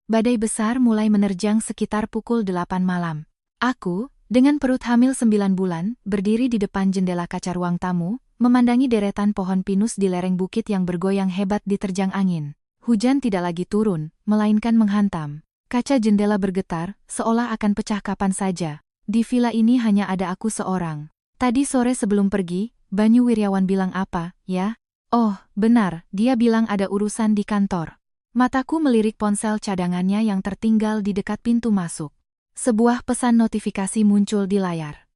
badai besar mulai menerjang sekitar pukul 8 malam. Aku, dengan perut hamil 9 bulan, berdiri di depan jendela kaca ruang tamu, memandangi deretan pohon pinus di lereng bukit yang bergoyang hebat diterjang angin. Hujan tidak lagi turun, melainkan menghantam. Kaca jendela bergetar, seolah akan pecah kapan saja. Di villa ini hanya ada aku seorang. Tadi sore sebelum pergi, Banyu Wiryawan bilang apa, ya? Oh, benar, dia bilang ada urusan di kantor. Mataku melirik ponsel cadangannya yang tertinggal di dekat pintu masuk. Sebuah pesan notifikasi muncul di layar.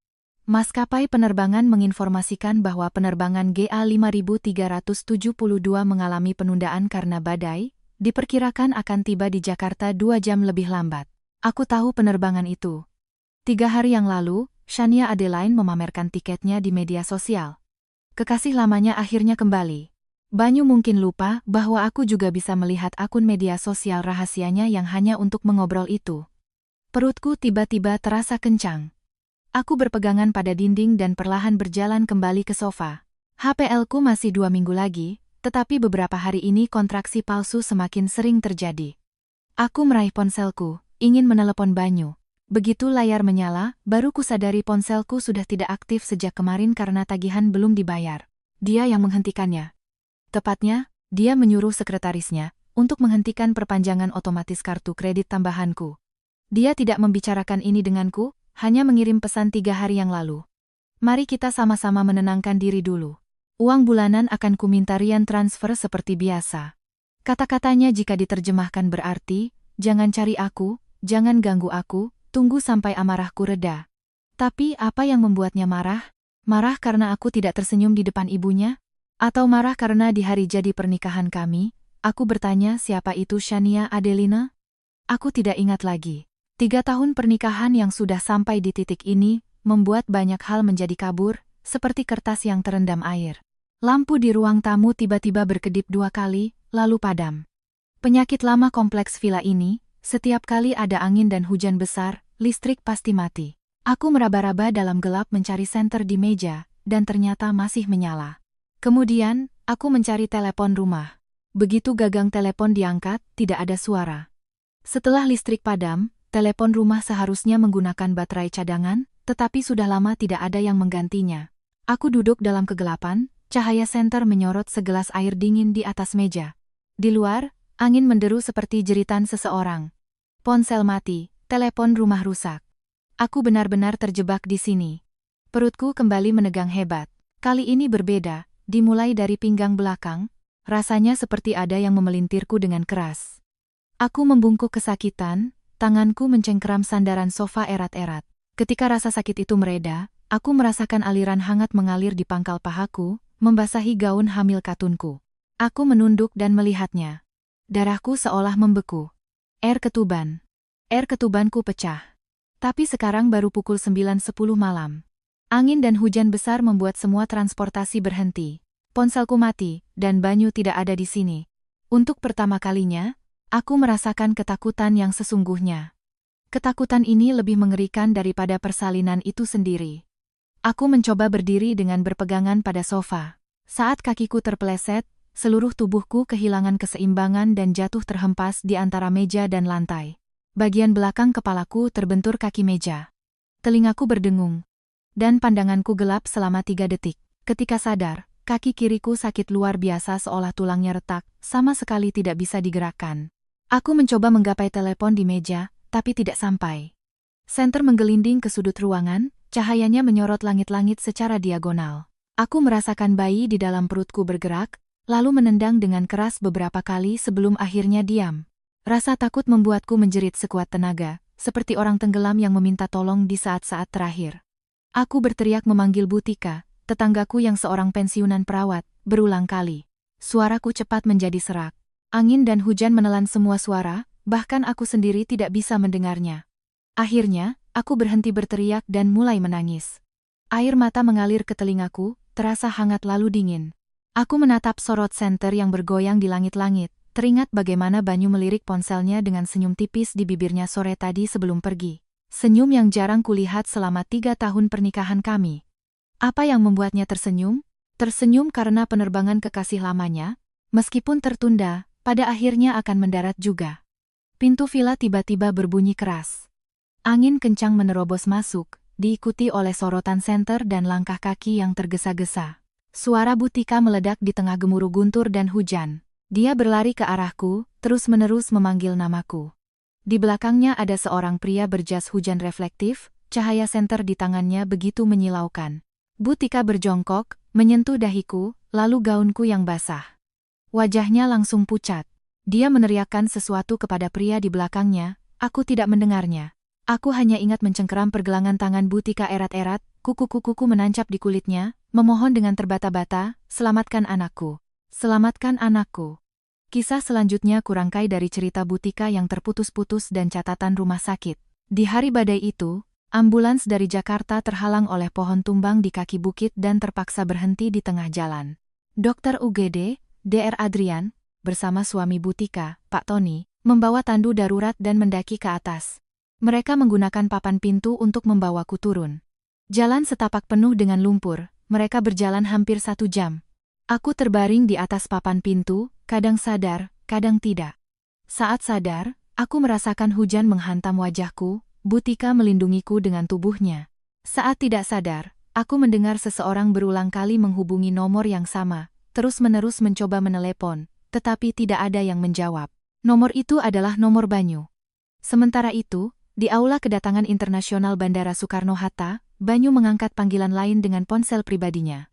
Maskapai penerbangan menginformasikan bahwa penerbangan GA5372 mengalami penundaan karena badai, diperkirakan akan tiba di Jakarta 2 jam lebih lambat. Aku tahu penerbangan itu. 3 hari yang lalu, Shania Adeline memamerkan tiketnya di media sosial. Kekasih lamanya akhirnya kembali. Banyu mungkin lupa bahwa aku juga bisa melihat akun media sosial rahasianya yang hanya untuk mengobrol itu. Perutku tiba-tiba terasa kencang. Aku berpegangan pada dinding dan perlahan berjalan kembali ke sofa. HPL-ku masih 2 minggu lagi, tetapi beberapa hari ini kontraksi palsu semakin sering terjadi. Aku meraih ponselku, ingin menelepon Banyu. Begitu layar menyala, baru kusadari ponselku sudah tidak aktif sejak kemarin karena tagihan belum dibayar. Dia yang menghentikannya. Tepatnya, dia menyuruh sekretarisnya untuk menghentikan perpanjangan otomatis kartu kredit tambahanku. Dia tidak membicarakan ini denganku, hanya mengirim pesan 3 hari yang lalu. Mari kita sama-sama menenangkan diri dulu. Uang bulanan akan kuminta Rian transfer seperti biasa. Kata-katanya jika diterjemahkan berarti, jangan cari aku, jangan ganggu aku, tunggu sampai amarahku reda. Tapi apa yang membuatnya marah? Marah karena aku tidak tersenyum di depan ibunya? Atau marah karena di hari jadi pernikahan kami, aku bertanya siapa itu Shania Adeline? Aku tidak ingat lagi. 3 tahun pernikahan yang sudah sampai di titik ini, membuat banyak hal menjadi kabur, seperti kertas yang terendam air. Lampu di ruang tamu tiba-tiba berkedip 2 kali, lalu padam. Penyakit lama kompleks villa ini, setiap kali ada angin dan hujan besar, listrik pasti mati. Aku meraba-raba dalam gelap mencari senter di meja, dan ternyata masih menyala. Kemudian, aku mencari telepon rumah. Begitu gagang telepon diangkat, tidak ada suara. Setelah listrik padam, telepon rumah seharusnya menggunakan baterai cadangan, tetapi sudah lama tidak ada yang menggantinya. Aku duduk dalam kegelapan, cahaya senter menyorot segelas air dingin di atas meja. Di luar, angin menderu seperti jeritan seseorang. Ponsel mati, telepon rumah rusak. Aku benar-benar terjebak di sini. Perutku kembali menegang hebat. Kali ini berbeda, dimulai dari pinggang belakang, rasanya seperti ada yang memelintirku dengan keras. Aku membungkuk kesakitan, tanganku mencengkeram sandaran sofa erat-erat. Ketika rasa sakit itu mereda, aku merasakan aliran hangat mengalir di pangkal pahaku, membasahi gaun hamil katunku. Aku menunduk dan melihatnya. Darahku seolah membeku. Air ketubanku pecah. Tapi sekarang baru pukul 9.10 malam. Angin dan hujan besar membuat semua transportasi berhenti. Ponselku mati, dan Banyu tidak ada di sini. Untuk pertama kalinya, aku merasakan ketakutan yang sesungguhnya. Ketakutan ini lebih mengerikan daripada persalinan itu sendiri. Aku mencoba berdiri dengan berpegangan pada sofa. Saat kakiku terpeleset, seluruh tubuhku kehilangan keseimbangan dan jatuh terhempas di antara meja dan lantai. Bagian belakang kepalaku terbentur kaki meja. Telingaku berdengung. Dan pandanganku gelap selama 3 detik. Ketika sadar, kaki kiriku sakit luar biasa seolah tulangnya retak, sama sekali tidak bisa digerakkan. Aku mencoba menggapai telepon di meja, tapi tidak sampai. Senter menggelinding ke sudut ruangan, cahayanya menyorot langit-langit secara diagonal. Aku merasakan bayi di dalam perutku bergerak, lalu menendang dengan keras beberapa kali sebelum akhirnya diam. Rasa takut membuatku menjerit sekuat tenaga, seperti orang tenggelam yang meminta tolong di saat-saat terakhir. Aku berteriak memanggil Butika, tetanggaku yang seorang pensiunan perawat, berulang kali. Suaraku cepat menjadi serak. Angin dan hujan menelan semua suara, bahkan aku sendiri tidak bisa mendengarnya. Akhirnya, aku berhenti berteriak dan mulai menangis. Air mata mengalir ke telingaku, terasa hangat lalu dingin. Aku menatap sorot senter yang bergoyang di langit-langit, teringat bagaimana Banyu melirik ponselnya dengan senyum tipis di bibirnya sore tadi sebelum pergi. Senyum yang jarang kulihat selama 3 tahun pernikahan kami. Apa yang membuatnya tersenyum? Tersenyum karena penerbangan kekasih lamanya, meskipun tertunda, pada akhirnya akan mendarat juga. Pintu villa tiba-tiba berbunyi keras. Angin kencang menerobos masuk, diikuti oleh sorotan senter dan langkah kaki yang tergesa-gesa. Suara Butika meledak di tengah gemuruh guntur dan hujan. Dia berlari ke arahku, terus-menerus memanggil namaku. Di belakangnya ada seorang pria berjas hujan reflektif, cahaya senter di tangannya begitu menyilaukan. Butika berjongkok, menyentuh dahiku, lalu gaunku yang basah. Wajahnya langsung pucat. Dia meneriakkan sesuatu kepada pria di belakangnya, aku tidak mendengarnya. Aku hanya ingat mencengkeram pergelangan tangan Butika erat-erat, kuku-kukuku menancap di kulitnya, memohon dengan terbata-bata, selamatkan anakku. Selamatkan anakku. Kisah selanjutnya kurangkai dari cerita Butika yang terputus-putus dan catatan rumah sakit. Di hari badai itu, ambulans dari Jakarta terhalang oleh pohon tumbang di kaki bukit dan terpaksa berhenti di tengah jalan. Dokter UGD, Dr. Adrian, bersama suami Butika, Pak Tony, membawa tandu darurat dan mendaki ke atas. Mereka menggunakan papan pintu untuk membawaku turun. Jalan setapak penuh dengan lumpur, mereka berjalan hampir 1 jam. Aku terbaring di atas papan pintu, kadang sadar, kadang tidak. Saat sadar, aku merasakan hujan menghantam wajahku, Butika melindungiku dengan tubuhnya. Saat tidak sadar, aku mendengar seseorang berulang kali menghubungi nomor yang sama, terus-menerus mencoba menelepon, tetapi tidak ada yang menjawab. Nomor itu adalah nomor Banyu. Sementara itu, di aula kedatangan internasional Bandara Soekarno-Hatta, Banyu mengangkat panggilan lain dengan ponsel pribadinya.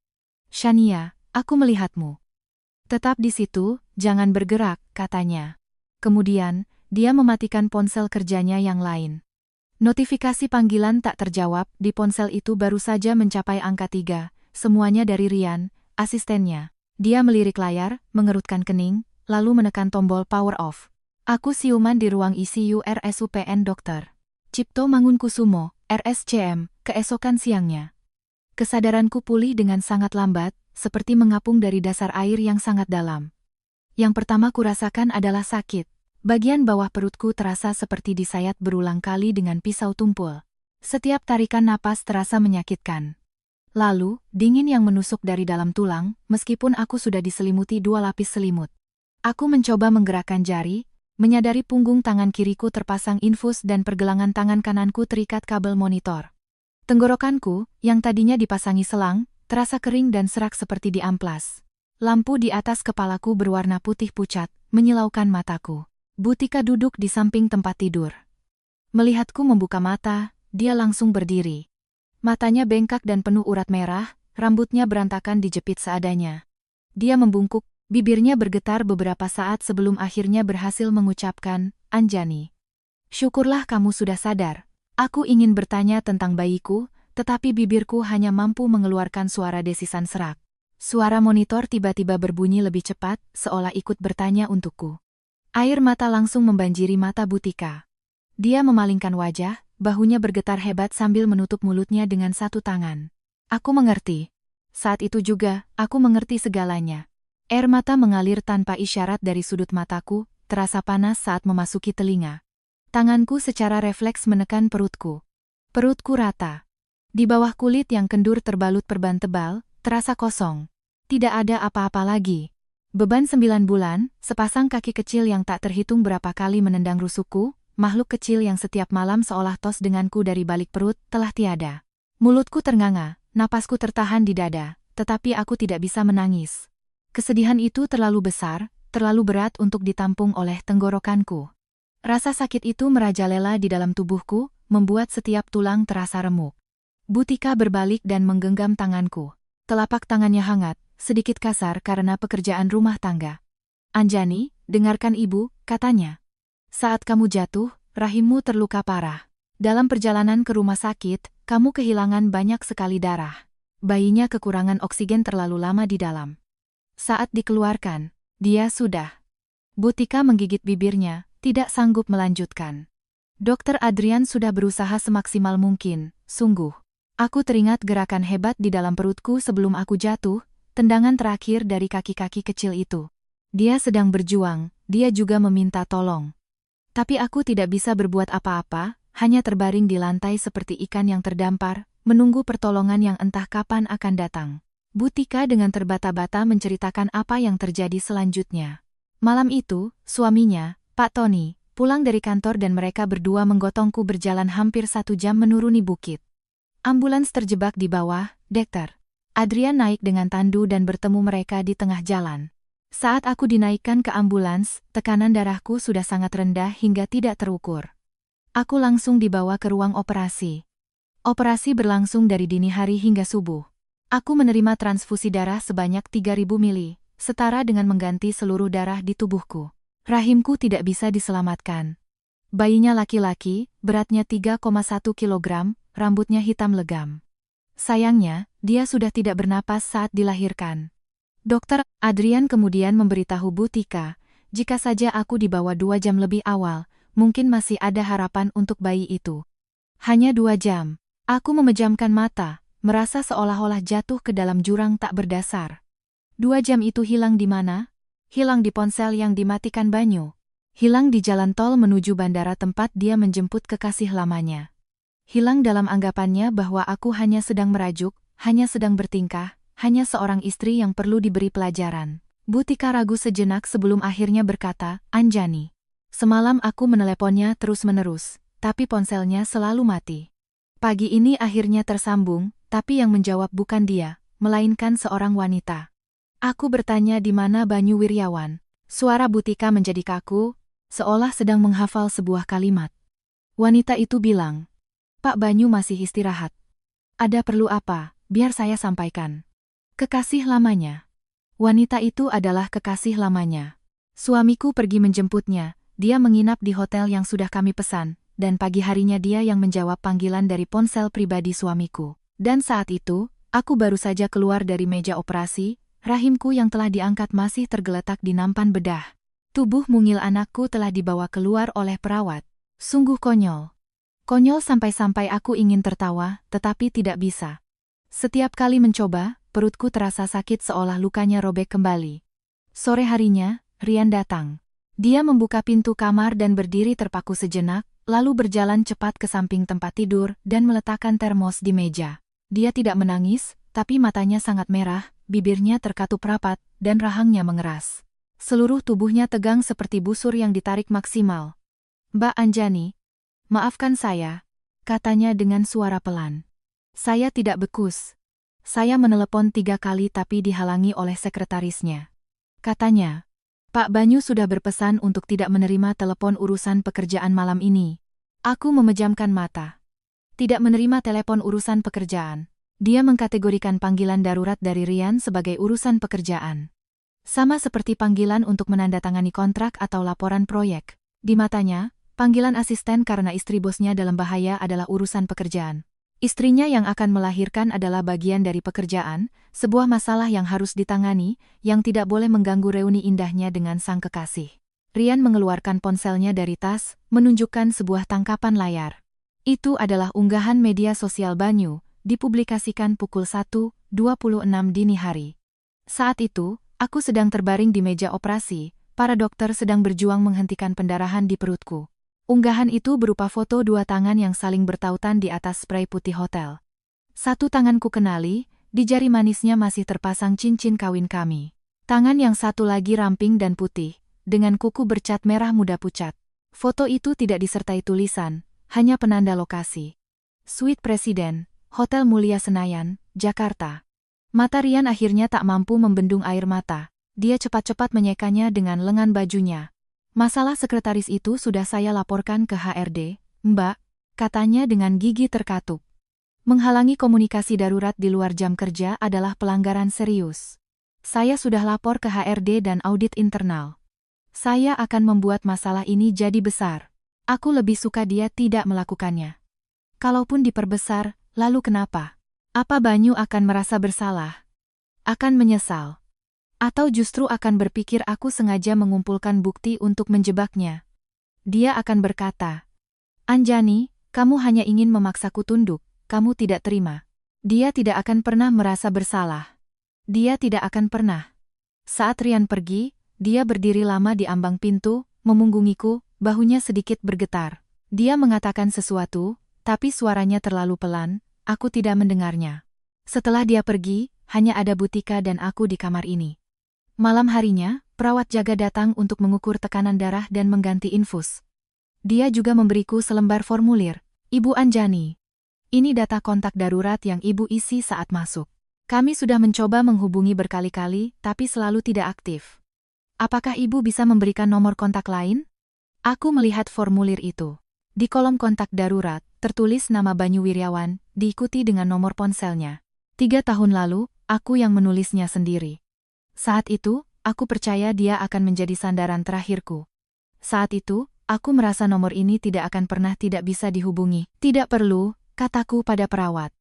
"Shania, aku melihatmu. Tetap di situ, jangan bergerak," katanya. Kemudian, dia mematikan ponsel kerjanya yang lain. Notifikasi panggilan tak terjawab di ponsel itu baru saja mencapai angka 3, semuanya dari Rian, asistennya. Dia melirik layar, mengerutkan kening, lalu menekan tombol power off. Aku siuman di ruang ICU RSUPN Dr. Cipto Mangunkusumo, RSCM, keesokan siangnya. Kesadaranku pulih dengan sangat lambat, seperti mengapung dari dasar air yang sangat dalam. Yang pertama kurasakan adalah sakit. Bagian bawah perutku terasa seperti disayat berulang kali dengan pisau tumpul. Setiap tarikan napas terasa menyakitkan. Lalu, dingin yang menusuk dari dalam tulang, meskipun aku sudah diselimuti 2 lapis selimut. Aku mencoba menggerakkan jari, menyadari punggung tangan kiriku terpasang infus dan pergelangan tangan kananku terikat kabel monitor. Tenggorokanku, yang tadinya dipasangi selang, terasa kering dan serak seperti diamplas. Lampu di atas kepalaku berwarna putih pucat, menyilaukan mataku. Butika duduk di samping tempat tidur. Melihatku membuka mata, dia langsung berdiri. Matanya bengkak dan penuh urat merah, rambutnya berantakan dijepit seadanya. Dia membungkuk, bibirnya bergetar beberapa saat sebelum akhirnya berhasil mengucapkan, "Anjani. Syukurlah kamu sudah sadar." Aku ingin bertanya tentang bayiku, tetapi bibirku hanya mampu mengeluarkan suara desisan serak. Suara monitor tiba-tiba berbunyi lebih cepat, seolah ikut bertanya untukku. Air mata langsung membanjiri mata Butika. Dia memalingkan wajah, bahunya bergetar hebat sambil menutup mulutnya dengan satu tangan. Aku mengerti. Saat itu juga, aku mengerti segalanya. Air mata mengalir tanpa isyarat dari sudut mataku, terasa panas saat memasuki telinga. Tanganku secara refleks menekan perutku. Perutku rata. Di bawah kulit yang kendur terbalut perban tebal, terasa kosong. Tidak ada apa-apa lagi. Beban 9 bulan, sepasang kaki kecil yang tak terhitung berapa kali menendang rusukku, makhluk kecil yang setiap malam seolah tos denganku dari balik perut, telah tiada. Mulutku ternganga, napasku tertahan di dada, tetapi aku tidak bisa menangis. Kesedihan itu terlalu besar, terlalu berat untuk ditampung oleh tenggorokanku. Rasa sakit itu merajalela di dalam tubuhku, membuat setiap tulang terasa remuk. Butika berbalik dan menggenggam tanganku. Telapak tangannya hangat, sedikit kasar karena pekerjaan rumah tangga. "Anjani, dengarkan ibu," katanya. "Saat kamu jatuh, rahimmu terluka parah. Dalam perjalanan ke rumah sakit, kamu kehilangan banyak sekali darah. Bayinya kekurangan oksigen terlalu lama di dalam. Saat dikeluarkan, dia sudah..." Butika menggigit bibirnya, tidak sanggup melanjutkan. Dokter Adrian sudah berusaha semaksimal mungkin, sungguh. Aku teringat gerakan hebat di dalam perutku sebelum aku jatuh, tendangan terakhir dari kaki-kaki kecil itu. Dia sedang berjuang, dia juga meminta tolong. Tapi aku tidak bisa berbuat apa-apa, hanya terbaring di lantai seperti ikan yang terdampar, menunggu pertolongan yang entah kapan akan datang. Butika dengan terbata-bata menceritakan apa yang terjadi selanjutnya. Malam itu, suaminya, Pak Tony, Pulang dari kantor dan mereka berdua menggotongku berjalan hampir 1 jam menuruni bukit. Ambulans terjebak di bawah, Dokter. Adrian naik dengan tandu dan bertemu mereka di tengah jalan. Saat aku dinaikkan ke ambulans, tekanan darahku sudah sangat rendah hingga tidak terukur. Aku langsung dibawa ke ruang operasi. Operasi berlangsung dari dini hari hingga subuh. Aku menerima transfusi darah sebanyak 3.000 mili, setara dengan mengganti seluruh darah di tubuhku. Rahimku tidak bisa diselamatkan. Bayinya laki-laki, beratnya 3,1 kilogram, rambutnya hitam legam. Sayangnya, dia sudah tidak bernapas saat dilahirkan. Dokter Adrian kemudian memberitahu Bu Tika, jika saja aku dibawa 2 jam lebih awal, mungkin masih ada harapan untuk bayi itu. Hanya 2 jam. Aku memejamkan mata, merasa seolah-olah jatuh ke dalam jurang tak berdasar. 2 jam itu hilang di mana? Hilang di ponsel yang dimatikan Banyu. Hilang di jalan tol menuju bandara tempat dia menjemput kekasih lamanya. Hilang dalam anggapannya bahwa aku hanya sedang merajuk, hanya sedang bertingkah, hanya seorang istri yang perlu diberi pelajaran. Bu Tika ragu sejenak sebelum akhirnya berkata, Anjani. Semalam aku meneleponnya terus-menerus, tapi ponselnya selalu mati. Pagi ini akhirnya tersambung, tapi yang menjawab bukan dia, melainkan seorang wanita. Aku bertanya di mana Banyu Wiryawan. Suara Bu Tika menjadi kaku, seolah sedang menghafal sebuah kalimat. Wanita itu bilang, Pak Banyu masih istirahat. Ada perlu apa, biar saya sampaikan. Kekasih lamanya. Wanita itu adalah kekasih lamanya. Suamiku pergi menjemputnya, dia menginap di hotel yang sudah kami pesan, dan pagi harinya dia yang menjawab panggilan dari ponsel pribadi suamiku. Dan saat itu, aku baru saja keluar dari meja operasi. Rahimku yang telah diangkat masih tergeletak di nampan bedah. Tubuh mungil anakku telah dibawa keluar oleh perawat. Sungguh konyol. Konyol sampai-sampai aku ingin tertawa, tetapi tidak bisa. Setiap kali mencoba, perutku terasa sakit seolah lukanya robek kembali. Sore harinya, Rian datang. Dia membuka pintu kamar dan berdiri terpaku sejenak, lalu berjalan cepat ke samping tempat tidur dan meletakkan termos di meja. Dia tidak menangis, tapi matanya sangat merah, bibirnya terkatup rapat, dan rahangnya mengeras. Seluruh tubuhnya tegang seperti busur yang ditarik maksimal. Mbak Anjani, maafkan saya, katanya dengan suara pelan. Saya tidak bekus. Saya menelepon 3 kali tapi dihalangi oleh sekretarisnya. Katanya, Pak Banyu sudah berpesan untuk tidak menerima telepon urusan pekerjaan malam ini. Aku memejamkan mata. Tidak menerima telepon urusan pekerjaan. Dia mengkategorikan panggilan darurat dari Rian sebagai urusan pekerjaan. Sama seperti panggilan untuk menandatangani kontrak atau laporan proyek. Di matanya, panggilan asisten karena istri bosnya dalam bahaya adalah urusan pekerjaan. Istrinya yang akan melahirkan adalah bagian dari pekerjaan, sebuah masalah yang harus ditangani, yang tidak boleh mengganggu reuni indahnya dengan sang kekasih. Rian mengeluarkan ponselnya dari tas, menunjukkan sebuah tangkapan layar. Itu adalah unggahan media sosial Banyu, dipublikasikan pukul 1.26 dini hari. Saat itu, aku sedang terbaring di meja operasi, para dokter sedang berjuang menghentikan pendarahan di perutku. Unggahan itu berupa foto 2 tangan yang saling bertautan di atas spray putih hotel. Satu tanganku kenali, di jari manisnya masih terpasang cincin kawin kami. Tangan yang satu lagi ramping dan putih, dengan kuku bercat merah muda pucat. Foto itu tidak disertai tulisan, hanya penanda lokasi. Suite Presiden, Hotel Mulia Senayan, Jakarta. Mata Rian akhirnya tak mampu membendung air mata. Dia cepat-cepat menyekanya dengan lengan bajunya. Masalah sekretaris itu sudah saya laporkan ke HRD, Mbak, katanya dengan gigi terkatup. Menghalangi komunikasi darurat di luar jam kerja adalah pelanggaran serius. Saya sudah lapor ke HRD dan audit internal. Saya akan membuat masalah ini jadi besar. Aku lebih suka dia tidak melakukannya. Kalaupun diperbesar, lalu kenapa? Apa Banyu akan merasa bersalah? Akan menyesal? Atau justru akan berpikir aku sengaja mengumpulkan bukti untuk menjebaknya? Dia akan berkata, Anjani, kamu hanya ingin memaksaku tunduk, kamu tidak terima. Dia tidak akan pernah merasa bersalah. Dia tidak akan pernah. Saat Rian pergi, dia berdiri lama di ambang pintu, memunggungiku, bahunya sedikit bergetar. Dia mengatakan sesuatu, tapi suaranya terlalu pelan. Aku tidak mendengarnya. Setelah dia pergi, hanya ada Bu Tika dan aku di kamar ini. Malam harinya, perawat jaga datang untuk mengukur tekanan darah dan mengganti infus. Dia juga memberiku selembar formulir. Ibu Anjani. Ini data kontak darurat yang Ibu isi saat masuk. Kami sudah mencoba menghubungi berkali-kali, tapi selalu tidak aktif. Apakah Ibu bisa memberikan nomor kontak lain? Aku melihat formulir itu. Di kolom kontak darurat, tertulis nama Banyu Wiryawan, diikuti dengan nomor ponselnya. 3 tahun lalu, aku yang menulisnya sendiri. Saat itu, aku percaya dia akan menjadi sandaran terakhirku. Saat itu, aku merasa nomor ini tidak akan pernah tidak bisa dihubungi. Tidak perlu, kataku pada perawat.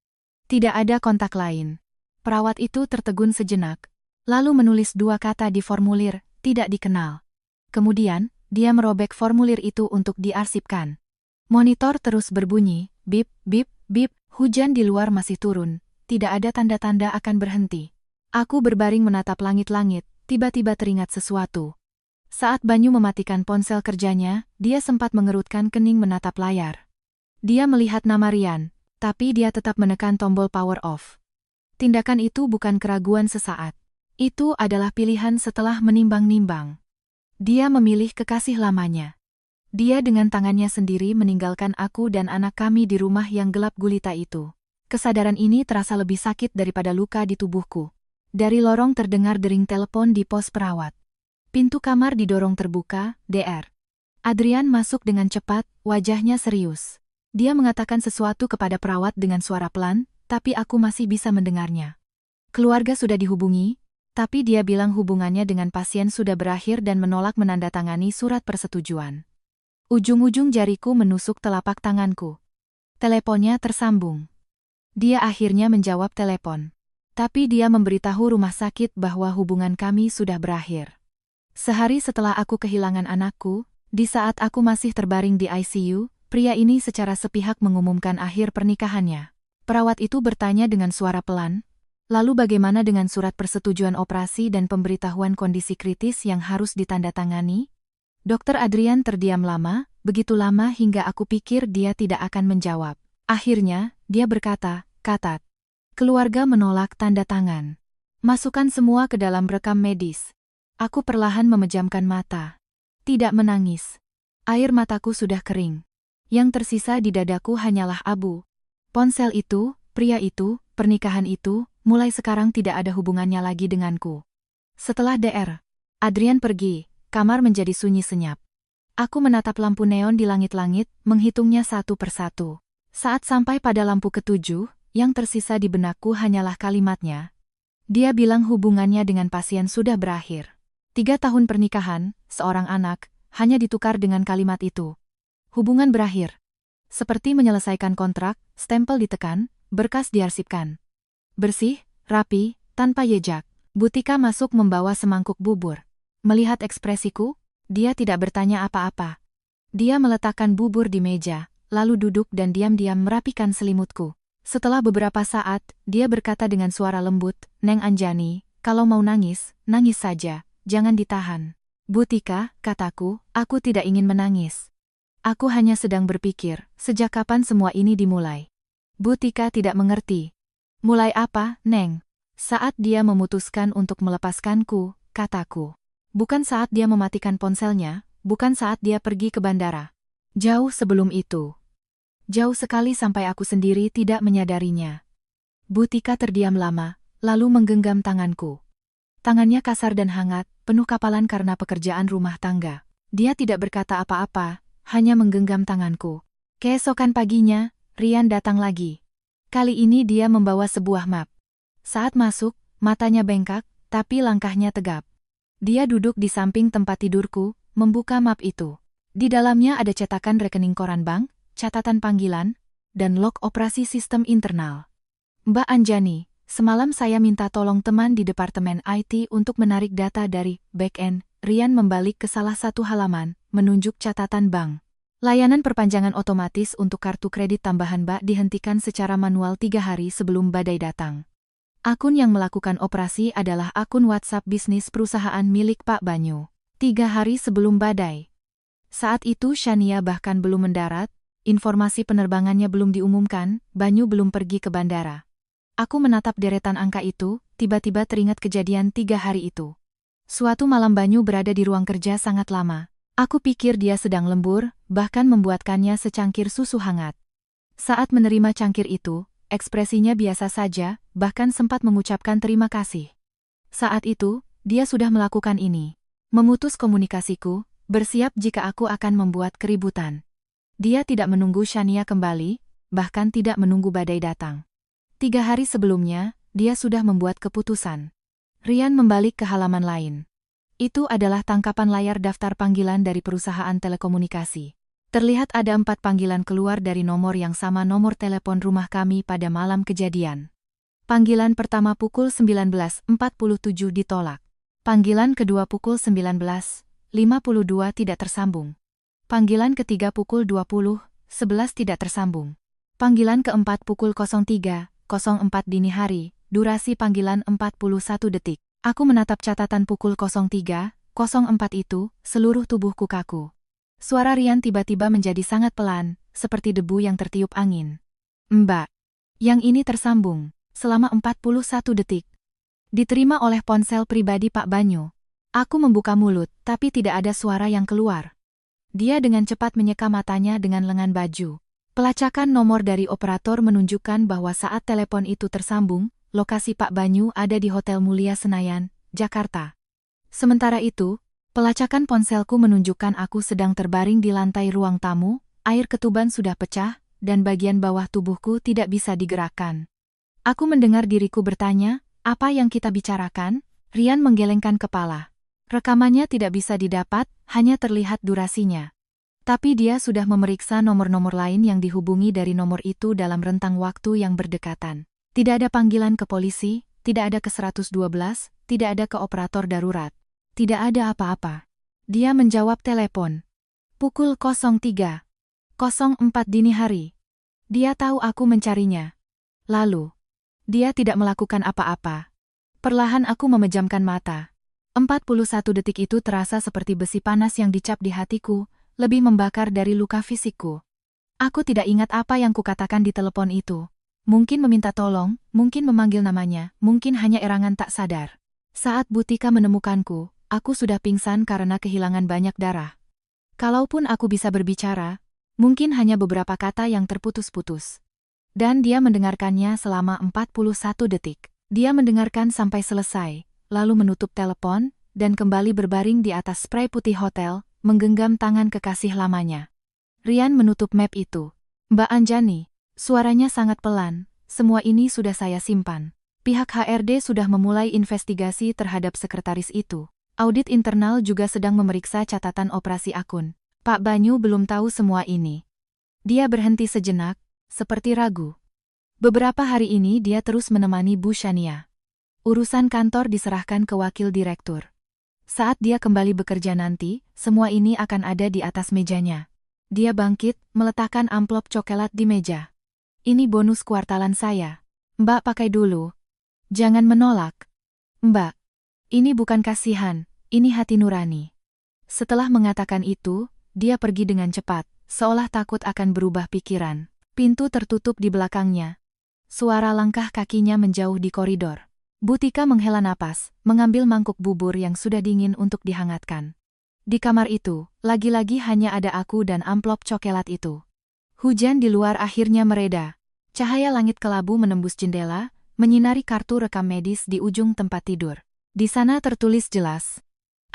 Tidak ada kontak lain. Perawat itu tertegun sejenak, lalu menulis 2 kata di formulir, tidak dikenal. Kemudian, dia merobek formulir itu untuk diarsipkan. Monitor terus berbunyi, bip, bip, bip, hujan di luar masih turun, tidak ada tanda-tanda akan berhenti. Aku berbaring menatap langit-langit, tiba-tiba teringat sesuatu. Saat Banyu mematikan ponsel kerjanya, dia sempat mengerutkan kening menatap layar. Dia melihat nama Rian, tapi dia tetap menekan tombol power off. Tindakan itu bukan keraguan sesaat. Itu adalah pilihan setelah menimbang-nimbang. Dia memilih kekasih lamanya. Dia dengan tangannya sendiri meninggalkan aku dan anak kami di rumah yang gelap gulita itu. Kesadaran ini terasa lebih sakit daripada luka di tubuhku. Dari lorong terdengar dering telepon di pos perawat. Pintu kamar didorong terbuka, Dr. Adrian masuk dengan cepat, wajahnya serius. Dia mengatakan sesuatu kepada perawat dengan suara pelan, tapi aku masih bisa mendengarnya. Keluarga sudah dihubungi, tapi dia bilang hubungannya dengan pasien sudah berakhir dan menolak menandatangani surat persetujuan. Ujung-ujung jariku menusuk telapak tanganku. Teleponnya tersambung. Dia akhirnya menjawab telepon. Tapi dia memberitahu rumah sakit bahwa hubungan kami sudah berakhir. Sehari setelah aku kehilangan anakku, di saat aku masih terbaring di ICU, pria ini secara sepihak mengumumkan akhir pernikahannya. Perawat itu bertanya dengan suara pelan, lalu bagaimana dengan surat persetujuan operasi dan pemberitahuan kondisi kritis yang harus ditandatangani? Dr. Adrian terdiam lama, begitu lama hingga aku pikir dia tidak akan menjawab. Akhirnya, dia berkata, "Katat." Keluarga menolak tanda tangan. Masukkan semua ke dalam rekam medis. Aku perlahan memejamkan mata. Tidak menangis. Air mataku sudah kering. Yang tersisa di dadaku hanyalah abu. Ponsel itu, pria itu, pernikahan itu, mulai sekarang tidak ada hubungannya lagi denganku. Setelah Dr. Adrian pergi, kamar menjadi sunyi senyap. Aku menatap lampu neon di langit-langit, menghitungnya satu persatu. Saat sampai pada lampu ketujuh, yang tersisa di benakku hanyalah kalimatnya. Dia bilang hubungannya dengan pasien sudah berakhir. 3 tahun pernikahan, seorang anak, hanya ditukar dengan kalimat itu. Hubungan berakhir. Seperti menyelesaikan kontrak, stempel ditekan, berkas diarsipkan. Bersih, rapi, tanpa jejak. Butika masuk membawa semangkuk bubur. Melihat ekspresiku, dia tidak bertanya apa-apa. Dia meletakkan bubur di meja, lalu duduk dan diam-diam merapikan selimutku. Setelah beberapa saat, dia berkata dengan suara lembut, "Neng Anjani, kalau mau nangis, nangis saja, jangan ditahan." "Butika," kataku, "aku tidak ingin menangis. Aku hanya sedang berpikir, sejak kapan semua ini dimulai?" Butika tidak mengerti. "Mulai apa, Neng?" "Saat dia memutuskan untuk melepaskanku," kataku. "Bukan saat dia mematikan ponselnya, bukan saat dia pergi ke bandara. Jauh sebelum itu. Jauh sekali sampai aku sendiri tidak menyadarinya." Butika terdiam lama, lalu menggenggam tanganku. Tangannya kasar dan hangat, penuh kapalan karena pekerjaan rumah tangga. Dia tidak berkata apa-apa, hanya menggenggam tanganku. Keesokan paginya, Rian datang lagi. Kali ini dia membawa sebuah map. Saat masuk, matanya bengkak, tapi langkahnya tegap. Dia duduk di samping tempat tidurku, membuka map itu. Di dalamnya ada cetakan rekening koran bank, catatan panggilan, dan log operasi sistem internal. "Mbak Anjani, semalam saya minta tolong teman di Departemen IT untuk menarik data dari back-end." Rian membalik ke salah satu halaman, menunjuk catatan bank. "Layanan perpanjangan otomatis untuk kartu kredit tambahan Mbak dihentikan secara manual 3 hari sebelum badai datang. Akun yang melakukan operasi adalah akun WhatsApp bisnis perusahaan milik Pak Banyu. 3 hari sebelum badai. Saat itu Shania bahkan belum mendarat, informasi penerbangannya belum diumumkan, Banyu belum pergi ke bandara." Aku menatap deretan angka itu, tiba-tiba teringat kejadian 3 hari itu. Suatu malam Banyu berada di ruang kerja sangat lama. Aku pikir dia sedang lembur, bahkan membuatkannya secangkir susu hangat. Saat menerima cangkir itu, ekspresinya biasa saja, bahkan sempat mengucapkan terima kasih. Saat itu, dia sudah melakukan ini. Memutus komunikasiku, bersiap jika aku akan membuat keributan. Dia tidak menunggu Shania kembali, bahkan tidak menunggu badai datang. 3 hari sebelumnya, dia sudah membuat keputusan. Rian membalik ke halaman lain. Itu adalah tangkapan layar daftar panggilan dari perusahaan telekomunikasi. Terlihat ada 4 panggilan keluar dari nomor yang sama nomor telepon rumah kami pada malam kejadian. Panggilan pertama pukul 19.47 ditolak. Panggilan kedua pukul 19.52 tidak tersambung. Panggilan ketiga pukul 20.11 tidak tersambung. Panggilan keempat pukul 03.04 dini hari, durasi panggilan 41 detik. Aku menatap catatan pukul 03.04 itu, seluruh tubuhku kaku. Suara Rian tiba-tiba menjadi sangat pelan, seperti debu yang tertiup angin. Mbak, yang ini tersambung, selama 41 detik. Diterima oleh ponsel pribadi Pak Banyu. Aku membuka mulut, tapi tidak ada suara yang keluar. Dia dengan cepat menyeka matanya dengan lengan baju. Pelacakan nomor dari operator menunjukkan bahwa saat telepon itu tersambung, lokasi Pak Banyu ada di Hotel Mulia Senayan, Jakarta. Sementara itu, pelacakan ponselku menunjukkan aku sedang terbaring di lantai ruang tamu, air ketuban sudah pecah, dan bagian bawah tubuhku tidak bisa digerakkan. Aku mendengar diriku bertanya, apa yang kita bicarakan? Rian menggelengkan kepala. Rekamannya tidak bisa didapat, hanya terlihat durasinya. Tapi dia sudah memeriksa nomor-nomor lain yang dihubungi dari nomor itu dalam rentang waktu yang berdekatan. Tidak ada panggilan ke polisi, tidak ada ke 112, tidak ada ke operator darurat. Tidak ada apa-apa. Dia menjawab telepon. Pukul 03.04 dini hari. Dia tahu aku mencarinya. Lalu, dia tidak melakukan apa-apa. Perlahan aku memejamkan mata. 41 detik itu terasa seperti besi panas yang dicap di hatiku, lebih membakar dari luka fisikku. Aku tidak ingat apa yang kukatakan di telepon itu. Mungkin meminta tolong, mungkin memanggil namanya, mungkin hanya erangan tak sadar. Saat Butika menemukanku, aku sudah pingsan karena kehilangan banyak darah. Kalaupun aku bisa berbicara, mungkin hanya beberapa kata yang terputus-putus. Dan dia mendengarkannya selama 41 detik. Dia mendengarkan sampai selesai, lalu menutup telepon, dan kembali berbaring di atas spray putih hotel, menggenggam tangan kekasih lamanya. Rian menutup map itu. Mbak Anjani. Suaranya sangat pelan, semua ini sudah saya simpan. Pihak HRD sudah memulai investigasi terhadap sekretaris itu. Audit internal juga sedang memeriksa catatan operasi akun. Pak Banyu belum tahu semua ini. Dia berhenti sejenak, seperti ragu. Beberapa hari ini dia terus menemani Bu Shania. Urusan kantor diserahkan ke wakil direktur. Saat dia kembali bekerja nanti, semua ini akan ada di atas mejanya. Dia bangkit, meletakkan amplop coklat di meja. Ini bonus kuartalan saya. Mbak pakai dulu. Jangan menolak. Mbak, ini bukan kasihan, ini hati nurani. Setelah mengatakan itu, dia pergi dengan cepat, seolah takut akan berubah pikiran. Pintu tertutup di belakangnya. Suara langkah kakinya menjauh di koridor. Butika menghela napas, mengambil mangkuk bubur yang sudah dingin untuk dihangatkan. Di kamar itu, lagi-lagi hanya ada aku dan amplop coklat itu. Hujan di luar akhirnya mereda. Cahaya langit kelabu menembus jendela, menyinari kartu rekam medis di ujung tempat tidur. Di sana tertulis jelas.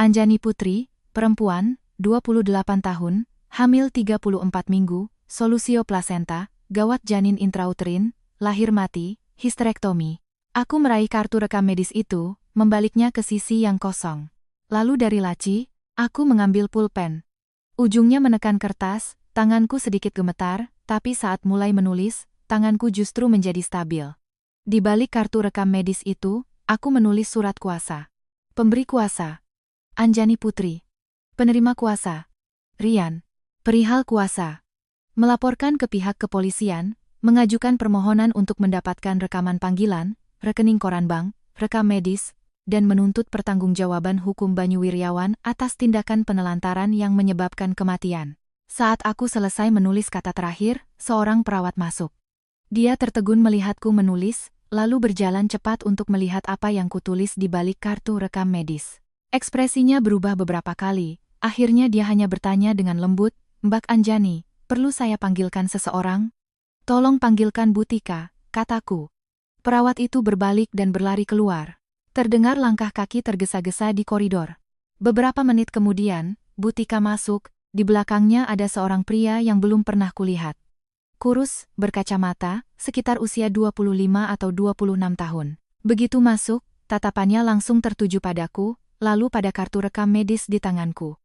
Anjani Putri, perempuan, 28 tahun, hamil 34 minggu, solusio plasenta, gawat janin intrauterin, lahir mati, histerektomi. Aku meraih kartu rekam medis itu, membaliknya ke sisi yang kosong. Lalu dari laci, aku mengambil pulpen. Ujungnya menekan kertas, tanganku sedikit gemetar, tapi saat mulai menulis, tanganku justru menjadi stabil. Di balik kartu rekam medis itu, aku menulis surat kuasa. Pemberi kuasa. Anjani Putri. Penerima kuasa. Rian. Perihal kuasa. Melaporkan ke pihak kepolisian, mengajukan permohonan untuk mendapatkan rekaman panggilan, rekening koran bank, rekam medis, dan menuntut pertanggungjawaban hukum Banyu Wiryawan atas tindakan penelantaran yang menyebabkan kematian. Saat aku selesai menulis kata terakhir, seorang perawat masuk. Dia tertegun melihatku menulis, lalu berjalan cepat untuk melihat apa yang kutulis di balik kartu rekam medis. Ekspresinya berubah beberapa kali, Akhirnya dia hanya bertanya dengan lembut, "Mbak Anjani, perlu saya panggilkan seseorang?" "Tolong panggilkan Butika," kataku. Perawat itu berbalik dan berlari keluar. Terdengar langkah kaki tergesa-gesa di koridor. Beberapa menit kemudian, Butika masuk, di belakangnya ada seorang pria yang belum pernah kulihat. Kurus, berkacamata, sekitar usia 25 atau 26 tahun. Begitu masuk, tatapannya langsung tertuju padaku, lalu pada kartu rekam medis di tanganku.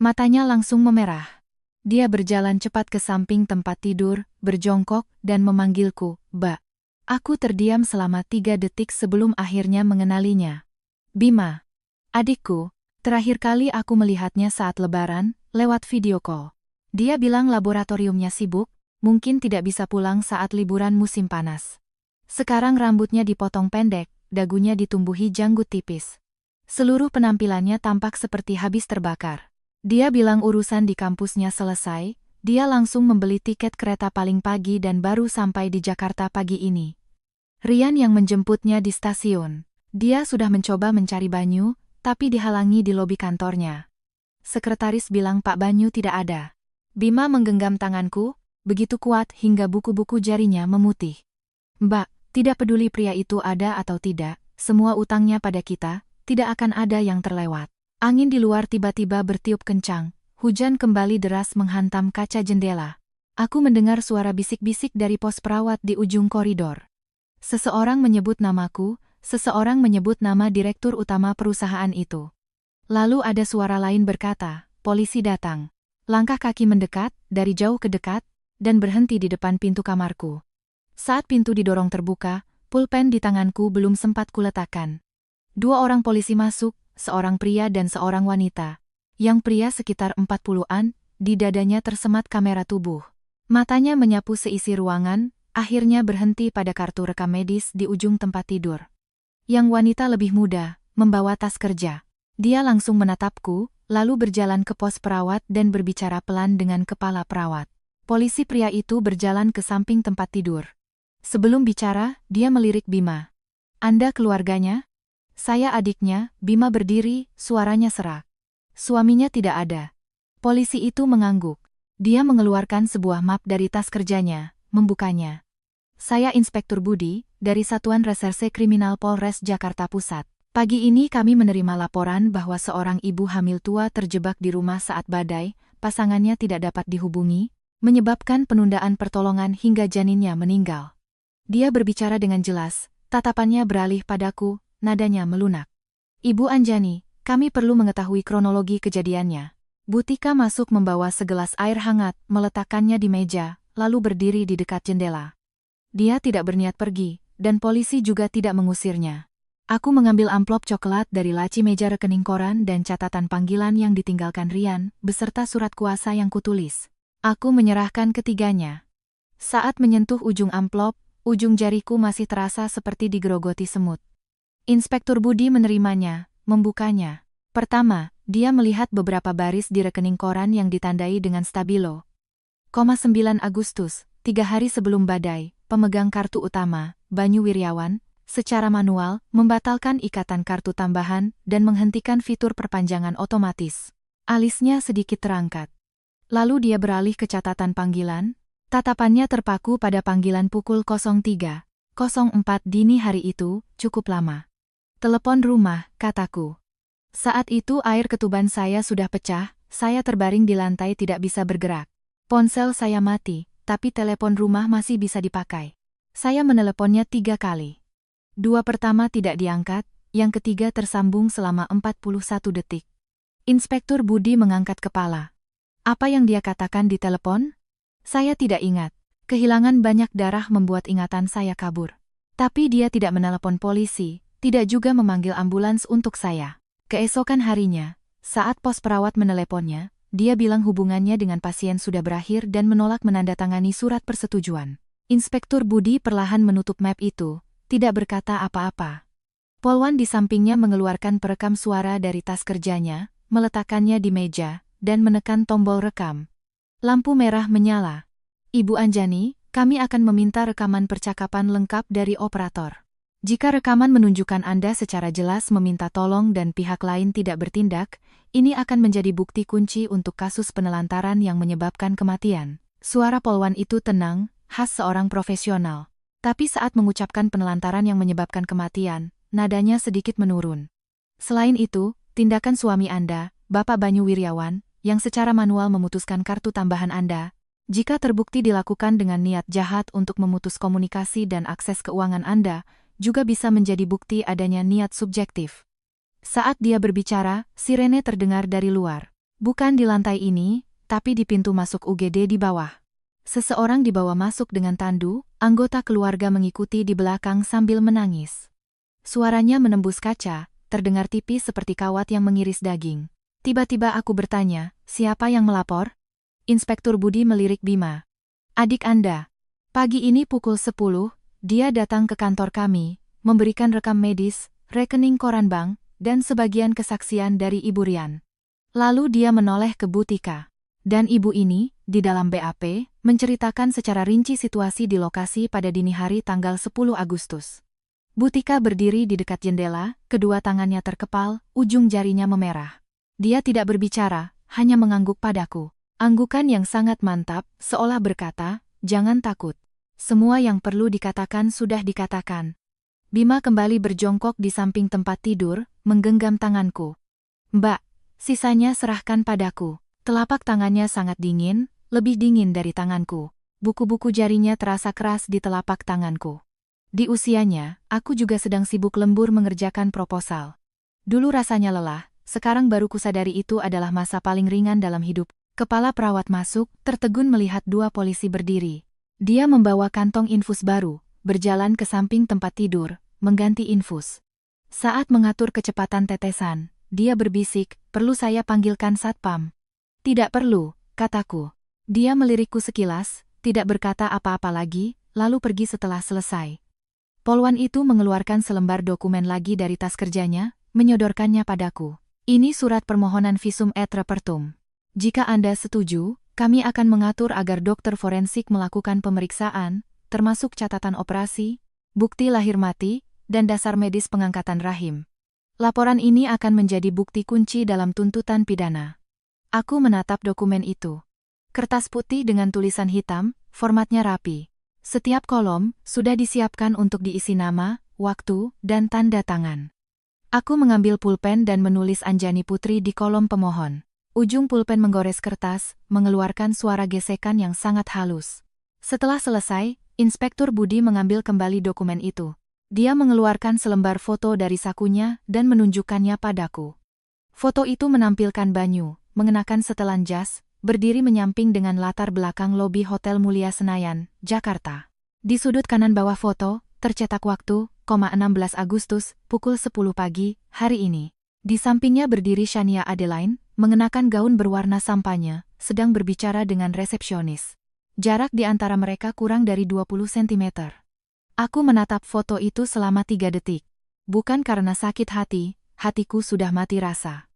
Matanya langsung memerah. Dia berjalan cepat ke samping tempat tidur, berjongkok, dan memanggilku, "Mbak." Aku terdiam selama 3 detik sebelum akhirnya mengenalinya. Bima. Adikku. Terakhir kali aku melihatnya saat lebaran, lewat video call. Dia bilang laboratoriumnya sibuk, mungkin tidak bisa pulang saat liburan musim panas. Sekarang rambutnya dipotong pendek, dagunya ditumbuhi janggut tipis. Seluruh penampilannya tampak seperti habis terbakar. Dia bilang urusan di kampusnya selesai, dia langsung membeli tiket kereta paling pagi dan baru sampai di Jakarta pagi ini. Rian yang menjemputnya di stasiun. Dia sudah mencoba mencari Banyu, tapi dihalangi di lobi kantornya. Sekretaris bilang Pak Banyu tidak ada. Bima menggenggam tanganku, begitu kuat hingga buku-buku jarinya memutih. "Mbak, tidak peduli pria itu ada atau tidak, semua utangnya pada kita, tidak akan ada yang terlewat." Angin di luar tiba-tiba bertiup kencang, hujan kembali deras menghantam kaca jendela. Aku mendengar suara bisik-bisik dari pos perawat di ujung koridor. Seseorang menyebut namaku, seseorang menyebut nama direktur utama perusahaan itu. Lalu ada suara lain berkata, "Polisi datang." Langkah kaki mendekat, dari jauh ke dekat, dan berhenti di depan pintu kamarku. Saat pintu didorong terbuka, pulpen di tanganku belum sempat kuletakkan. 2 orang polisi masuk, seorang pria dan seorang wanita. Yang pria sekitar 40-an, di dadanya tersemat kamera tubuh. Matanya menyapu seisi ruangan, akhirnya berhenti pada kartu rekam medis di ujung tempat tidur. Yang wanita lebih muda, membawa tas kerja. Dia langsung menatapku, lalu berjalan ke pos perawat dan berbicara pelan dengan kepala perawat. Polisi pria itu berjalan ke samping tempat tidur. Sebelum bicara, dia melirik Bima. "Anda keluarganya?" "Saya adiknya." Bima berdiri, suaranya serak. "Suaminya tidak ada." Polisi itu mengangguk. Dia mengeluarkan sebuah map dari tas kerjanya, membukanya. "Saya Inspektur Budi, dari Satuan Reserse Kriminal Polres Jakarta Pusat. Pagi ini kami menerima laporan bahwa seorang ibu hamil tua terjebak di rumah saat badai, pasangannya tidak dapat dihubungi, menyebabkan penundaan pertolongan hingga janinnya meninggal." Dia berbicara dengan jelas, tatapannya beralih padaku, nadanya melunak. "Ibu Anjani, kami perlu mengetahui kronologi kejadiannya." Butika masuk membawa segelas air hangat, meletakkannya di meja, lalu berdiri di dekat jendela. Dia tidak berniat pergi, dan polisi juga tidak mengusirnya. Aku mengambil amplop coklat dari laci meja rekening koran dan catatan panggilan yang ditinggalkan Rian, beserta surat kuasa yang kutulis. Aku menyerahkan ketiganya. Saat menyentuh ujung amplop, ujung jariku masih terasa seperti digerogoti semut. Inspektur Budi menerimanya, membukanya. Pertama, dia melihat beberapa baris di rekening koran yang ditandai dengan stabilo. 9 Agustus, 3 hari sebelum badai, pemegang kartu utama, Banyu Wiryawan, secara manual, membatalkan ikatan kartu tambahan dan menghentikan fitur perpanjangan otomatis. Alisnya sedikit terangkat. Lalu dia beralih ke catatan panggilan. Tatapannya terpaku pada panggilan pukul 03.04 dini hari itu, cukup lama. "Telepon rumah," kataku. Saat itu air ketuban saya sudah pecah, saya terbaring di lantai tidak bisa bergerak. Ponsel saya mati, tapi telepon rumah masih bisa dipakai. Saya meneleponnya 3 kali. 2 pertama tidak diangkat, yang ketiga tersambung selama 41 detik. Inspektur Budi mengangkat kepala. Apa yang dia katakan di telepon? Saya tidak ingat. Kehilangan banyak darah membuat ingatan saya kabur. Tapi dia tidak menelepon polisi, tidak juga memanggil ambulans untuk saya. Keesokan harinya, saat pos perawat meneleponnya, dia bilang hubungannya dengan pasien sudah berakhir dan menolak menandatangani surat persetujuan. Inspektur Budi perlahan menutup map itu, tidak berkata apa-apa. Polwan di sampingnya mengeluarkan perekam suara dari tas kerjanya, meletakkannya di meja, dan menekan tombol rekam. Lampu merah menyala. "Ibu Anjani, kami akan meminta rekaman percakapan lengkap dari operator." Jika rekaman menunjukkan Anda secara jelas meminta tolong dan pihak lain tidak bertindak, ini akan menjadi bukti kunci untuk kasus penelantaran yang menyebabkan kematian. Suara Polwan itu tenang, khas seorang profesional. Tapi saat mengucapkan penelantaran yang menyebabkan kematian, nadanya sedikit menurun. Selain itu, tindakan suami Anda, Bapak Banyu Wiryawan, yang secara manual memutuskan kartu tambahan Anda, jika terbukti dilakukan dengan niat jahat untuk memutus komunikasi dan akses keuangan Anda, juga bisa menjadi bukti adanya niat subjektif. Saat dia berbicara, sirene terdengar dari luar. Bukan di lantai ini, tapi di pintu masuk UGD di bawah. Seseorang dibawa masuk dengan tandu, anggota keluarga mengikuti di belakang sambil menangis. Suaranya menembus kaca, terdengar tipis seperti kawat yang mengiris daging. Tiba-tiba aku bertanya, siapa yang melapor? Inspektur Budi melirik Bima. Adik Anda. Pagi ini pukul 10, dia datang ke kantor kami, memberikan rekam medis, rekening koran bank, dan sebagian kesaksian dari Ibu Rian. Lalu dia menoleh ke Bu Tika. Dan ibu ini, di dalam BAP, menceritakan secara rinci situasi di lokasi pada dini hari tanggal 10 Agustus. Bu Tika berdiri di dekat jendela, kedua tangannya terkepal, ujung jarinya memerah. Dia tidak berbicara, hanya mengangguk padaku. Anggukan yang sangat mantap, seolah berkata, jangan takut. Semua yang perlu dikatakan sudah dikatakan. Bima kembali berjongkok di samping tempat tidur, menggenggam tanganku. Mbak, sisanya serahkan padaku. Telapak tangannya sangat dingin, lebih dingin dari tanganku. Buku-buku jarinya terasa keras di telapak tanganku. Di usianya, aku juga sedang sibuk lembur mengerjakan proposal. Dulu rasanya lelah, sekarang baru kusadari itu adalah masa paling ringan dalam hidup. Kepala perawat masuk, tertegun melihat dua polisi berdiri. Dia membawa kantong infus baru, berjalan ke samping tempat tidur, mengganti infus. Saat mengatur kecepatan tetesan, dia berbisik, perlu saya panggilkan satpam? Tidak perlu, kataku. Dia melirikku sekilas, tidak berkata apa-apa lagi, lalu pergi setelah selesai. Polwan itu mengeluarkan selembar dokumen lagi dari tas kerjanya, menyodorkannya padaku. Ini surat permohonan visum et repertum. Jika Anda setuju, kami akan mengatur agar dokter forensik melakukan pemeriksaan, termasuk catatan operasi, bukti lahir mati, dan dasar medis pengangkatan rahim. Laporan ini akan menjadi bukti kunci dalam tuntutan pidana. Aku menatap dokumen itu. Kertas putih dengan tulisan hitam, formatnya rapi. Setiap kolom sudah disiapkan untuk diisi nama, waktu, dan tanda tangan. Aku mengambil pulpen dan menulis Anjani Putri di kolom pemohon. Ujung pulpen menggores kertas, mengeluarkan suara gesekan yang sangat halus. Setelah selesai, Inspektur Budi mengambil kembali dokumen itu. Dia mengeluarkan selembar foto dari sakunya dan menunjukkannya padaku. Foto itu menampilkan Banyu, mengenakan setelan jas, berdiri menyamping dengan latar belakang lobi Hotel Mulia Senayan, Jakarta. Di sudut kanan bawah foto, tercetak waktu, 16 Agustus, pukul 10 pagi, hari ini. Di sampingnya berdiri Shania Adeline, mengenakan gaun berwarna sampanye, sedang berbicara dengan resepsionis. Jarak di antara mereka kurang dari 20 cm. Aku menatap foto itu selama 3 detik. Bukan karena sakit hati, hatiku sudah mati rasa.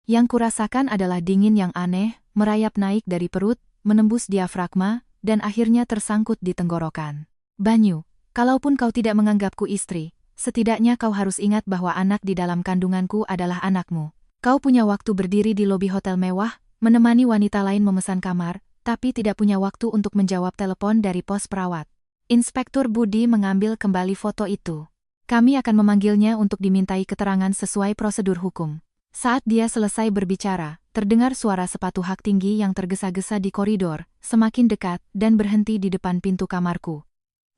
Yang kurasakan adalah dingin yang aneh, merayap naik dari perut, menembus diafragma, dan akhirnya tersangkut di tenggorokan. Banyu, kalaupun kau tidak menganggapku istri, setidaknya kau harus ingat bahwa anak di dalam kandunganku adalah anakmu. Kau punya waktu berdiri di lobi hotel mewah, menemani wanita lain memesan kamar, tapi tidak punya waktu untuk menjawab telepon dari pos perawat. Inspektur Budi mengambil kembali foto itu. Kami akan memanggilnya untuk dimintai keterangan sesuai prosedur hukum. Saat dia selesai berbicara, terdengar suara sepatu hak tinggi yang tergesa-gesa di koridor, semakin dekat dan berhenti di depan pintu kamarku.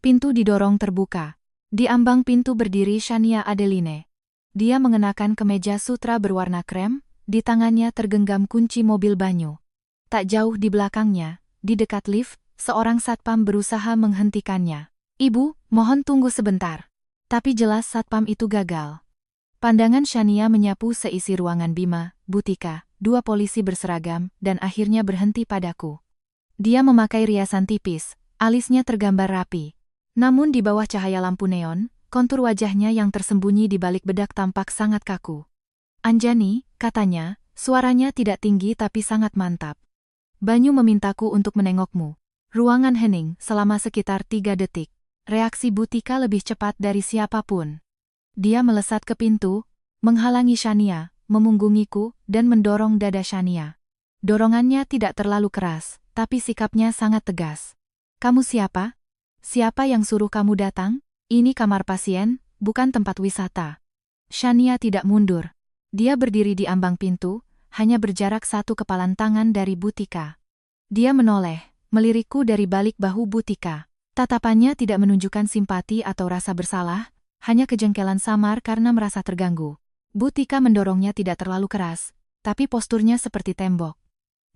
Pintu didorong terbuka. Di ambang pintu berdiri Shania Adeline. Dia mengenakan kemeja sutra berwarna krem, di tangannya tergenggam kunci mobil Banyu. Tak jauh di belakangnya, di dekat lift, seorang satpam berusaha menghentikannya. Ibu, mohon tunggu sebentar. Tapi jelas satpam itu gagal. Pandangan Shania menyapu seisi ruangan Bima, Bu Tika, dua polisi berseragam, dan akhirnya berhenti padaku. Dia memakai riasan tipis, alisnya tergambar rapi. Namun di bawah cahaya lampu neon, kontur wajahnya yang tersembunyi di balik bedak tampak sangat kaku. Anjani, katanya, suaranya tidak tinggi tapi sangat mantap. Banyu memintaku untuk menengokmu. Ruangan hening selama sekitar 3 detik. Reaksi Butika lebih cepat dari siapapun. Dia melesat ke pintu, menghalangi Shania, memunggungiku, dan mendorong dada Shania. Dorongannya tidak terlalu keras, tapi sikapnya sangat tegas. Kamu siapa? Siapa yang suruh kamu datang? Ini kamar pasien, bukan tempat wisata. Shania tidak mundur. Dia berdiri di ambang pintu, hanya berjarak 1 kepalan tangan dari Butika. Dia menoleh, melirikku dari balik bahu Butika. Tatapannya tidak menunjukkan simpati atau rasa bersalah, hanya kejengkelan samar karena merasa terganggu. Butika mendorongnya tidak terlalu keras, tapi posturnya seperti tembok.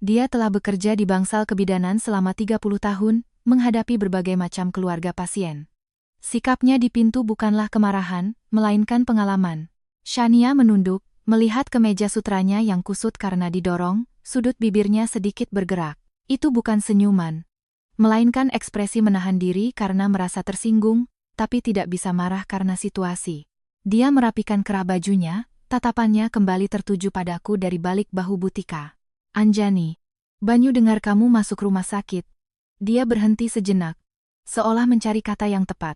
Dia telah bekerja di bangsal kebidanan selama 30 tahun, menghadapi berbagai macam keluarga pasien. Sikapnya di pintu bukanlah kemarahan, melainkan pengalaman. Shania menunduk, melihat ke meja sutranya yang kusut karena didorong, sudut bibirnya sedikit bergerak. Itu bukan senyuman, melainkan ekspresi menahan diri karena merasa tersinggung, tapi tidak bisa marah karena situasi. Dia merapikan kerah bajunya, tatapannya kembali tertuju padaku dari balik bahu Butika. Anjani, Banyu dengar kamu masuk rumah sakit. Dia berhenti sejenak, seolah mencari kata yang tepat.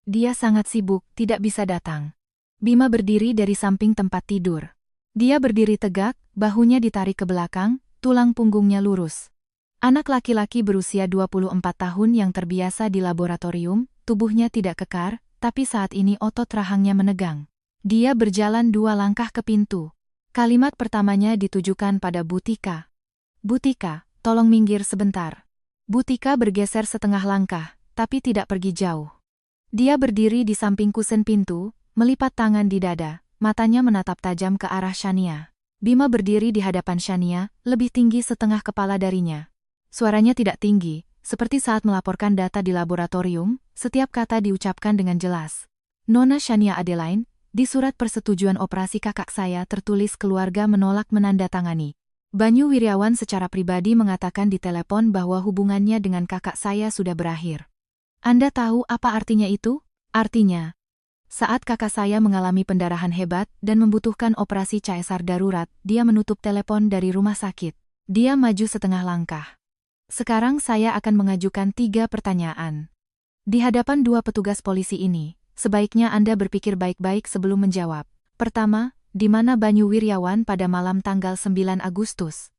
Dia sangat sibuk, tidak bisa datang. Bima berdiri dari samping tempat tidur. Dia berdiri tegak, bahunya ditarik ke belakang, tulang punggungnya lurus. Anak laki-laki berusia 24 tahun yang terbiasa di laboratorium, tubuhnya tidak kekar, tapi saat ini otot rahangnya menegang. Dia berjalan 2 langkah ke pintu. Kalimat pertamanya ditujukan pada Butika. Butika, tolong minggir sebentar. Butika bergeser setengah langkah, tapi tidak pergi jauh. Dia berdiri di samping kusen pintu, melipat tangan di dada, matanya menatap tajam ke arah Shania. Bima berdiri di hadapan Shania, lebih tinggi setengah kepala darinya. Suaranya tidak tinggi, seperti saat melaporkan data di laboratorium, setiap kata diucapkan dengan jelas. Nona Shania Adeline, di surat persetujuan operasi kakak saya tertulis keluarga menolak menandatangani. Banyu Wiryawan secara pribadi mengatakan di telepon bahwa hubungannya dengan kakak saya sudah berakhir. Anda tahu apa artinya itu? Artinya, saat kakak saya mengalami pendarahan hebat dan membutuhkan operasi caesar darurat, dia menutup telepon dari rumah sakit. Dia maju setengah langkah. Sekarang saya akan mengajukan 3 pertanyaan. Di hadapan 2 petugas polisi ini, sebaiknya Anda berpikir baik-baik sebelum menjawab. Pertama, di mana Banyu Wiryawan pada malam tanggal 9 Agustus?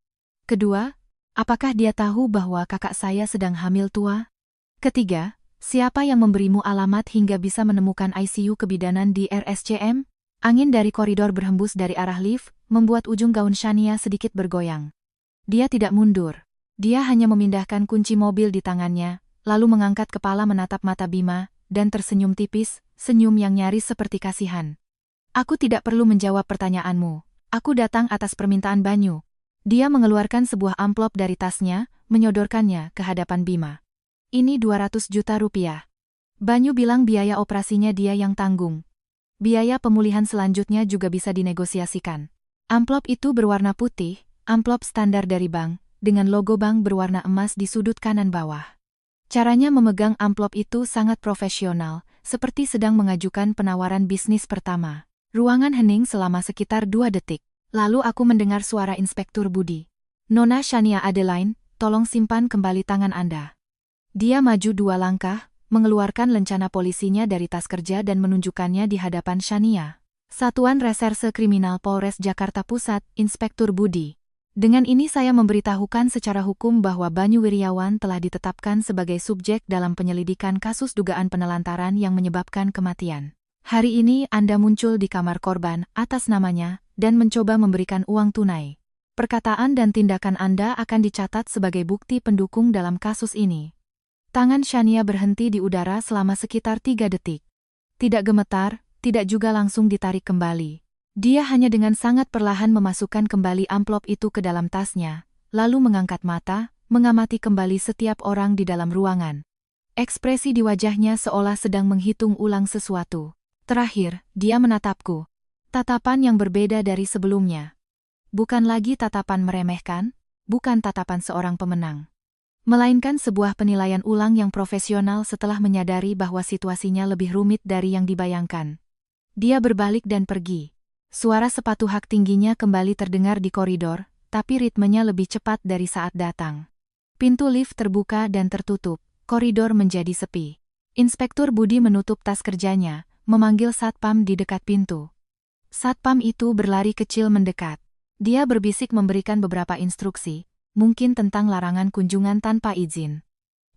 Kedua, apakah dia tahu bahwa kakak saya sedang hamil tua? Ketiga, siapa yang memberimu alamat hingga bisa menemukan ICU kebidanan di RSCM? Angin dari koridor berhembus dari arah lift, membuat ujung gaun Shania sedikit bergoyang. Dia tidak mundur. Dia hanya memindahkan kunci mobil di tangannya, lalu mengangkat kepala menatap mata Bima, dan tersenyum tipis, senyum yang nyaris seperti kasihan. Aku tidak perlu menjawab pertanyaanmu. Aku datang atas permintaan Banyu. Dia mengeluarkan sebuah amplop dari tasnya, menyodorkannya ke hadapan Bima. Ini 200 juta rupiah. Banyu bilang biaya operasinya dia yang tanggung. Biaya pemulihan selanjutnya juga bisa dinegosiasikan. Amplop itu berwarna putih, amplop standar dari bank, dengan logo bank berwarna emas di sudut kanan bawah. Caranya memegang amplop itu sangat profesional, seperti sedang mengajukan penawaran bisnis pertama. Ruangan hening selama sekitar 2 detik. Lalu aku mendengar suara Inspektur Budi. Nona Shania Adeline, tolong simpan kembali tangan Anda. Dia maju 2 langkah, mengeluarkan lencana polisinya dari tas kerja dan menunjukkannya di hadapan Shania. Satuan Reserse Kriminal Polres Jakarta Pusat, Inspektur Budi. Dengan ini saya memberitahukan secara hukum bahwa Banyu Wiryawan telah ditetapkan sebagai subjek dalam penyelidikan kasus dugaan penelantaran yang menyebabkan kematian. Hari ini Anda muncul di kamar korban atas namanya dan mencoba memberikan uang tunai. Perkataan dan tindakan Anda akan dicatat sebagai bukti pendukung dalam kasus ini. Tangan Shania berhenti di udara selama sekitar 3 detik. Tidak gemetar, tidak juga langsung ditarik kembali. Dia hanya dengan sangat perlahan memasukkan kembali amplop itu ke dalam tasnya, lalu mengangkat mata, mengamati kembali setiap orang di dalam ruangan. Ekspresi di wajahnya seolah sedang menghitung ulang sesuatu. Terakhir, dia menatapku. Tatapan yang berbeda dari sebelumnya. Bukan lagi tatapan meremehkan, bukan tatapan seorang pemenang. Melainkan sebuah penilaian ulang yang profesional setelah menyadari bahwa situasinya lebih rumit dari yang dibayangkan. Dia berbalik dan pergi. Suara sepatu hak tingginya kembali terdengar di koridor, tapi ritmenya lebih cepat dari saat datang. Pintu lift terbuka dan tertutup, koridor menjadi sepi. Inspektur Budi menutup tas kerjanya, memanggil satpam di dekat pintu. Satpam itu berlari kecil mendekat. Dia berbisik memberikan beberapa instruksi, mungkin tentang larangan kunjungan tanpa izin.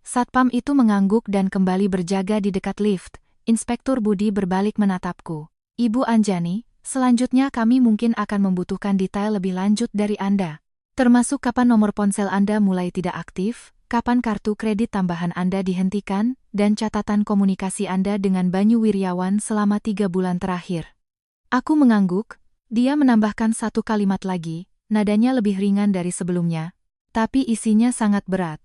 Satpam itu mengangguk dan kembali berjaga di dekat lift. Inspektur Budi berbalik menatapku. Ibu Anjani, selanjutnya kami mungkin akan membutuhkan detail lebih lanjut dari Anda. Termasuk kapan nomor ponsel Anda mulai tidak aktif, kapan kartu kredit tambahan Anda dihentikan, dan catatan komunikasi Anda dengan Banyu Wiryawan selama 3 bulan terakhir. Aku mengangguk, dia menambahkan satu kalimat lagi, nadanya lebih ringan dari sebelumnya, tapi isinya sangat berat.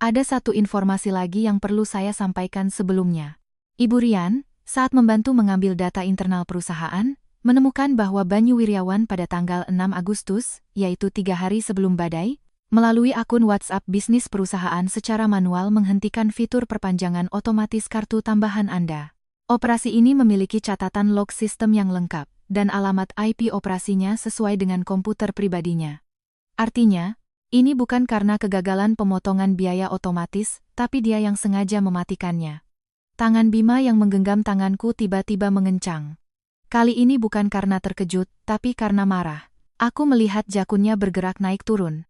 Ada satu informasi lagi yang perlu saya sampaikan sebelumnya. Ibu Rian, saat membantu mengambil data internal perusahaan, menemukan bahwa Banyu Wiryawan pada tanggal 6 Agustus, yaitu 3 hari sebelum badai, melalui akun WhatsApp bisnis perusahaan secara manual menghentikan fitur perpanjangan otomatis kartu tambahan Anda. Operasi ini memiliki catatan log sistem yang lengkap, dan alamat IP operasinya sesuai dengan komputer pribadinya. Artinya, ini bukan karena kegagalan pemotongan biaya otomatis, tapi dia yang sengaja mematikannya. Tangan Bima yang menggenggam tanganku tiba-tiba mengencang. Kali ini bukan karena terkejut, tapi karena marah. Aku melihat jakunnya bergerak naik turun.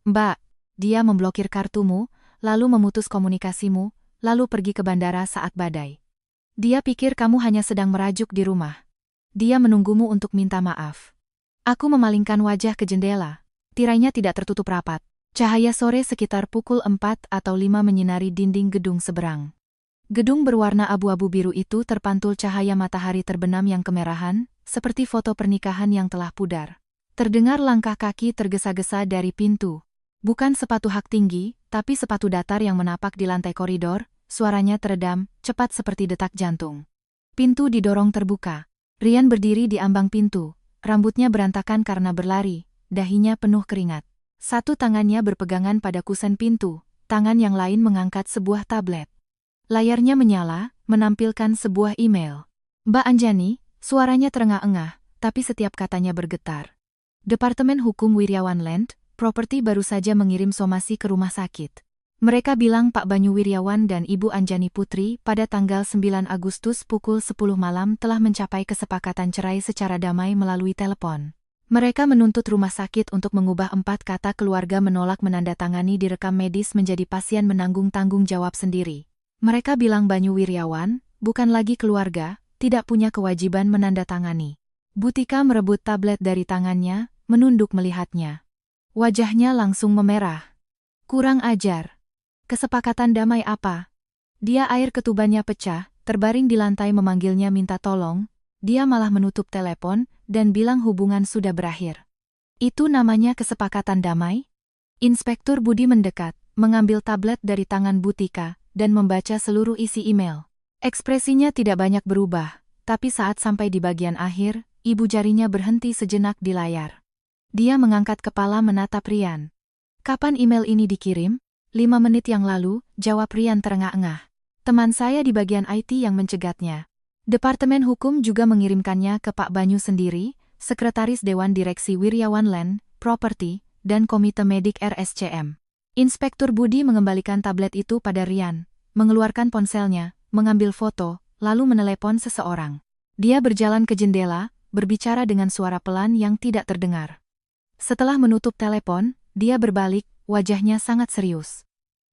Mbak, dia memblokir kartumu, lalu memutus komunikasimu, lalu pergi ke bandara saat badai. Dia pikir kamu hanya sedang merajuk di rumah. Dia menunggumu untuk minta maaf. Aku memalingkan wajah ke jendela. Tirainya tidak tertutup rapat. Cahaya sore sekitar pukul 4 atau 5 menyinari dinding gedung seberang. Gedung berwarna abu-abu biru itu terpantul cahaya matahari terbenam yang kemerahan, seperti foto pernikahan yang telah pudar. Terdengar langkah kaki tergesa-gesa dari pintu. Bukan sepatu hak tinggi, tapi sepatu datar yang menapak di lantai koridor, suaranya teredam, cepat seperti detak jantung. Pintu didorong terbuka. Rian berdiri di ambang pintu, rambutnya berantakan karena berlari, dahinya penuh keringat. Satu tangannya berpegangan pada kusen pintu, tangan yang lain mengangkat sebuah tablet. Layarnya menyala, menampilkan sebuah email. Mbak Anjani, suaranya terengah-engah, tapi setiap katanya bergetar. Departemen Hukum Wiryawan Land Property baru saja mengirim somasi ke rumah sakit. Mereka bilang Pak Banyu Wiryawan dan Ibu Anjani Putri pada tanggal 9 Agustus pukul 10 malam telah mencapai kesepakatan cerai secara damai melalui telepon. Mereka menuntut rumah sakit untuk mengubah 4 kata keluarga menolak menandatangani di rekam medis menjadi pasien menanggung tanggung jawab sendiri. Mereka bilang Banyu Wiryawan, bukan lagi keluarga, tidak punya kewajiban menandatangani. Butika merebut tablet dari tangannya, menunduk melihatnya. Wajahnya langsung memerah. Kurang ajar. Kesepakatan damai apa? Dia air ketubannya pecah, terbaring di lantai memanggilnya minta tolong, dia malah menutup telepon, dan bilang hubungan sudah berakhir. Itu namanya kesepakatan damai? Inspektur Budi mendekat, mengambil tablet dari tangan Butika, dan membaca seluruh isi email. Ekspresinya tidak banyak berubah, tapi saat sampai di bagian akhir, ibu jarinya berhenti sejenak di layar. Dia mengangkat kepala menatap Rian. Kapan email ini dikirim? 5 menit yang lalu, jawab Rian terengah-engah. Teman saya di bagian IT yang mencegatnya. Departemen Hukum juga mengirimkannya ke Pak Banyu sendiri, Sekretaris Dewan Direksi Wiryawan Land Property, dan Komite Medik RSCM. Inspektur Budi mengembalikan tablet itu pada Rian, mengeluarkan ponselnya, mengambil foto, lalu menelepon seseorang. Dia berjalan ke jendela, berbicara dengan suara pelan yang tidak terdengar. Setelah menutup telepon, dia berbalik, wajahnya sangat serius.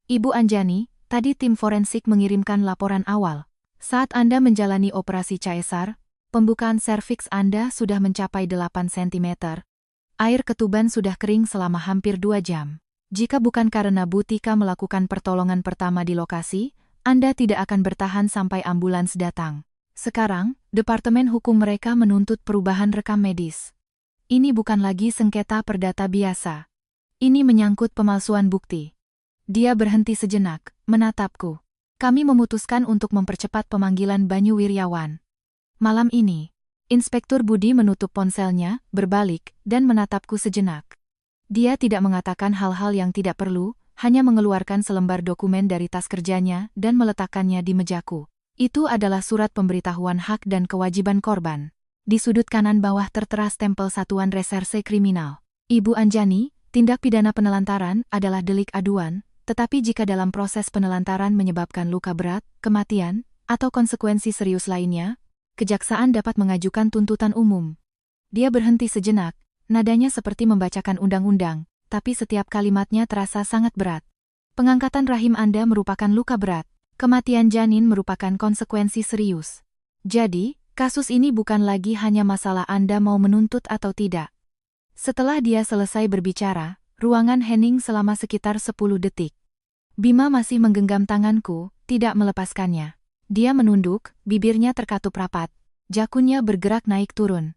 Ibu Anjani, tadi tim forensik mengirimkan laporan awal. Saat Anda menjalani operasi caesar, pembukaan serviks Anda sudah mencapai 8 cm. Air ketuban sudah kering selama hampir 2 jam. Jika bukan karena Butika melakukan pertolongan pertama di lokasi, Anda tidak akan bertahan sampai ambulans datang. Sekarang, Departemen Hukum mereka menuntut perubahan rekam medis. Ini bukan lagi sengketa perdata biasa. Ini menyangkut pemalsuan bukti. Dia berhenti sejenak, menatapku. Kami memutuskan untuk mempercepat pemanggilan Banyu Wiryawan. Malam ini, Inspektur Budi menutup ponselnya, berbalik, dan menatapku sejenak. Dia tidak mengatakan hal-hal yang tidak perlu, hanya mengeluarkan selembar dokumen dari tas kerjanya dan meletakkannya di mejaku. Itu adalah surat pemberitahuan hak dan kewajiban korban. Di sudut kanan bawah tertera stempel Satuan Reserse Kriminal. Ibu Anjani, tindak pidana penelantaran adalah delik aduan, Tetapi jika dalam proses penelantaran menyebabkan luka berat, kematian, atau konsekuensi serius lainnya, kejaksaan dapat mengajukan tuntutan umum. Dia berhenti sejenak, nadanya seperti membacakan undang-undang, tapi setiap kalimatnya terasa sangat berat. Pengangkatan rahim Anda merupakan luka berat. Kematian janin merupakan konsekuensi serius. Jadi, kasus ini bukan lagi hanya masalah Anda mau menuntut atau tidak. Setelah dia selesai berbicara, ruangan hening selama sekitar 10 detik. Bima masih menggenggam tanganku, tidak melepaskannya. Dia menunduk, bibirnya terkatup rapat. Jakunnya bergerak naik turun.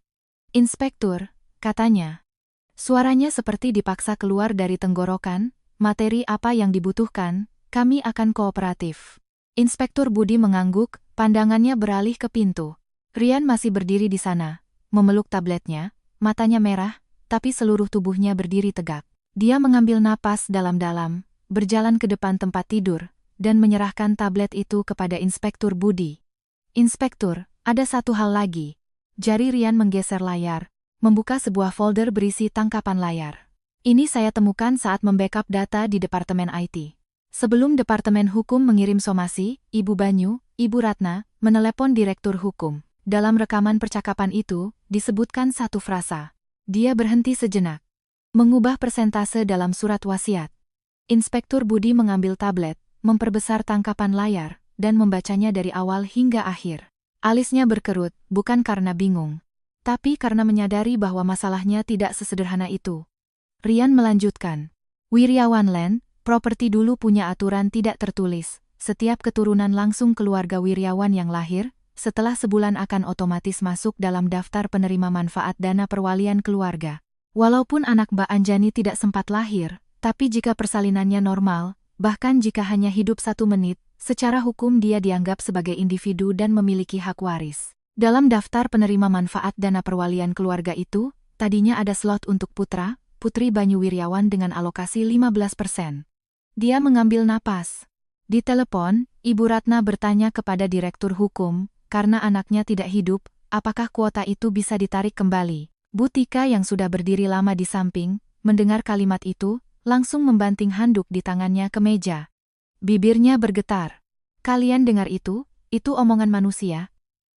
"Inspektur," katanya. Suaranya seperti dipaksa keluar dari tenggorokan, "materi apa yang dibutuhkan, kami akan kooperatif." Inspektur Budi mengangguk, pandangannya beralih ke pintu. Rian masih berdiri di sana, memeluk tabletnya, matanya merah, tapi seluruh tubuhnya berdiri tegak. Dia mengambil napas dalam-dalam, berjalan ke depan tempat tidur, dan menyerahkan tablet itu kepada Inspektur Budi. "Inspektur, ada satu hal lagi." Jari Rian menggeser layar, membuka sebuah folder berisi tangkapan layar. "Ini saya temukan saat membackup data di Departemen IT. Sebelum Departemen Hukum mengirim somasi, Ibu Banyu, Ibu Ratna, menelepon Direktur Hukum. Dalam rekaman percakapan itu, disebutkan satu frasa." Dia berhenti sejenak. "Mengubah persentase dalam surat wasiat." Inspektur Budi mengambil tablet, memperbesar tangkapan layar, dan membacanya dari awal hingga akhir. Alisnya berkerut, bukan karena bingung, tapi karena menyadari bahwa masalahnya tidak sesederhana itu. Rian melanjutkan, "Wiryawan Land, properti dulu punya aturan tidak tertulis. Setiap keturunan langsung keluarga Wiryawan yang lahir, setelah sebulan akan otomatis masuk dalam daftar penerima manfaat dana perwalian keluarga. Walaupun anak Mbak Anjani tidak sempat lahir, tapi jika persalinannya normal, bahkan jika hanya hidup 1 menit, secara hukum dia dianggap sebagai individu dan memiliki hak waris. Dalam daftar penerima manfaat dana perwalian keluarga itu, tadinya ada slot untuk putra, putri Banyu Wiryawan dengan alokasi 15%. Dia mengambil napas. Di telepon, Ibu Ratna bertanya kepada Direktur Hukum, karena anaknya tidak hidup, apakah kuota itu bisa ditarik kembali. Bu Tika yang sudah berdiri lama di samping, mendengar kalimat itu, langsung membanting handuk di tangannya ke meja. Bibirnya bergetar. "Kalian dengar itu omongan manusia?"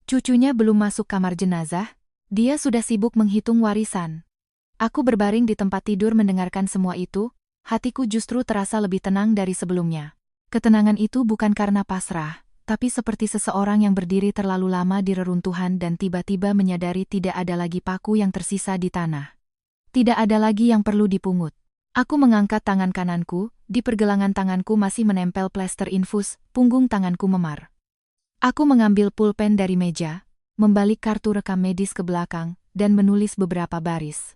Cucunya belum masuk kamar jenazah, dia sudah sibuk menghitung warisan. Aku berbaring di tempat tidur mendengarkan semua itu, hatiku justru terasa lebih tenang dari sebelumnya. Ketenangan itu bukan karena pasrah, tapi seperti seseorang yang berdiri terlalu lama di reruntuhan dan tiba-tiba menyadari tidak ada lagi paku yang tersisa di tanah. Tidak ada lagi yang perlu dipungut. Aku mengangkat tangan kananku, di pergelangan tanganku masih menempel plester infus, punggung tanganku memar. Aku mengambil pulpen dari meja, membalik kartu rekam medis ke belakang, dan menulis beberapa baris.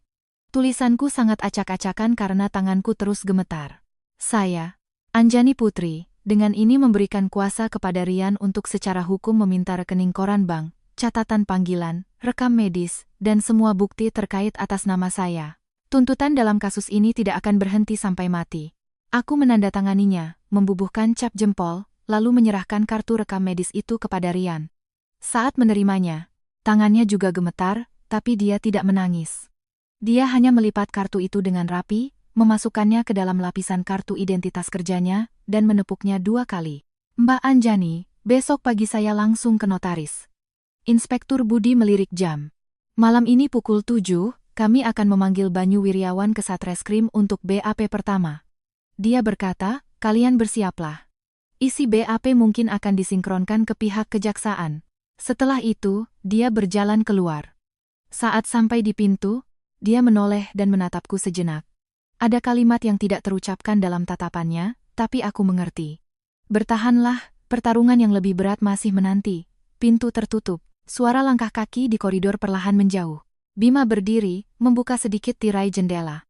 Tulisanku sangat acak-acakan karena tanganku terus gemetar. Saya, Anjani Putri, dengan ini memberikan kuasa kepada Rian untuk secara hukum meminta rekening koran bank, catatan panggilan, rekam medis, dan semua bukti terkait atas nama saya. Tuntutan dalam kasus ini tidak akan berhenti sampai mati. Aku menandatanganinya, membubuhkan cap jempol, lalu menyerahkan kartu rekam medis itu kepada Rian. Saat menerimanya, tangannya juga gemetar, tapi dia tidak menangis. Dia hanya melipat kartu itu dengan rapi, memasukkannya ke dalam lapisan kartu identitas kerjanya, dan menepuknya 2 kali. "Mbak Anjani, besok pagi saya langsung ke notaris." Inspektur Budi melirik jam. "Malam ini pukul 7, kami akan memanggil Banyu Wiryawan ke Satreskrim untuk BAP pertama." Dia berkata, "Kalian bersiaplah. Isi BAP mungkin akan disinkronkan ke pihak kejaksaan." Setelah itu, dia berjalan keluar. Saat sampai di pintu, dia menoleh dan menatapku sejenak. Ada kalimat yang tidak terucapkan dalam tatapannya, tapi aku mengerti. "Bertahanlah, pertarungan yang lebih berat masih menanti." Pintu tertutup. Suara langkah kaki di koridor perlahan menjauh. Bima berdiri, membuka sedikit tirai jendela.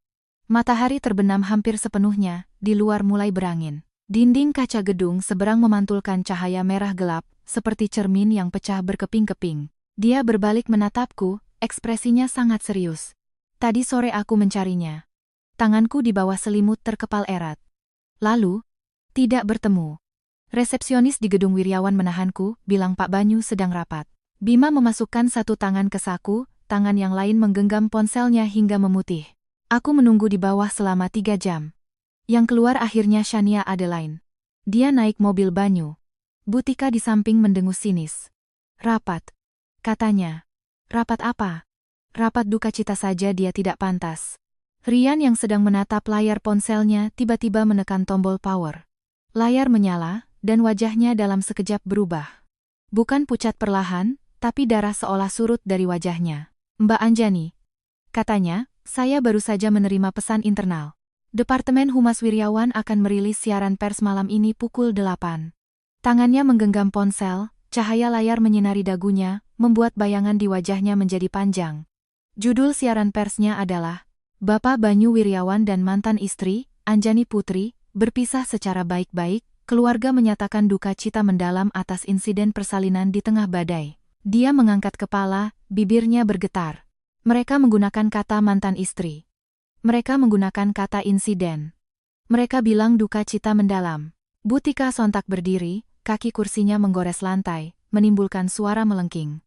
Matahari terbenam hampir sepenuhnya, di luar mulai berangin. Dinding kaca gedung seberang memantulkan cahaya merah gelap, seperti cermin yang pecah berkeping-keping. Dia berbalik menatapku, ekspresinya sangat serius. "Tadi sore aku mencarinya. Tanganku di bawah selimut terkepal erat. Lalu, tidak bertemu." Resepsionis di gedung Wiryawan menahanku, bilang Pak Banyu sedang rapat. Bima memasukkan satu tangan ke saku, tangan yang lain menggenggam ponselnya hingga memutih. Aku menunggu di bawah selama 3 jam. Yang keluar akhirnya Shania Adeline. Dia naik mobil Banyu. Butika di samping mendengus sinis. Rapat. Katanya. Rapat apa? Rapat duka cita saja dia tidak pantas. Rian yang sedang menatap layar ponselnya tiba-tiba menekan tombol power. Layar menyala, dan wajahnya dalam sekejap berubah. Bukan pucat perlahan, tapi darah seolah surut dari wajahnya. Mbak Anjani. Katanya, saya baru saja menerima pesan internal. Departemen Humas Wiryawan akan merilis siaran pers malam ini pukul 8. Tangannya menggenggam ponsel, cahaya layar menyinari dagunya, membuat bayangan di wajahnya menjadi panjang. Judul siaran persnya adalah, Bapak Banyu Wiryawan dan mantan istri, Anjani Putri, berpisah secara baik-baik, keluarga menyatakan duka cita mendalam atas insiden persalinan di tengah badai. Dia mengangkat kepala, bibirnya bergetar. Mereka menggunakan kata mantan istri. Mereka menggunakan kata insiden. Mereka bilang duka cita mendalam. Butika sontak berdiri, kaki kursinya menggores lantai, menimbulkan suara melengking.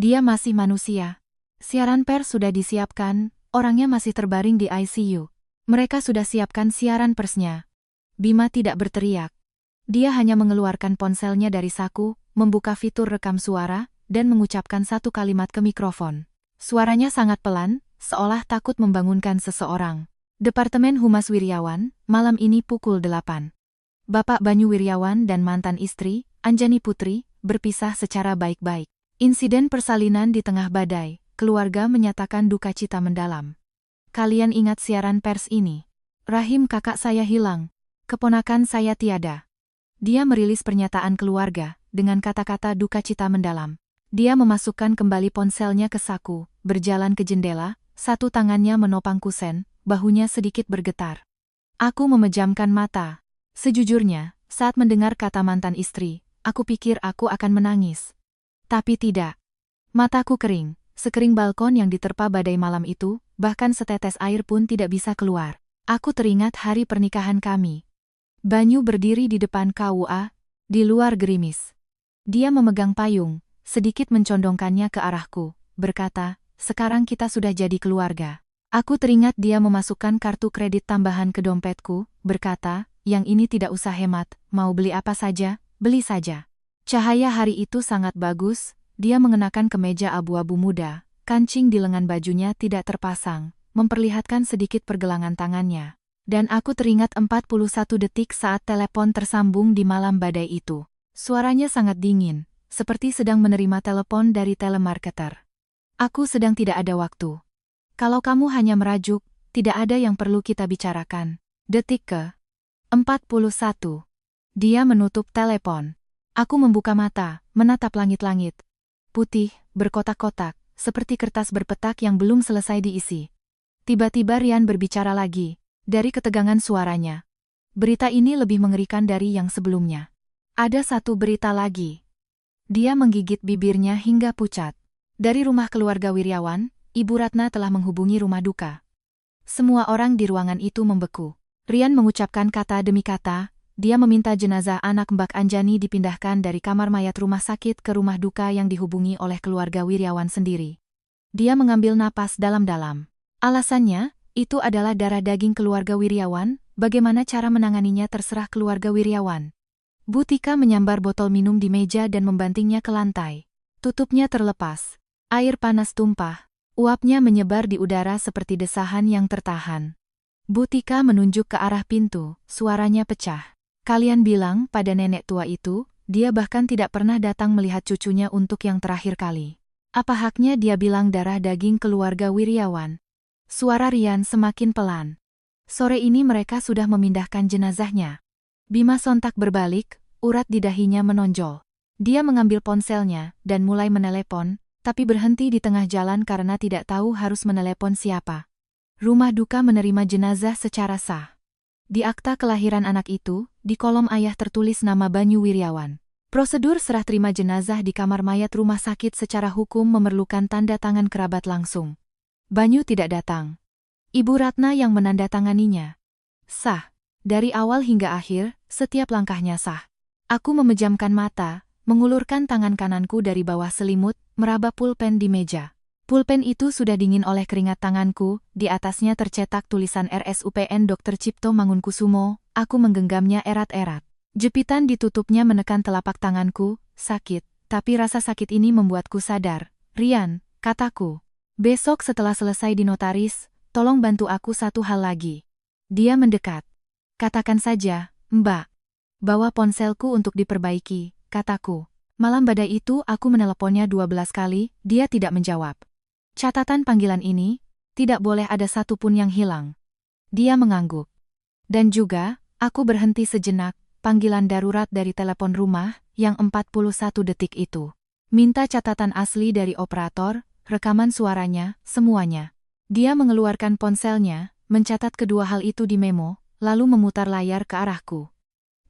Dia masih manusia. Siaran pers sudah disiapkan, orangnya masih terbaring di ICU. Mereka sudah siapkan siaran persnya. Bima tidak berteriak. Dia hanya mengeluarkan ponselnya dari saku, membuka fitur rekam suara, dan mengucapkan satu kalimat ke mikrofon. Suaranya sangat pelan, seolah takut membangunkan seseorang. Departemen Humas Wiryawan, malam ini pukul 8. Bapak Banyu Wiryawan dan mantan istri, Anjani Putri, berpisah secara baik-baik. Insiden persalinan di tengah badai, keluarga menyatakan duka cita mendalam. Kalian ingat siaran pers ini? Rahim kakak saya hilang. Keponakan saya tiada. Dia merilis pernyataan keluarga, dengan kata-kata duka cita mendalam. Dia memasukkan kembali ponselnya ke saku, berjalan ke jendela, satu tangannya menopang kusen, bahunya sedikit bergetar. Aku memejamkan mata. Sejujurnya, saat mendengar kata mantan istri, aku pikir aku akan menangis. Tapi tidak. Mataku kering, sekering balkon yang diterpa badai malam itu, bahkan setetes air pun tidak bisa keluar. Aku teringat hari pernikahan kami. Banyu berdiri di depan KUA, di luar gerimis. Dia memegang payung, sedikit mencondongkannya ke arahku, berkata, sekarang kita sudah jadi keluarga. Aku teringat dia memasukkan kartu kredit tambahan ke dompetku, berkata, yang ini tidak usah hemat, mau beli apa saja, beli saja. Cahaya hari itu sangat bagus, dia mengenakan kemeja abu-abu muda, kancing di lengan bajunya tidak terpasang, memperlihatkan sedikit pergelangan tangannya. Dan aku teringat 41 detik saat telepon tersambung di malam badai itu. Suaranya sangat dingin, seperti sedang menerima telepon dari telemarketer. Aku sedang tidak ada waktu. Kalau kamu hanya merajuk, tidak ada yang perlu kita bicarakan. Detik ke 41. Dia menutup telepon. Aku membuka mata, menatap langit-langit. Putih, berkotak-kotak, seperti kertas berpetak yang belum selesai diisi. Tiba-tiba Rian berbicara lagi, dari ketegangan suaranya. Berita ini lebih mengerikan dari yang sebelumnya. Ada satu berita lagi. Dia menggigit bibirnya hingga pucat. Dari rumah keluarga Wiryawan, Ibu Ratna telah menghubungi rumah duka. Semua orang di ruangan itu membeku. Rian mengucapkan kata demi kata, dia meminta jenazah anak Mbak Anjani dipindahkan dari kamar mayat rumah sakit ke rumah duka yang dihubungi oleh keluarga Wiryawan sendiri. Dia mengambil napas dalam-dalam. Alasannya, itu adalah darah daging keluarga Wiryawan, bagaimana cara menanganinya terserah keluarga Wiryawan. Butika menyambar botol minum di meja dan membantingnya ke lantai. Tutupnya terlepas. Air panas tumpah. Uapnya menyebar di udara seperti desahan yang tertahan. Butika menunjuk ke arah pintu, suaranya pecah. Kalian bilang pada nenek tua itu, dia bahkan tidak pernah datang melihat cucunya untuk yang terakhir kali. Apa haknya dia bilang darah daging keluarga Wiryawan? Suara Rian semakin pelan. Sore ini mereka sudah memindahkan jenazahnya. Bima sontak berbalik, urat di dahinya menonjol. Dia mengambil ponselnya dan mulai menelepon, tapi berhenti di tengah jalan karena tidak tahu harus menelepon siapa. Rumah duka menerima jenazah secara sah. Di akta kelahiran anak itu, di kolom ayah tertulis nama Banyu Wiryawan. Prosedur serah terima jenazah di kamar mayat rumah sakit secara hukum memerlukan tanda tangan kerabat langsung. Banyu tidak datang. Ibu Ratna yang menandatanganinya. Sah. Dari awal hingga akhir, setiap langkahnya sah. Aku memejamkan mata, mengulurkan tangan kananku dari bawah selimut, meraba pulpen di meja. Pulpen itu sudah dingin oleh keringat tanganku, di atasnya tercetak tulisan RSUPN Dr. Cipto Mangunkusumo. Aku menggenggamnya erat-erat. Jepitan ditutupnya menekan telapak tanganku, sakit, tapi rasa sakit ini membuatku sadar. Rian, kataku. Besok setelah selesai di notaris, tolong bantu aku satu hal lagi. Dia mendekat. Katakan saja, Mbak. Bawa ponselku untuk diperbaiki, kataku. Malam badai itu aku meneleponnya 12 kali, dia tidak menjawab. Catatan panggilan ini, tidak boleh ada satupun yang hilang. Dia mengangguk. Dan juga, aku berhenti sejenak, panggilan darurat dari telepon rumah, yang 41 detik itu. Minta catatan asli dari operator, rekaman suaranya, semuanya. Dia mengeluarkan ponselnya, mencatat kedua hal itu di memo, lalu memutar layar ke arahku.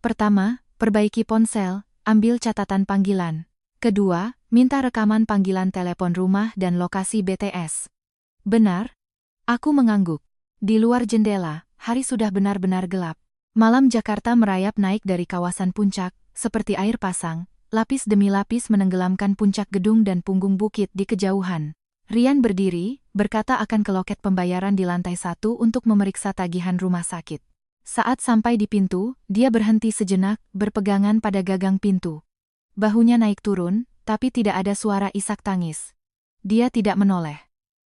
Pertama, perbaiki ponsel, ambil catatan panggilan. Kedua, minta rekaman panggilan telepon rumah dan lokasi BTS. Benar? Aku mengangguk. Di luar jendela, hari sudah benar-benar gelap. Malam Jakarta merayap naik dari kawasan puncak, seperti air pasang, lapis demi lapis menenggelamkan puncak gedung dan punggung bukit di kejauhan. Rian berdiri, berkata akan ke loket pembayaran di lantai 1 untuk memeriksa tagihan rumah sakit. Saat sampai di pintu, dia berhenti sejenak, berpegangan pada gagang pintu. Bahunya naik turun, tapi tidak ada suara isak tangis. Dia tidak menoleh.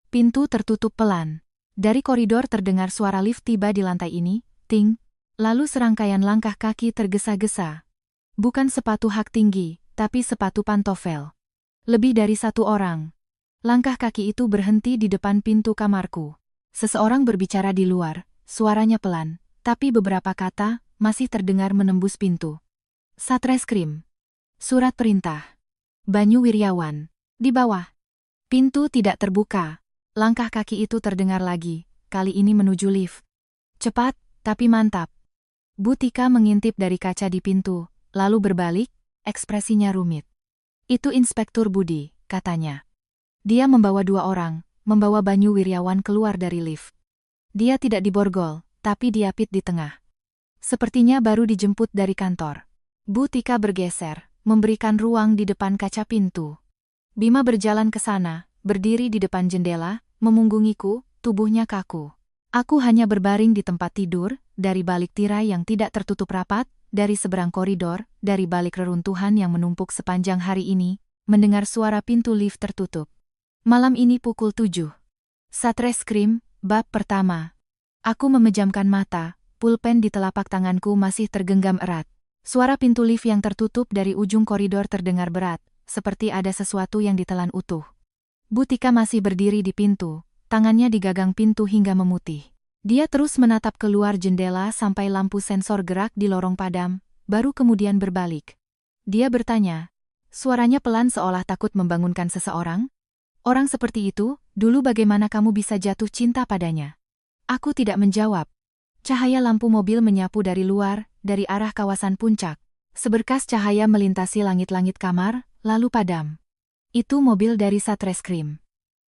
Pintu tertutup pelan. Dari koridor terdengar suara lift tiba di lantai ini, ting. Lalu serangkaian langkah kaki tergesa-gesa. Bukan sepatu hak tinggi, tapi sepatu pantofel. Lebih dari satu orang. Langkah kaki itu berhenti di depan pintu kamarku. Seseorang berbicara di luar, suaranya pelan. Tapi beberapa kata masih terdengar menembus pintu. Satreskrim. Surat perintah. Banyu Wiryawan. Di bawah. Pintu tidak terbuka. Langkah kaki itu terdengar lagi, kali ini menuju lift. Cepat, tapi mantap. Bu Tika mengintip dari kaca di pintu, lalu berbalik, ekspresinya rumit. Itu Inspektur Budi, katanya. Dia membawa 2 orang, membawa Banyu Wiryawan keluar dari lift. Dia tidak diborgol, tapi diapit di tengah. Sepertinya baru dijemput dari kantor. Bu Tika bergeser, memberikan ruang di depan kaca pintu. Bima berjalan ke sana, berdiri di depan jendela, memunggungiku, tubuhnya kaku. Aku hanya berbaring di tempat tidur, dari balik tirai yang tidak tertutup rapat, dari seberang koridor, dari balik reruntuhan yang menumpuk sepanjang hari ini, mendengar suara pintu lift tertutup. Malam ini pukul 7. Satreskrim, bab pertama. Aku memejamkan mata, pulpen di telapak tanganku masih tergenggam erat. Suara pintu lift yang tertutup dari ujung koridor terdengar berat, seperti ada sesuatu yang ditelan utuh. Bu Tika masih berdiri di pintu, tangannya di gagang pintu hingga memutih. Dia terus menatap keluar jendela sampai lampu sensor gerak di lorong padam, baru kemudian berbalik. Dia bertanya, suaranya pelan seolah takut membangunkan seseorang. Orang seperti itu, dulu bagaimana kamu bisa jatuh cinta padanya? Aku tidak menjawab. Cahaya lampu mobil menyapu dari luar, dari arah kawasan puncak. Seberkas cahaya melintasi langit-langit kamar, lalu padam. Itu mobil dari Satreskrim.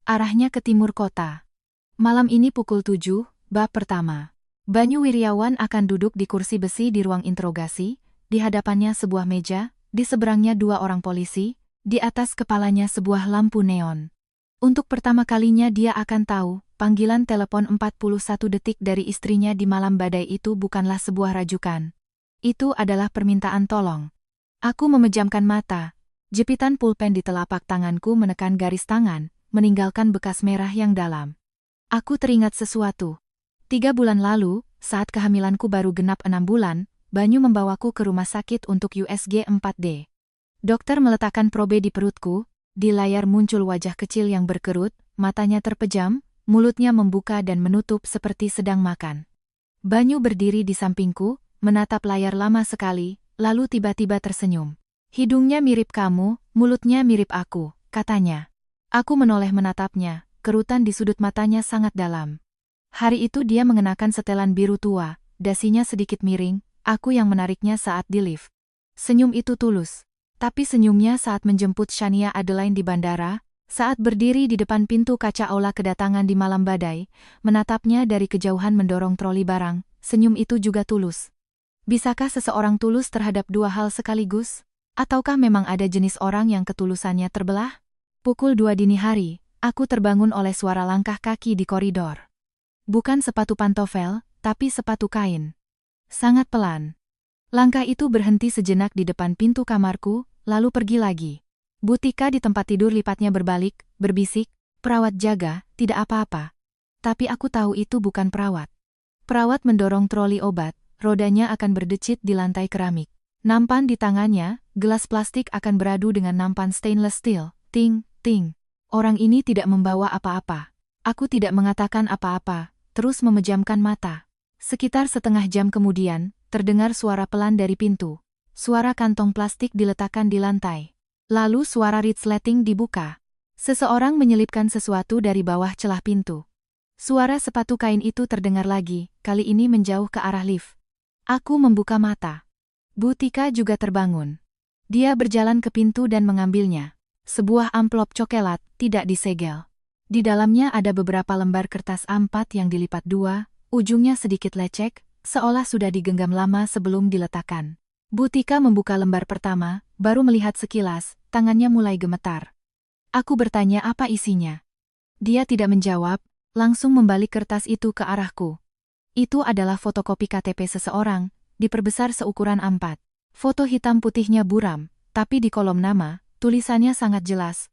Arahnya ke timur kota. Malam ini pukul 7, bab pertama. Banyu Wiryawan akan duduk di kursi besi di ruang interogasi, di hadapannya sebuah meja, di seberangnya 2 orang polisi, di atas kepalanya sebuah lampu neon. Untuk pertama kalinya dia akan tahu, panggilan telepon 41 detik dari istrinya di malam badai itu bukanlah sebuah rajukan. Itu adalah permintaan tolong. Aku memejamkan mata. Jepitan pulpen di telapak tanganku menekan garis tangan, meninggalkan bekas merah yang dalam. Aku teringat sesuatu. 3 bulan lalu, saat kehamilanku baru genap 6 bulan, Banyu membawaku ke rumah sakit untuk USG 4D. Dokter meletakkan probe di perutku. Di layar muncul wajah kecil yang berkerut, matanya terpejam, mulutnya membuka dan menutup seperti sedang makan. Banyu berdiri di sampingku, menatap layar lama sekali, lalu tiba-tiba tersenyum. Hidungnya mirip kamu, mulutnya mirip aku, katanya. Aku menoleh menatapnya, kerutan di sudut matanya sangat dalam. Hari itu dia mengenakan setelan biru tua, dasinya sedikit miring, aku yang menariknya saat di lift. Senyum itu tulus. Tapi senyumnya saat menjemput Shania Adeline di bandara, saat berdiri di depan pintu kaca aula kedatangan di malam badai, menatapnya dari kejauhan mendorong troli barang, senyum itu juga tulus. Bisakah seseorang tulus terhadap 2 hal sekaligus? Ataukah memang ada jenis orang yang ketulusannya terbelah? Pukul 2 dini hari, Aku terbangun oleh suara langkah kaki di koridor. Bukan sepatu pantofel, tapi sepatu kain. Sangat pelan. Langkah itu berhenti sejenak di depan pintu kamarku, lalu pergi lagi. Butika di tempat tidur lipatnya berbalik, berbisik, "Perawat jaga, tidak apa-apa." Tapi aku tahu itu bukan perawat. Perawat mendorong troli obat, rodanya akan berdecit di lantai keramik. Nampan di tangannya, gelas plastik akan beradu dengan nampan stainless steel. Ting, ting. Orang ini tidak membawa apa-apa. Aku tidak mengatakan apa-apa, terus memejamkan mata. Sekitar setengah jam kemudian, terdengar suara pelan dari pintu. Suara kantong plastik diletakkan di lantai. Lalu suara resleting dibuka. Seseorang menyelipkan sesuatu dari bawah celah pintu. Suara sepatu kain itu terdengar lagi, kali ini menjauh ke arah lift. Aku membuka mata. Butika juga terbangun. Dia berjalan ke pintu dan mengambilnya. Sebuah amplop coklat, tidak disegel. Di dalamnya ada beberapa lembar kertas A4 yang dilipat dua, ujungnya sedikit lecek, seolah sudah digenggam lama sebelum diletakkan. Butika membuka lembar pertama, baru melihat sekilas, tangannya mulai gemetar. Aku bertanya apa isinya. Dia tidak menjawab, langsung membalik kertas itu ke arahku. Itu adalah fotokopi KTP seseorang, diperbesar seukuran A4. Foto hitam putihnya buram, tapi di kolom nama, tulisannya sangat jelas.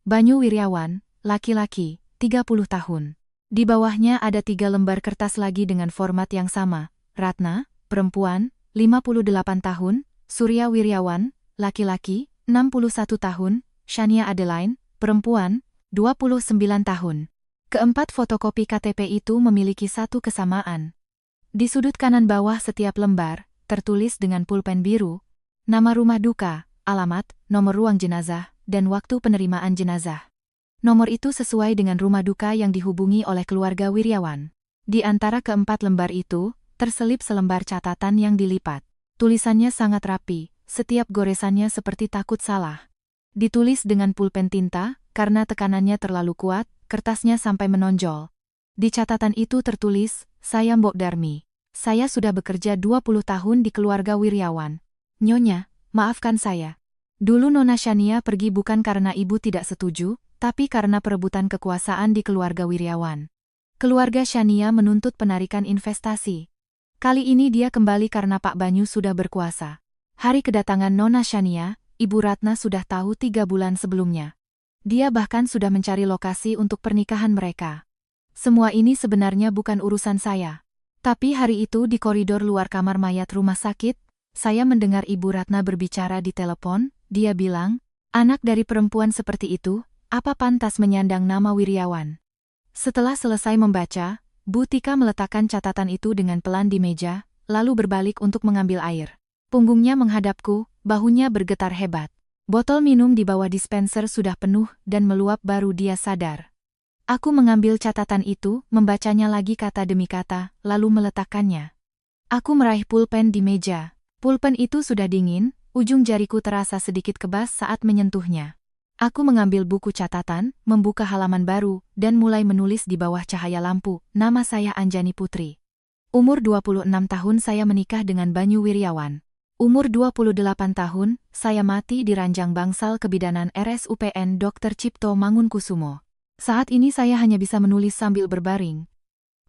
Banyu Wiryawan, laki-laki, 30 tahun. Di bawahnya ada 3 lembar kertas lagi dengan format yang sama. Ratna, perempuan, 58 tahun, Surya Wiryawan, laki-laki, 61 tahun, Shania Adeline, perempuan, 29 tahun. Keempat fotokopi KTP itu memiliki satu kesamaan. Di sudut kanan bawah setiap lembar, tertulis dengan pulpen biru, nama rumah duka, alamat, nomor ruang jenazah, dan waktu penerimaan jenazah. Nomor itu sesuai dengan rumah duka yang dihubungi oleh keluarga Wiryawan. Di antara keempat lembar itu, terselip selembar catatan yang dilipat. Tulisannya sangat rapi, setiap goresannya seperti takut salah. Ditulis dengan pulpen tinta, karena tekanannya terlalu kuat, kertasnya sampai menonjol. Di catatan itu tertulis, "Saya Mbok Darmi. Saya sudah bekerja 20 tahun di keluarga Wiryawan. Nyonya, maafkan saya. Dulu Nona Shania pergi bukan karena ibu tidak setuju, tapi karena perebutan kekuasaan di keluarga Wiryawan. Keluarga Shania menuntut penarikan investasi. Kali ini dia kembali karena Pak Banyu sudah berkuasa. Hari kedatangan Nona Shania, Ibu Ratna sudah tahu 3 bulan sebelumnya. Dia bahkan sudah mencari lokasi untuk pernikahan mereka. Semua ini sebenarnya bukan urusan saya. Tapi hari itu di koridor luar kamar mayat rumah sakit, saya mendengar Ibu Ratna berbicara di telepon. Dia bilang, anak dari perempuan seperti itu, apa pantas menyandang nama Wiryawan? Setelah selesai membaca, Butika meletakkan catatan itu dengan pelan di meja, lalu berbalik untuk mengambil air. Punggungnya menghadapku, bahunya bergetar hebat. Botol minum di bawah dispenser sudah penuh dan meluap baru dia sadar. Aku mengambil catatan itu, membacanya lagi kata demi kata, lalu meletakkannya. Aku meraih pulpen di meja. Pulpen itu sudah dingin, ujung jariku terasa sedikit kebas saat menyentuhnya. Aku mengambil buku catatan, membuka halaman baru, dan mulai menulis di bawah cahaya lampu, nama saya Anjani Putri. Umur 26 tahun saya menikah dengan Banyu Wiryawan. Umur 28 tahun, saya mati di ranjang bangsal kebidanan RSUPN Dr. Cipto Mangunkusumo. Saat ini saya hanya bisa menulis sambil berbaring.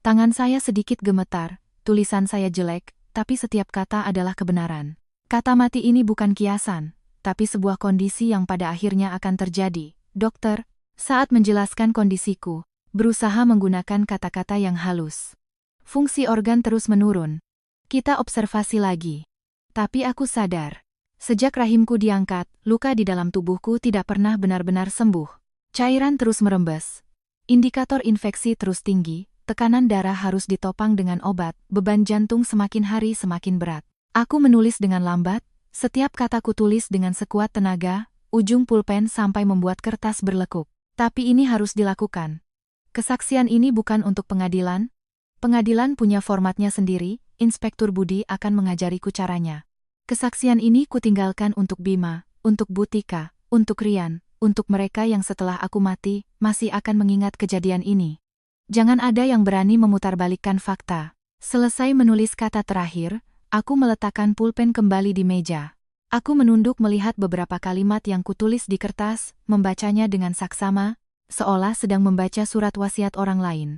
Tangan saya sedikit gemetar, tulisan saya jelek, tapi setiap kata adalah kebenaran. Kata mati ini bukan kiasan, tapi sebuah kondisi yang pada akhirnya akan terjadi. Dokter, saat menjelaskan kondisiku, berusaha menggunakan kata-kata yang halus. Fungsi organ terus menurun. Kita observasi lagi. Tapi aku sadar. Sejak rahimku diangkat, luka di dalam tubuhku tidak pernah benar-benar sembuh. Cairan terus merembes. Indikator infeksi terus tinggi, tekanan darah harus ditopang dengan obat, beban jantung semakin hari semakin berat. Aku menulis dengan lambat, setiap kataku tulis dengan sekuat tenaga, ujung pulpen sampai membuat kertas berlekuk. Tapi ini harus dilakukan. Kesaksian ini bukan untuk pengadilan. Pengadilan punya formatnya sendiri, Inspektur Budi akan mengajariku caranya. Kesaksian ini kutinggalkan untuk Bima, untuk Butika, untuk Rian, untuk mereka yang setelah aku mati, masih akan mengingat kejadian ini. Jangan ada yang berani memutarbalikkan fakta. Selesai menulis kata terakhir, aku meletakkan pulpen kembali di meja. Aku menunduk melihat beberapa kalimat yang kutulis di kertas, membacanya dengan saksama, seolah sedang membaca surat wasiat orang lain.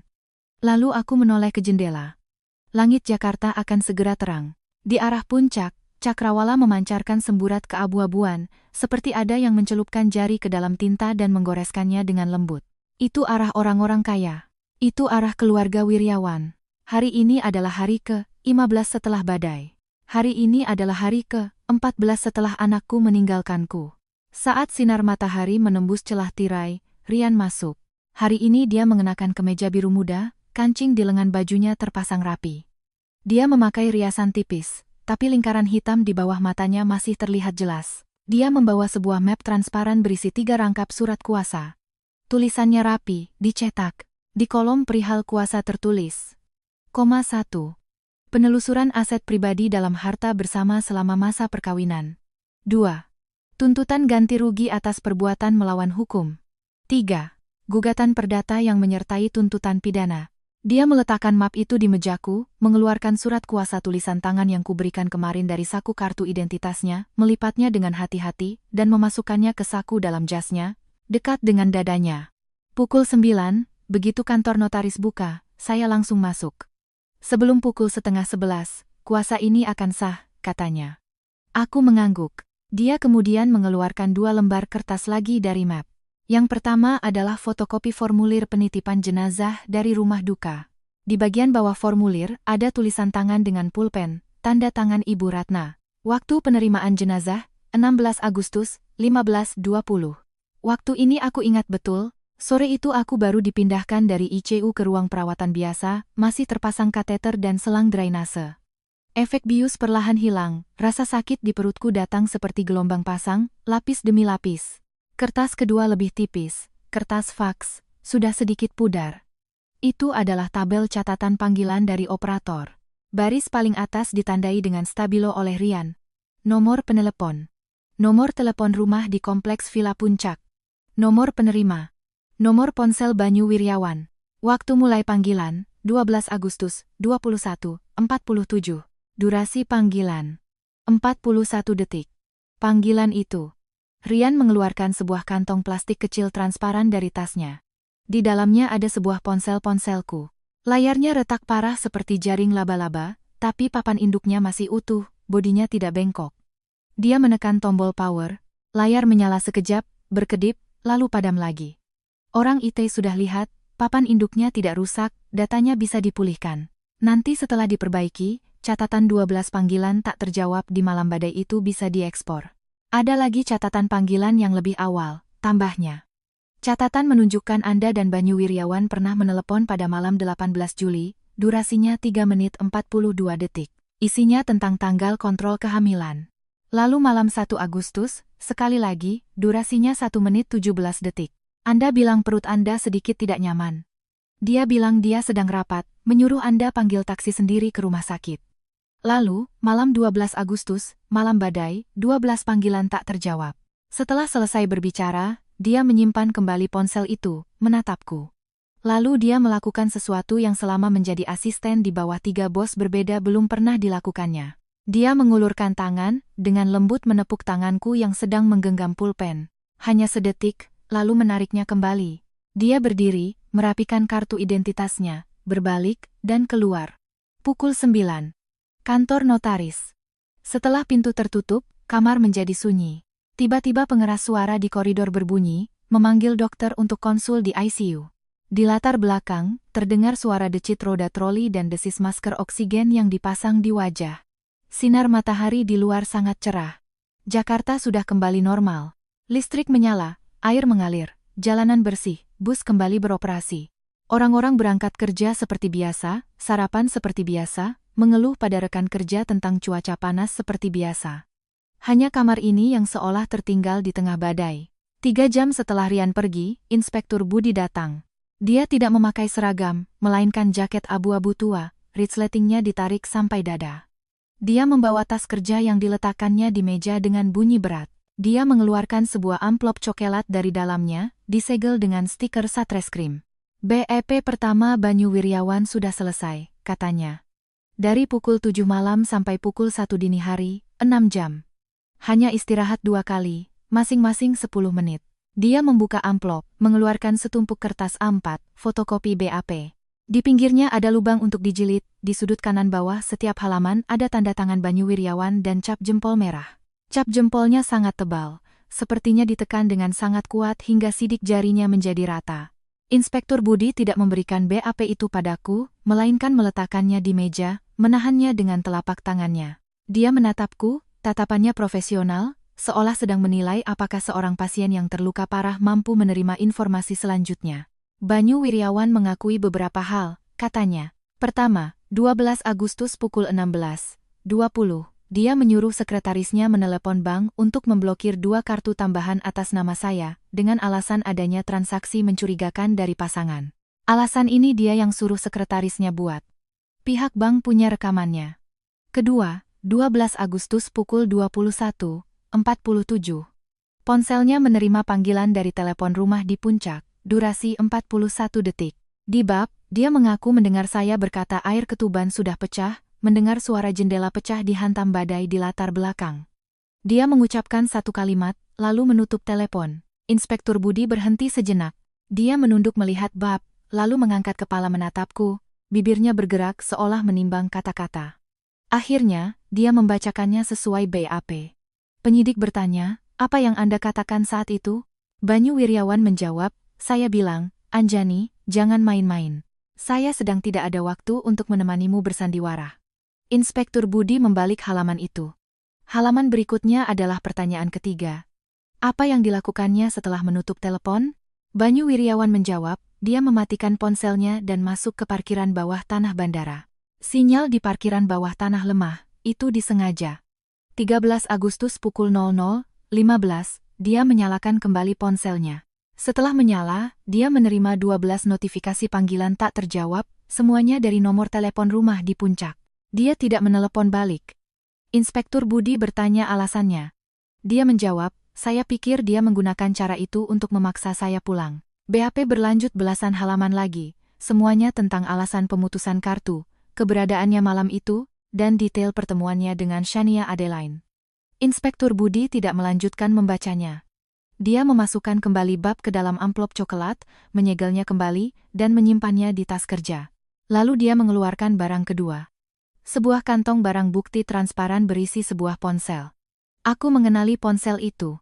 Lalu aku menoleh ke jendela. Langit Jakarta akan segera terang. Di arah puncak, cakrawala memancarkan semburat keabu-abuan, seperti ada yang mencelupkan jari ke dalam tinta dan menggoreskannya dengan lembut. Itu arah orang-orang kaya. Itu arah keluarga Wiryawan. Hari ini adalah hari ke-15 setelah badai. Hari ini adalah hari ke-14 setelah anakku meninggalkanku. Saat sinar matahari menembus celah tirai, Rian masuk. Hari ini dia mengenakan kemeja biru muda, kancing di lengan bajunya terpasang rapi. Dia memakai riasan tipis, tapi lingkaran hitam di bawah matanya masih terlihat jelas. Dia membawa sebuah map transparan berisi 3 rangkap surat kuasa. Tulisannya rapi, dicetak. Di kolom perihal kuasa tertulis, 1. Penelusuran aset pribadi dalam harta bersama selama masa perkawinan. 2. Tuntutan ganti rugi atas perbuatan melawan hukum. 3. Gugatan perdata yang menyertai tuntutan pidana. Dia meletakkan map itu di mejaku, mengeluarkan surat kuasa tulisan tangan yang kuberikan kemarin dari saku kartu identitasnya, melipatnya dengan hati-hati, dan memasukkannya ke saku dalam jasnya, dekat dengan dadanya. Pukul 9, begitu kantor notaris buka, saya langsung masuk. Sebelum pukul 10:30, kuasa ini akan sah, katanya. Aku mengangguk. Dia kemudian mengeluarkan 2 lembar kertas lagi dari map. Yang pertama adalah fotokopi formulir penitipan jenazah dari rumah duka. Di bagian bawah formulir ada tulisan tangan dengan pulpen, tanda tangan Ibu Ratna. Waktu penerimaan jenazah, 16 Agustus, 15.20. Waktu ini aku ingat betul, sore itu aku baru dipindahkan dari ICU ke ruang perawatan biasa, masih terpasang kateter dan selang drainase. Efek bius perlahan hilang, rasa sakit di perutku datang seperti gelombang pasang, lapis demi lapis. Kertas kedua lebih tipis, kertas faks, sudah sedikit pudar. Itu adalah tabel catatan panggilan dari operator. Baris paling atas ditandai dengan stabilo oleh Rian. Nomor penelepon. Nomor telepon rumah di Kompleks Villa Puncak. Nomor penerima. Nomor ponsel Banyu Wiryawan. Waktu mulai panggilan, 12 Agustus, 21:47. Durasi panggilan, 41 detik. Panggilan itu. Rian mengeluarkan sebuah kantong plastik kecil transparan dari tasnya. Di dalamnya ada sebuah ponsel-ponselku. Layarnya retak parah seperti jaring laba-laba, tapi papan induknya masih utuh, bodinya tidak bengkok. Dia menekan tombol power, layar menyala sekejap, berkedip, lalu padam lagi. Orang IT sudah lihat, papan induknya tidak rusak, datanya bisa dipulihkan. Nanti setelah diperbaiki, catatan 12 panggilan tak terjawab di malam badai itu bisa diekspor. Ada lagi catatan panggilan yang lebih awal, tambahnya. Catatan menunjukkan Anda dan Banyu Wiryawan pernah menelepon pada malam 18 Juli, durasinya 3 menit 42 detik. Isinya tentang tanggal kontrol kehamilan. Lalu malam 1 Agustus, sekali lagi, durasinya 1 menit 17 detik. Anda bilang perut Anda sedikit tidak nyaman. Dia bilang dia sedang rapat, menyuruh Anda panggil taksi sendiri ke rumah sakit. Lalu, malam 12 Agustus, malam badai, 12 panggilan tak terjawab. Setelah selesai berbicara, dia menyimpan kembali ponsel itu, menatapku. Lalu dia melakukan sesuatu yang selama menjadi asisten di bawah 3 bos berbeda belum pernah dilakukannya. Dia mengulurkan tangan, dengan lembut menepuk tanganku yang sedang menggenggam pulpen. Hanya sedetik, lalu menariknya kembali. Dia berdiri, merapikan kartu identitasnya, berbalik, dan keluar. Pukul 9. Kantor notaris. Setelah pintu tertutup, kamar menjadi sunyi. Tiba-tiba pengeras suara di koridor berbunyi, memanggil dokter untuk konsul di ICU. Di latar belakang, terdengar suara decit roda troli dan desis masker oksigen yang dipasang di wajah. Sinar matahari di luar sangat cerah. Jakarta sudah kembali normal. Listrik menyala, air mengalir, jalanan bersih, bus kembali beroperasi. Orang-orang berangkat kerja seperti biasa, sarapan seperti biasa, mengeluh pada rekan kerja tentang cuaca panas seperti biasa. Hanya kamar ini yang seolah tertinggal di tengah badai. 3 jam setelah Rian pergi, Inspektur Budi datang. Dia tidak memakai seragam, melainkan jaket abu-abu tua, resletingnya ditarik sampai dada. Dia membawa tas kerja yang diletakkannya di meja dengan bunyi berat. Dia mengeluarkan sebuah amplop cokelat dari dalamnya, disegel dengan stiker Satreskrim. BEP pertama Banyu Wiryawan sudah selesai, katanya. Dari pukul 7 malam sampai pukul 1 dini hari, 6 jam. Hanya istirahat 2 kali, masing-masing 10 menit. Dia membuka amplop, mengeluarkan setumpuk kertas A4, fotokopi BAP. Di pinggirnya ada lubang untuk dijilid, di sudut kanan bawah setiap halaman ada tanda tangan Banyu Wiryawan dan cap jempol merah. Cap jempolnya sangat tebal, sepertinya ditekan dengan sangat kuat hingga sidik jarinya menjadi rata. Inspektur Budi tidak memberikan BAP itu padaku, melainkan meletakkannya di meja, menahannya dengan telapak tangannya. Dia menatapku, tatapannya profesional, seolah sedang menilai apakah seorang pasien yang terluka parah mampu menerima informasi selanjutnya. Banyu Wiryawan mengakui beberapa hal, katanya. Pertama, 12 Agustus pukul 16.20, dia menyuruh sekretarisnya menelepon bank untuk memblokir 2 kartu tambahan atas nama saya, dengan alasan adanya transaksi mencurigakan dari pasangan. Alasan ini dia yang suruh sekretarisnya buat. Pihak bank punya rekamannya. Kedua, 12 Agustus pukul 21.47. Ponselnya menerima panggilan dari telepon rumah di Puncak, durasi 41 detik. Di bab, dia mengaku mendengar saya berkata air ketuban sudah pecah, mendengar suara jendela pecah dihantam badai di latar belakang. Dia mengucapkan satu kalimat, lalu menutup telepon. Inspektur Budi berhenti sejenak. Dia menunduk melihat bab, lalu mengangkat kepala menatapku, bibirnya bergerak seolah menimbang kata-kata. Akhirnya, dia membacakannya sesuai BAP. Penyidik bertanya, apa yang Anda katakan saat itu? Banyu Wiryawan menjawab, saya bilang, Anjani, jangan main-main. Saya sedang tidak ada waktu untuk menemanimu bersandiwara. Inspektur Budi membalik halaman itu. Halaman berikutnya adalah pertanyaan ketiga. Apa yang dilakukannya setelah menutup telepon? Banyu Wiryawan menjawab, dia mematikan ponselnya dan masuk ke parkiran bawah tanah bandara. Sinyal di parkiran bawah tanah lemah, itu disengaja. 13 Agustus pukul 00.15, dia menyalakan kembali ponselnya. Setelah menyala, dia menerima 12 notifikasi panggilan tak terjawab, semuanya dari nomor telepon rumah di Puncak. Dia tidak menelepon balik. Inspektur Budi bertanya alasannya. Dia menjawab, saya pikir dia menggunakan cara itu untuk memaksa saya pulang. BAP berlanjut belasan halaman lagi, semuanya tentang alasan pemutusan kartu, keberadaannya malam itu, dan detail pertemuannya dengan Shania Adeline. Inspektur Budi tidak melanjutkan membacanya. Dia memasukkan kembali bab ke dalam amplop coklat, menyegelnya kembali, dan menyimpannya di tas kerja. Lalu dia mengeluarkan barang kedua. Sebuah kantong barang bukti transparan berisi sebuah ponsel. Aku mengenali ponsel itu.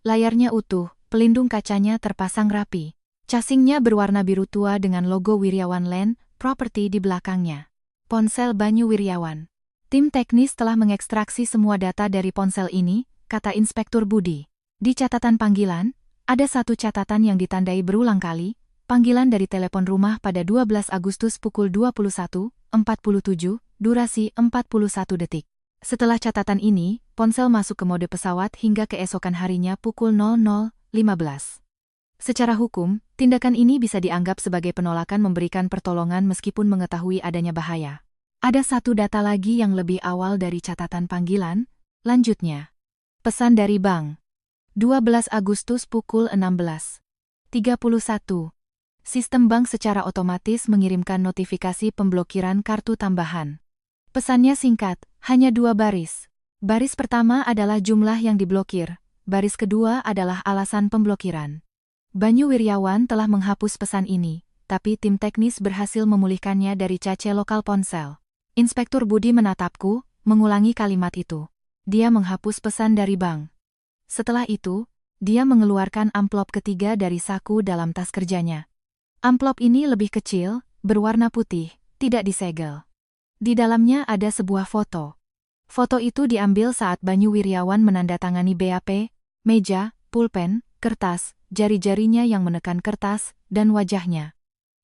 Layarnya utuh, pelindung kacanya terpasang rapi. Casingnya berwarna biru tua dengan logo Wiryawan Land Property di belakangnya. Ponsel Banyu Wiryawan. Tim teknis telah mengekstraksi semua data dari ponsel ini, kata Inspektur Budi. Di catatan panggilan, ada satu catatan yang ditandai berulang kali, panggilan dari telepon rumah pada 12 Agustus pukul 21.47, durasi 41 detik. Setelah catatan ini, ponsel masuk ke mode pesawat hingga keesokan harinya pukul 00.15. Secara hukum, tindakan ini bisa dianggap sebagai penolakan memberikan pertolongan meskipun mengetahui adanya bahaya. Ada satu data lagi yang lebih awal dari catatan panggilan, lanjutnya. Pesan dari bank. 12 Agustus pukul 16.31. Sistem bank secara otomatis mengirimkan notifikasi pemblokiran kartu tambahan. Pesannya singkat, hanya 2 baris. Baris pertama adalah jumlah yang diblokir, baris kedua adalah alasan pemblokiran. Banyu Wiryawan telah menghapus pesan ini, tapi tim teknis berhasil memulihkannya dari cache lokal ponsel. Inspektur Budi menatapku, mengulangi kalimat itu. Dia menghapus pesan dari bank. Setelah itu, dia mengeluarkan amplop ketiga dari saku dalam tas kerjanya. Amplop ini lebih kecil, berwarna putih, tidak disegel. Di dalamnya ada sebuah foto. Foto itu diambil saat Banyu Wiryawan menandatangani BAP, meja, pulpen, kertas, jari-jarinya yang menekan kertas, dan wajahnya.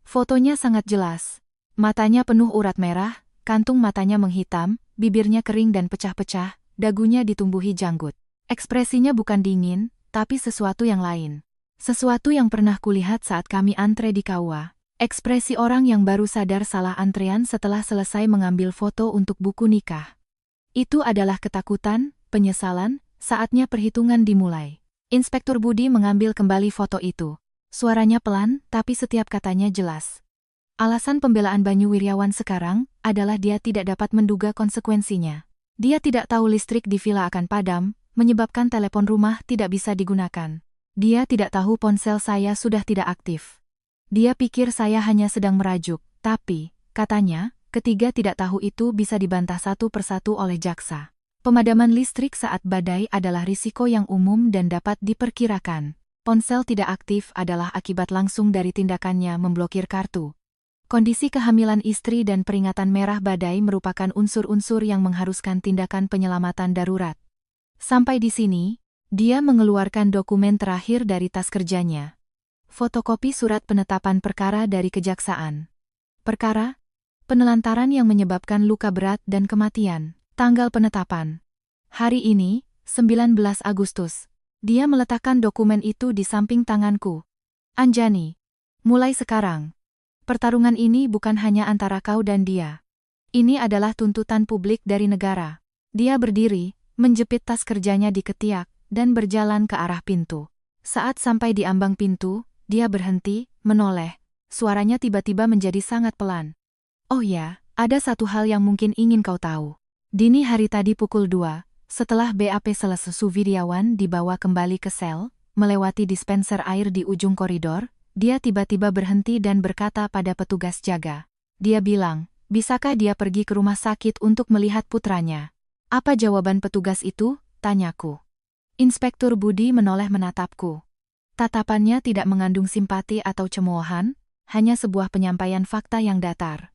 Fotonya sangat jelas. Matanya penuh urat merah, kantung matanya menghitam, bibirnya kering dan pecah-pecah, dagunya ditumbuhi janggut. Ekspresinya bukan dingin, tapi sesuatu yang lain. Sesuatu yang pernah kulihat saat kami antre di KUA. Ekspresi orang yang baru sadar salah antrean setelah selesai mengambil foto untuk buku nikah. Itu adalah ketakutan, penyesalan, saatnya perhitungan dimulai. Inspektur Budi mengambil kembali foto itu. Suaranya pelan, tapi setiap katanya jelas. Alasan pembelaan Banyu Wiryawan sekarang adalah dia tidak dapat menduga konsekuensinya. Dia tidak tahu listrik di villa akan padam, menyebabkan telepon rumah tidak bisa digunakan. Dia tidak tahu ponsel saya sudah tidak aktif. Dia pikir saya hanya sedang merajuk, tapi, katanya, ketiga tidak tahu itu bisa dibantah satu persatu oleh jaksa. Pemadaman listrik saat badai adalah risiko yang umum dan dapat diperkirakan. Ponsel tidak aktif adalah akibat langsung dari tindakannya memblokir kartu. Kondisi kehamilan istri dan peringatan merah badai merupakan unsur-unsur yang mengharuskan tindakan penyelamatan darurat. Sampai di sini, dia mengeluarkan dokumen terakhir dari tas kerjanya. Fotokopi surat penetapan perkara dari kejaksaan. Perkara: penelantaran yang menyebabkan luka berat dan kematian. Tanggal penetapan: hari ini, 19 Agustus. Dia meletakkan dokumen itu di samping tanganku. Anjani, mulai sekarang, pertarungan ini bukan hanya antara kau dan dia. Ini adalah tuntutan publik dari negara. Dia berdiri, menjepit tas kerjanya di ketiak, dan berjalan ke arah pintu. Saat sampai di ambang pintu, dia berhenti, menoleh. Suaranya tiba-tiba menjadi sangat pelan. Oh ya, ada satu hal yang mungkin ingin kau tahu. Dini hari tadi pukul 2, setelah BAP selesai, Wiryawan dibawa kembali ke sel, melewati dispenser air di ujung koridor, dia tiba-tiba berhenti dan berkata pada petugas jaga. Dia bilang, bisakah dia pergi ke rumah sakit untuk melihat putranya? Apa jawaban petugas itu? Tanyaku. Inspektur Budi menoleh menatapku. Tatapannya tidak mengandung simpati atau cemoohan, hanya sebuah penyampaian fakta yang datar.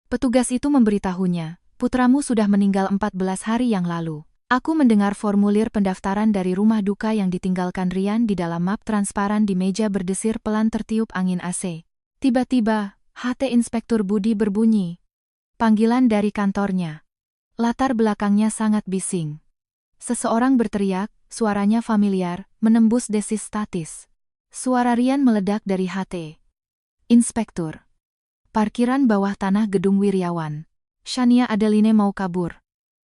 Petugas itu memberitahunya, putramu sudah meninggal 14 hari yang lalu. Aku mendengar formulir pendaftaran dari rumah duka yang ditinggalkan Rian di dalam map transparan di meja berdesir pelan tertiup angin AC. Tiba-tiba, HT Inspektur Budi berbunyi. Panggilan dari kantornya. Latar belakangnya sangat bising. Seseorang berteriak, suaranya familiar, menembus desis statis. Suara Rian meledak dari HT. Inspektur. Parkiran bawah tanah gedung Wiryawan. Shania Adeline mau kabur.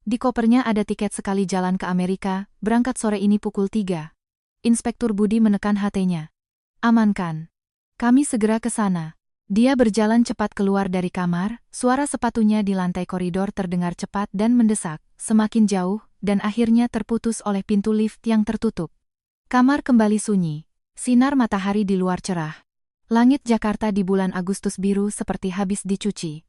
Di kopernya ada tiket sekali jalan ke Amerika, berangkat sore ini pukul 3. Inspektur Budi menekan HT-nya. Amankan. Kami segera ke sana. Dia berjalan cepat keluar dari kamar, suara sepatunya di lantai koridor terdengar cepat dan mendesak, semakin jauh, dan akhirnya terputus oleh pintu lift yang tertutup. Kamar kembali sunyi. Sinar matahari di luar cerah. Langit Jakarta di bulan Agustus biru seperti habis dicuci.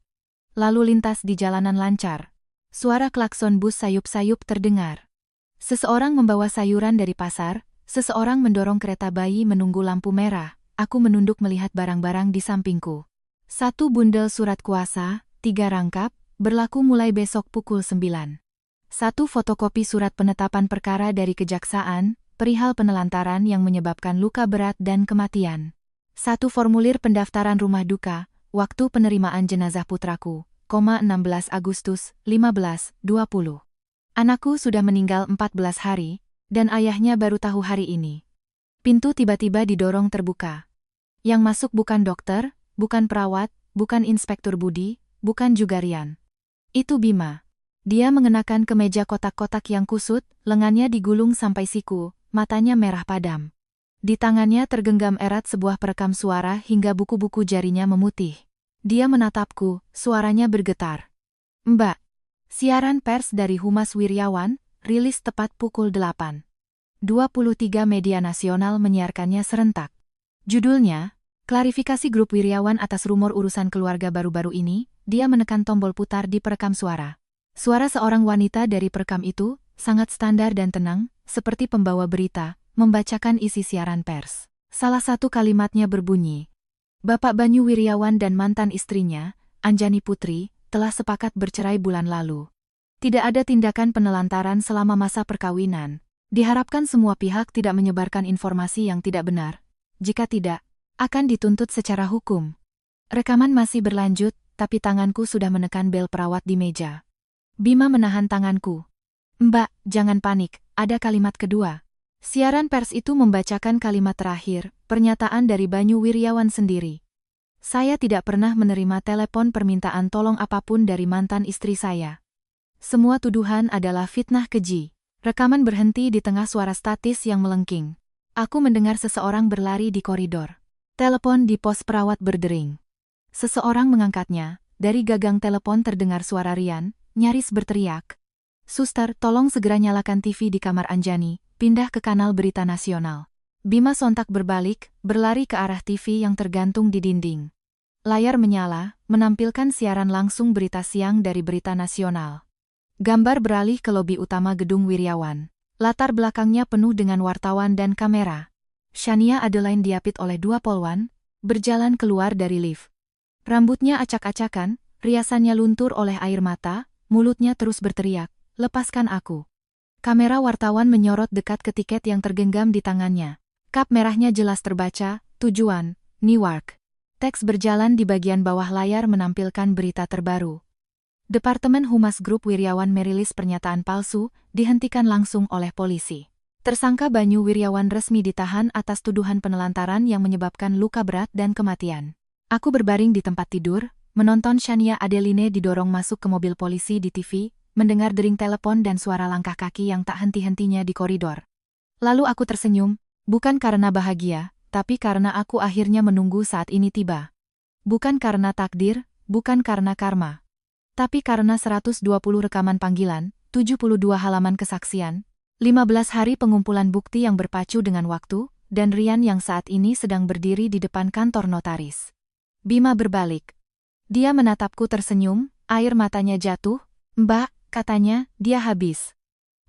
Lalu lintas di jalanan lancar. Suara klakson bus sayup-sayup terdengar. Seseorang membawa sayuran dari pasar, seseorang mendorong kereta bayi menunggu lampu merah. Aku menunduk melihat barang-barang di sampingku. 1 bundel surat kuasa, 3 rangkap, berlaku mulai besok pukul 9. 1 fotokopi surat penetapan perkara dari kejaksaan, perihal penelantaran yang menyebabkan luka berat dan kematian. 1 formulir pendaftaran rumah duka, waktu penerimaan jenazah putraku. 16 Agustus, 15:20. Anakku sudah meninggal 14 hari, dan ayahnya baru tahu hari ini. Pintu tiba-tiba didorong terbuka. Yang masuk bukan dokter, bukan perawat, bukan Inspektur Budi, bukan juga Rian. Itu Bima. Dia mengenakan kemeja kotak-kotak yang kusut, lengannya digulung sampai siku, matanya merah padam. Di tangannya tergenggam erat sebuah perekam suara hingga buku-buku jarinya memutih. Dia menatapku, suaranya bergetar. Mbak, siaran pers dari Humas Wiryawan, rilis tepat pukul 8. 23 media nasional menyiarkannya serentak. Judulnya, klarifikasi grup Wiryawan atas rumor urusan keluarga baru-baru ini. Dia menekan tombol putar di perekam suara. Suara seorang wanita dari perekam itu, sangat standar dan tenang, seperti pembawa berita, membacakan isi siaran pers. Salah satu kalimatnya berbunyi, Bapak Banyu Wiryawan dan mantan istrinya, Anjani Putri, telah sepakat bercerai bulan lalu. Tidak ada tindakan penelantaran selama masa perkawinan. Diharapkan semua pihak tidak menyebarkan informasi yang tidak benar. Jika tidak, akan dituntut secara hukum. Rekaman masih berlanjut, tapi tanganku sudah menekan bel perawat di meja. Bima menahan tanganku. Mbak, jangan panik, ada kalimat kedua. Siaran pers itu membacakan kalimat terakhir, pernyataan dari Banyu Wiryawan sendiri. Saya tidak pernah menerima telepon permintaan tolong apapun dari mantan istri saya. Semua tuduhan adalah fitnah keji. Rekaman berhenti di tengah suara statis yang melengking. Aku mendengar seseorang berlari di koridor. Telepon di pos perawat berdering. Seseorang mengangkatnya, dari gagang telepon terdengar suara Rian, nyaris berteriak. Suster, tolong segera nyalakan TV di kamar Anjani. Pindah ke kanal berita nasional. Bima sontak berbalik, berlari ke arah TV yang tergantung di dinding. Layar menyala, menampilkan siaran langsung berita siang dari Berita Nasional. Gambar beralih ke lobi utama gedung Wiryawan. Latar belakangnya penuh dengan wartawan dan kamera. Shania Adeline diapit oleh dua polwan, berjalan keluar dari lift. Rambutnya acak-acakan, riasannya luntur oleh air mata, mulutnya terus berteriak, "Lepaskan aku." Kamera wartawan menyorot dekat ke tiket yang tergenggam di tangannya. Kap merahnya jelas terbaca, tujuan, Newark. Teks berjalan di bagian bawah layar menampilkan berita terbaru. Departemen Humas Grup Wiryawan merilis pernyataan palsu, dihentikan langsung oleh polisi. Tersangka Banyu Wiryawan resmi ditahan atas tuduhan penelantaran yang menyebabkan luka berat dan kematian. Aku berbaring di tempat tidur, menonton Shania Adeline didorong masuk ke mobil polisi di TV, mendengar dering telepon dan suara langkah kaki yang tak henti-hentinya di koridor. Lalu aku tersenyum, bukan karena bahagia, tapi karena aku akhirnya menunggu saat ini tiba. Bukan karena takdir, bukan karena karma. Tapi karena 120 rekaman panggilan, 72 halaman kesaksian, 15 hari pengumpulan bukti yang berpacu dengan waktu, dan Rian yang saat ini sedang berdiri di depan kantor notaris. Bima berbalik. Dia menatapku tersenyum, air matanya jatuh. "Mbak," katanya, "dia habis."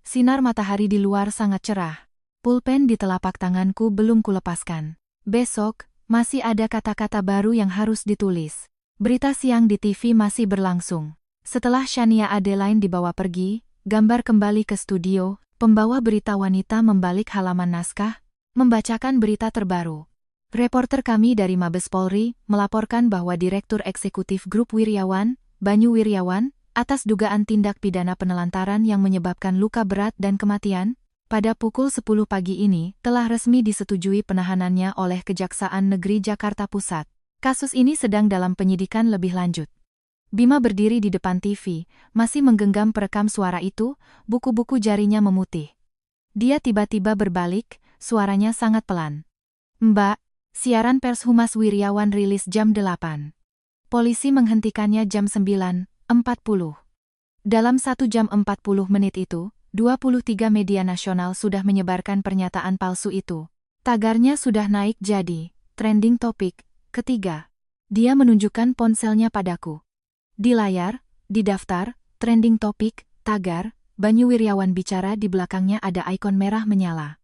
Sinar matahari di luar sangat cerah. Pulpen di telapak tanganku belum kulepaskan. Besok, masih ada kata-kata baru yang harus ditulis. Berita siang di TV masih berlangsung. Setelah Shania Adeline dibawa pergi, gambar kembali ke studio, pembawa berita wanita membalik halaman naskah, membacakan berita terbaru. Reporter kami dari Mabes Polri melaporkan bahwa Direktur Eksekutif Grup Wiryawan, Banyu Wiryawan, atas dugaan tindak pidana penelantaran yang menyebabkan luka berat dan kematian, pada pukul 10 pagi ini telah resmi disetujui penahanannya oleh Kejaksaan Negeri Jakarta Pusat. Kasus ini sedang dalam penyidikan lebih lanjut. Bima berdiri di depan TV, masih menggenggam perekam suara itu, buku-buku jarinya memutih. Dia tiba-tiba berbalik, suaranya sangat pelan. "Mbak, siaran pers Humas Wiryawan rilis jam 8. Polisi menghentikannya jam 9.40. Dalam 1 jam 40 menit itu, 23 media nasional sudah menyebarkan pernyataan palsu itu. Tagarnya sudah naik jadi trending topik ketiga." Dia menunjukkan ponselnya padaku. Di layar, di daftar, trending topik, tagar, Banyu Wiryawan bicara di belakangnya ada ikon merah menyala.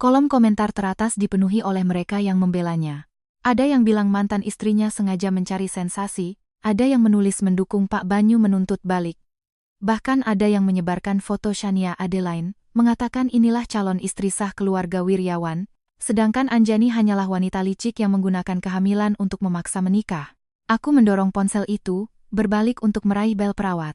Kolom komentar teratas dipenuhi oleh mereka yang membelanya. Ada yang bilang mantan istrinya sengaja mencari sensasi, ada yang menulis mendukung Pak Banyu menuntut balik. Bahkan ada yang menyebarkan foto Shania Adeline, mengatakan inilah calon istri sah keluarga Wiryawan, sedangkan Anjani hanyalah wanita licik yang menggunakan kehamilan untuk memaksa menikah. Aku mendorong ponsel itu, berbalik untuk meraih bel perawat.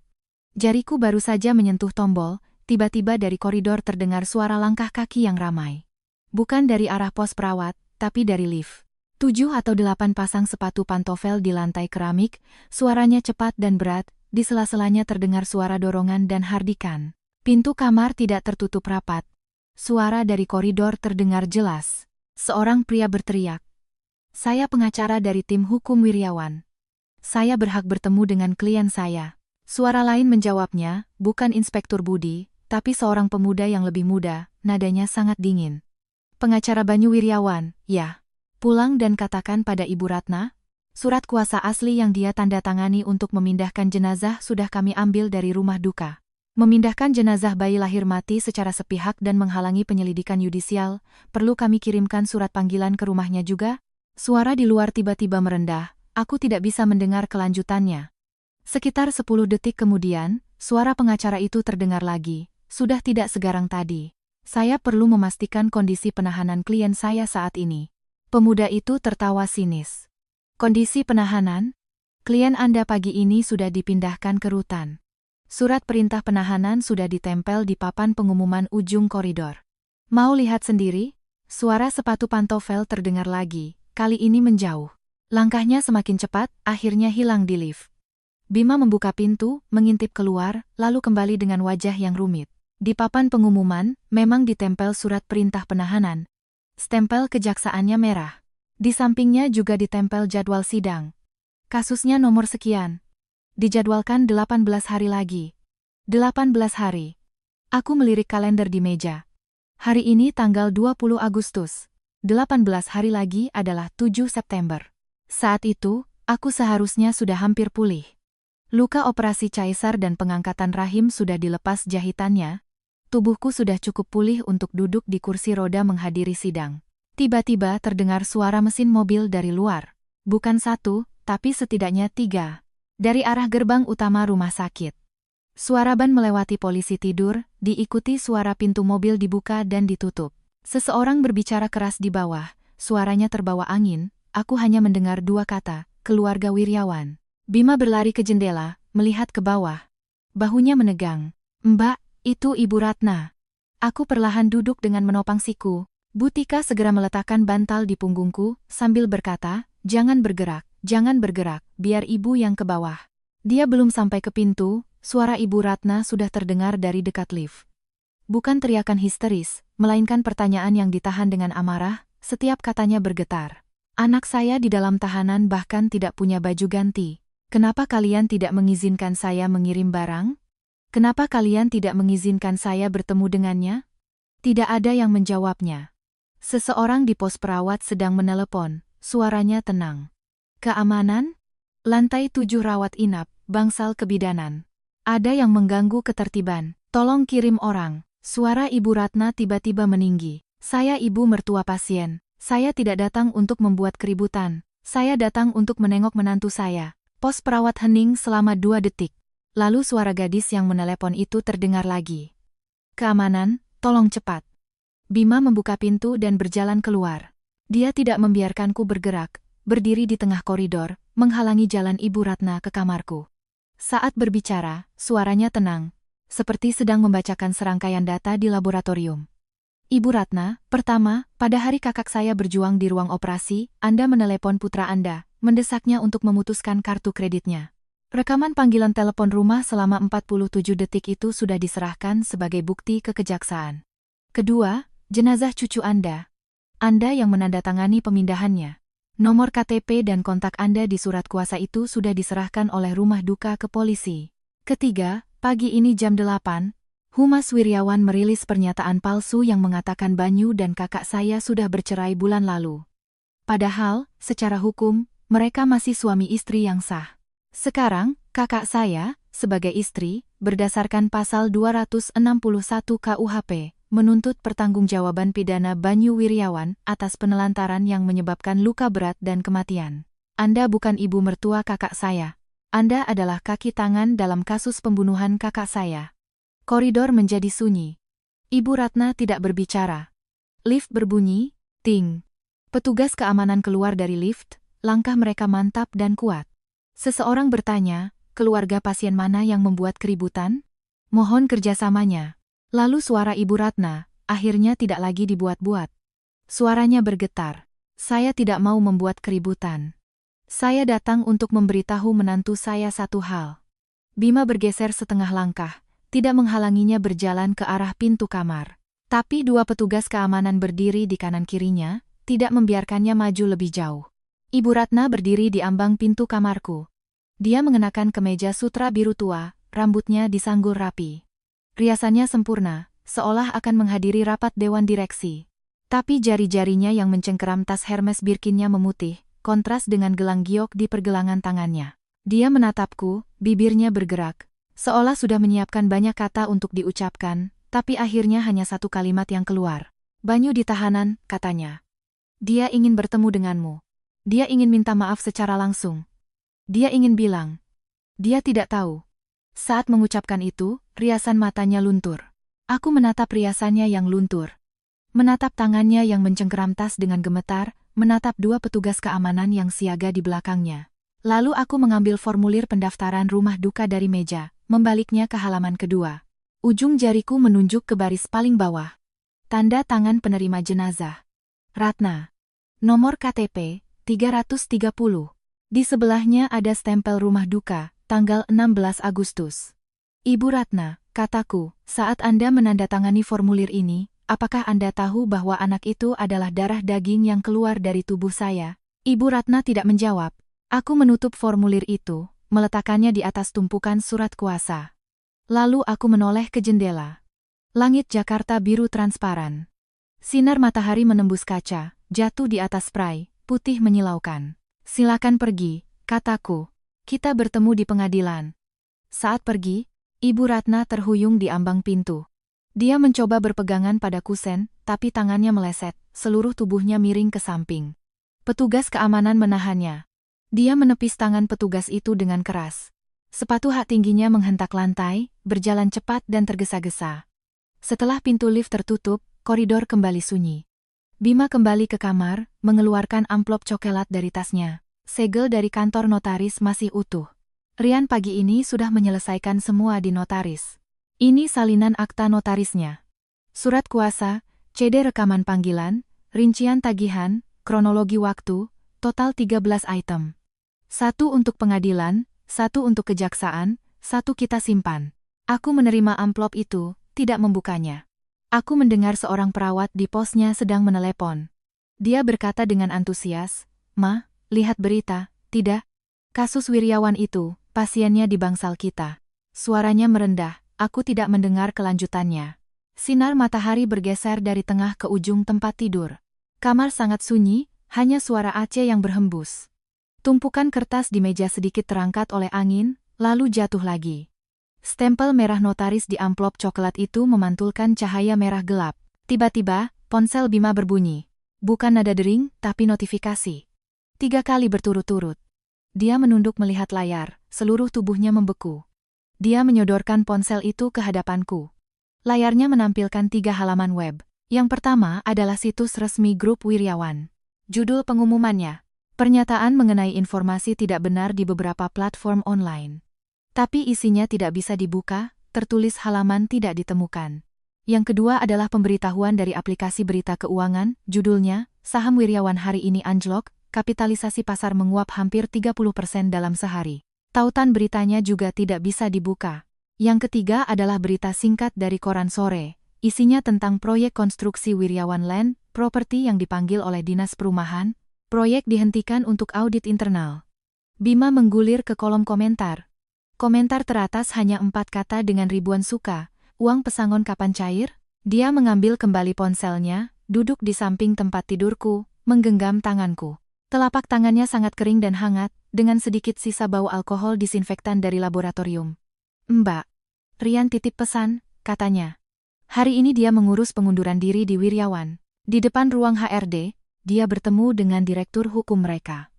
Jariku baru saja menyentuh tombol, tiba-tiba dari koridor terdengar suara langkah kaki yang ramai. Bukan dari arah pos perawat, tapi dari lift. 7 atau 8 pasang sepatu pantofel di lantai keramik, suaranya cepat dan berat, di sela-selanya terdengar suara dorongan dan hardikan. Pintu kamar tidak tertutup rapat. Suara dari koridor terdengar jelas. Seorang pria berteriak. "Saya pengacara dari tim hukum Wiryawan. Saya berhak bertemu dengan klien saya." Suara lain menjawabnya, bukan Inspektur Budi, tapi seorang pemuda yang lebih muda, nadanya sangat dingin. "Pengacara Banyu Wiryawan, ya. Pulang dan katakan pada Ibu Ratna, surat kuasa asli yang dia tanda tangani untuk memindahkan jenazah sudah kami ambil dari rumah duka. Memindahkan jenazah bayi lahir mati secara sepihak dan menghalangi penyelidikan yudisial, perlu kami kirimkan surat panggilan ke rumahnya juga?" Suara di luar tiba-tiba merendah. Aku tidak bisa mendengar kelanjutannya. Sekitar 10 detik kemudian, suara pengacara itu terdengar lagi, sudah tidak segarang tadi. "Saya perlu memastikan kondisi penahanan klien saya saat ini." Pemuda itu tertawa sinis. "Kondisi penahanan? Klien Anda pagi ini sudah dipindahkan ke rutan. Surat perintah penahanan sudah ditempel di papan pengumuman ujung koridor. Mau lihat sendiri?" Suara sepatu pantofel terdengar lagi, kali ini menjauh. Langkahnya semakin cepat, akhirnya hilang di lift. Bima membuka pintu, mengintip keluar, lalu kembali dengan wajah yang rumit. Di papan pengumuman, memang ditempel surat perintah penahanan. Stempel kejaksaannya merah. Di sampingnya juga ditempel jadwal sidang. Kasusnya nomor sekian. Dijadwalkan 18 hari lagi. 18 hari. Aku melirik kalender di meja. Hari ini tanggal 20 Agustus. 18 hari lagi adalah 7 September. Saat itu, aku seharusnya sudah hampir pulih. Luka operasi caesar dan pengangkatan rahim sudah dilepas jahitannya. Tubuhku sudah cukup pulih untuk duduk di kursi roda menghadiri sidang. Tiba-tiba terdengar suara mesin mobil dari luar. Bukan satu, tapi setidaknya 3. Dari arah gerbang utama rumah sakit. Suara ban melewati polisi tidur, diikuti suara pintu mobil dibuka dan ditutup. Seseorang berbicara keras di bawah, suaranya terbawa angin, aku hanya mendengar 2 kata, keluarga Wiryawan. Bima berlari ke jendela, melihat ke bawah. Bahunya menegang. Mbak, itu Ibu Ratna. Aku perlahan duduk dengan menopang siku. Butika segera meletakkan bantal di punggungku, sambil berkata, jangan bergerak, biar ibu yang ke bawah. Dia belum sampai ke pintu, suara Ibu Ratna sudah terdengar dari dekat lift. Bukan teriakan histeris, melainkan pertanyaan yang ditahan dengan amarah, setiap katanya bergetar. Anak saya di dalam tahanan bahkan tidak punya baju ganti. Kenapa kalian tidak mengizinkan saya mengirim barang? Kenapa kalian tidak mengizinkan saya bertemu dengannya? Tidak ada yang menjawabnya. Seseorang di pos perawat sedang menelepon, suaranya tenang. Keamanan? Lantai 7 rawat inap, bangsal kebidanan. Ada yang mengganggu ketertiban, tolong kirim orang. Suara Ibu Ratna tiba-tiba meninggi. Saya ibu mertua pasien. Saya tidak datang untuk membuat keributan. Saya datang untuk menengok menantu saya. Pos perawat hening selama 2 detik. Lalu suara gadis yang menelepon itu terdengar lagi. Keamanan, tolong cepat. Bima membuka pintu dan berjalan keluar. Dia tidak membiarkanku bergerak, berdiri di tengah koridor, menghalangi jalan Ibu Ratna ke kamarku. Saat berbicara, suaranya tenang, seperti sedang membacakan serangkaian data di laboratorium. Ibu Ratna, pertama, pada hari kakak saya berjuang di ruang operasi, Anda menelepon putra Anda, mendesaknya untuk memutuskan kartu kreditnya. Rekaman panggilan telepon rumah selama 47 detik itu sudah diserahkan sebagai bukti ke kejaksaan. Kedua, jenazah cucu Anda. Anda yang menandatangani pemindahannya. Nomor KTP dan kontak Anda di surat kuasa itu sudah diserahkan oleh rumah duka ke polisi. Ketiga, pagi ini jam 8, Humas Wiryawan merilis pernyataan palsu yang mengatakan Banyu dan kakak saya sudah bercerai bulan lalu. Padahal, secara hukum, mereka masih suami istri yang sah. Sekarang, kakak saya, sebagai istri, berdasarkan pasal 261 KUHP, menuntut pertanggungjawaban pidana Banyu Wiryawan atas penelantaran yang menyebabkan luka berat dan kematian. Anda bukan ibu mertua kakak saya. Anda adalah kaki tangan dalam kasus pembunuhan kakak saya. Koridor menjadi sunyi. Ibu Ratna tidak berbicara. Lift berbunyi, ting. Petugas keamanan keluar dari lift, langkah mereka mantap dan kuat. Seseorang bertanya, keluarga pasien mana yang membuat keributan? Mohon kerjasamanya. Lalu suara Ibu Ratna, akhirnya tidak lagi dibuat-buat. Suaranya bergetar. Saya tidak mau membuat keributan. Saya datang untuk memberitahu menantu saya satu hal. Bima bergeser setengah langkah, tidak menghalanginya berjalan ke arah pintu kamar. Tapi 2 petugas keamanan berdiri di kanan kirinya, tidak membiarkannya maju lebih jauh. Ibu Ratna berdiri di ambang pintu kamarku. Dia mengenakan kemeja sutra biru tua, rambutnya disanggul rapi. Riasannya sempurna, seolah akan menghadiri rapat dewan direksi. Tapi jari-jarinya yang mencengkeram tas Hermes Birkinnya memutih, kontras dengan gelang giok di pergelangan tangannya. Dia menatapku, bibirnya bergerak, seolah sudah menyiapkan banyak kata untuk diucapkan, tapi akhirnya hanya 1 kalimat yang keluar. Banyu di tahanan, katanya. Dia ingin bertemu denganmu. Dia ingin minta maaf secara langsung. Dia ingin bilang. Dia tidak tahu. Saat mengucapkan itu, riasan matanya luntur. Aku menatap riasannya yang luntur. Menatap tangannya yang mencengkeram tas dengan gemetar, menatap 2 petugas keamanan yang siaga di belakangnya. Lalu aku mengambil formulir pendaftaran rumah duka dari meja, membaliknya ke halaman kedua. Ujung jariku menunjuk ke baris paling bawah. Tanda tangan penerima jenazah. Ratna. Nomor KTP, 330. Di sebelahnya ada stempel rumah duka, tanggal 16 Agustus. Ibu Ratna, kataku, saat Anda menandatangani formulir ini, apakah Anda tahu bahwa anak itu adalah darah daging yang keluar dari tubuh saya? Ibu Ratna tidak menjawab. Aku menutup formulir itu, meletakkannya di atas tumpukan surat kuasa. Lalu aku menoleh ke jendela. Langit Jakarta biru transparan. Sinar matahari menembus kaca, jatuh di atas spray, putih menyilaukan. Silakan pergi, kataku. Kita bertemu di pengadilan. Saat pergi, Ibu Ratna terhuyung di ambang pintu. Dia mencoba berpegangan pada kusen, tapi tangannya meleset, seluruh tubuhnya miring ke samping. Petugas keamanan menahannya. Dia menepis tangan petugas itu dengan keras. Sepatu hak tingginya menghentak lantai, berjalan cepat dan tergesa-gesa. Setelah pintu lift tertutup, koridor kembali sunyi. Bima kembali ke kamar, mengeluarkan amplop coklat dari tasnya. Segel dari kantor notaris masih utuh. Rian pagi ini sudah menyelesaikan semua di notaris. Ini salinan akta notarisnya. Surat kuasa, CD rekaman panggilan, rincian tagihan, kronologi waktu, total 13 item. 1 untuk pengadilan, 1 untuk kejaksaan, 1 kita simpan. Aku menerima amplop itu, tidak membukanya. Aku mendengar seorang perawat di posnya sedang menelepon. Dia berkata dengan antusias, "Ma, lihat berita, tidak? Kasus Wiryawan itu, pasiennya di bangsal kita." Suaranya merendah, aku tidak mendengar kelanjutannya. Sinar matahari bergeser dari tengah ke ujung tempat tidur. Kamar sangat sunyi, hanya suara Aceh yang berhembus. Tumpukan kertas di meja sedikit terangkat oleh angin, lalu jatuh lagi. Stempel merah notaris di amplop coklat itu memantulkan cahaya merah gelap. Tiba-tiba, ponsel Bima berbunyi. Bukan nada dering, tapi notifikasi. 3 kali berturut-turut. Dia menunduk melihat layar, seluruh tubuhnya membeku. Dia menyodorkan ponsel itu ke hadapanku. Layarnya menampilkan 3 halaman web. Yang pertama adalah situs resmi grup Wiryawan. Judul pengumumannya, pernyataan mengenai informasi tidak benar di beberapa platform online. Tapi isinya tidak bisa dibuka, tertulis halaman tidak ditemukan. Yang kedua adalah pemberitahuan dari aplikasi berita keuangan, judulnya, saham Wiryawan hari ini anjlok, kapitalisasi pasar menguap hampir 30% dalam sehari. Tautan beritanya juga tidak bisa dibuka. Yang ketiga adalah berita singkat dari koran sore, isinya tentang proyek konstruksi Wiryawan Land, properti yang dipanggil oleh Dinas Perumahan, proyek dihentikan untuk audit internal. Bima menggulir ke kolom komentar. Komentar teratas hanya 4 kata dengan ribuan suka. Uang pesangon kapan cair? Dia mengambil kembali ponselnya, duduk di samping tempat tidurku, menggenggam tanganku. Telapak tangannya sangat kering dan hangat, dengan sedikit sisa bau alkohol disinfektan dari laboratorium. "Mbak, Rian titip pesan," katanya. Hari ini dia mengurus pengunduran diri di Wiryawan. Di depan ruang HRD, dia bertemu dengan direktur hukum mereka.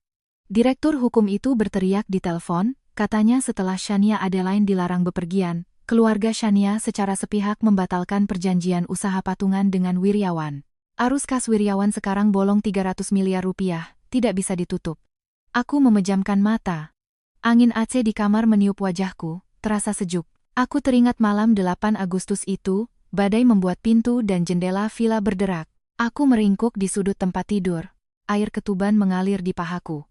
Direktur hukum itu berteriak di telepon, katanya setelah Shania Adeline dilarang bepergian, keluarga Shania secara sepihak membatalkan perjanjian usaha patungan dengan Wiryawan. Arus kas Wiryawan sekarang bolong 300 miliar rupiah, tidak bisa ditutup. Aku memejamkan mata. Angin Aceh di kamar meniup wajahku, terasa sejuk. Aku teringat malam 8 Agustus itu, badai membuat pintu dan jendela villa berderak. Aku meringkuk di sudut tempat tidur. Air ketuban mengalir di pahaku.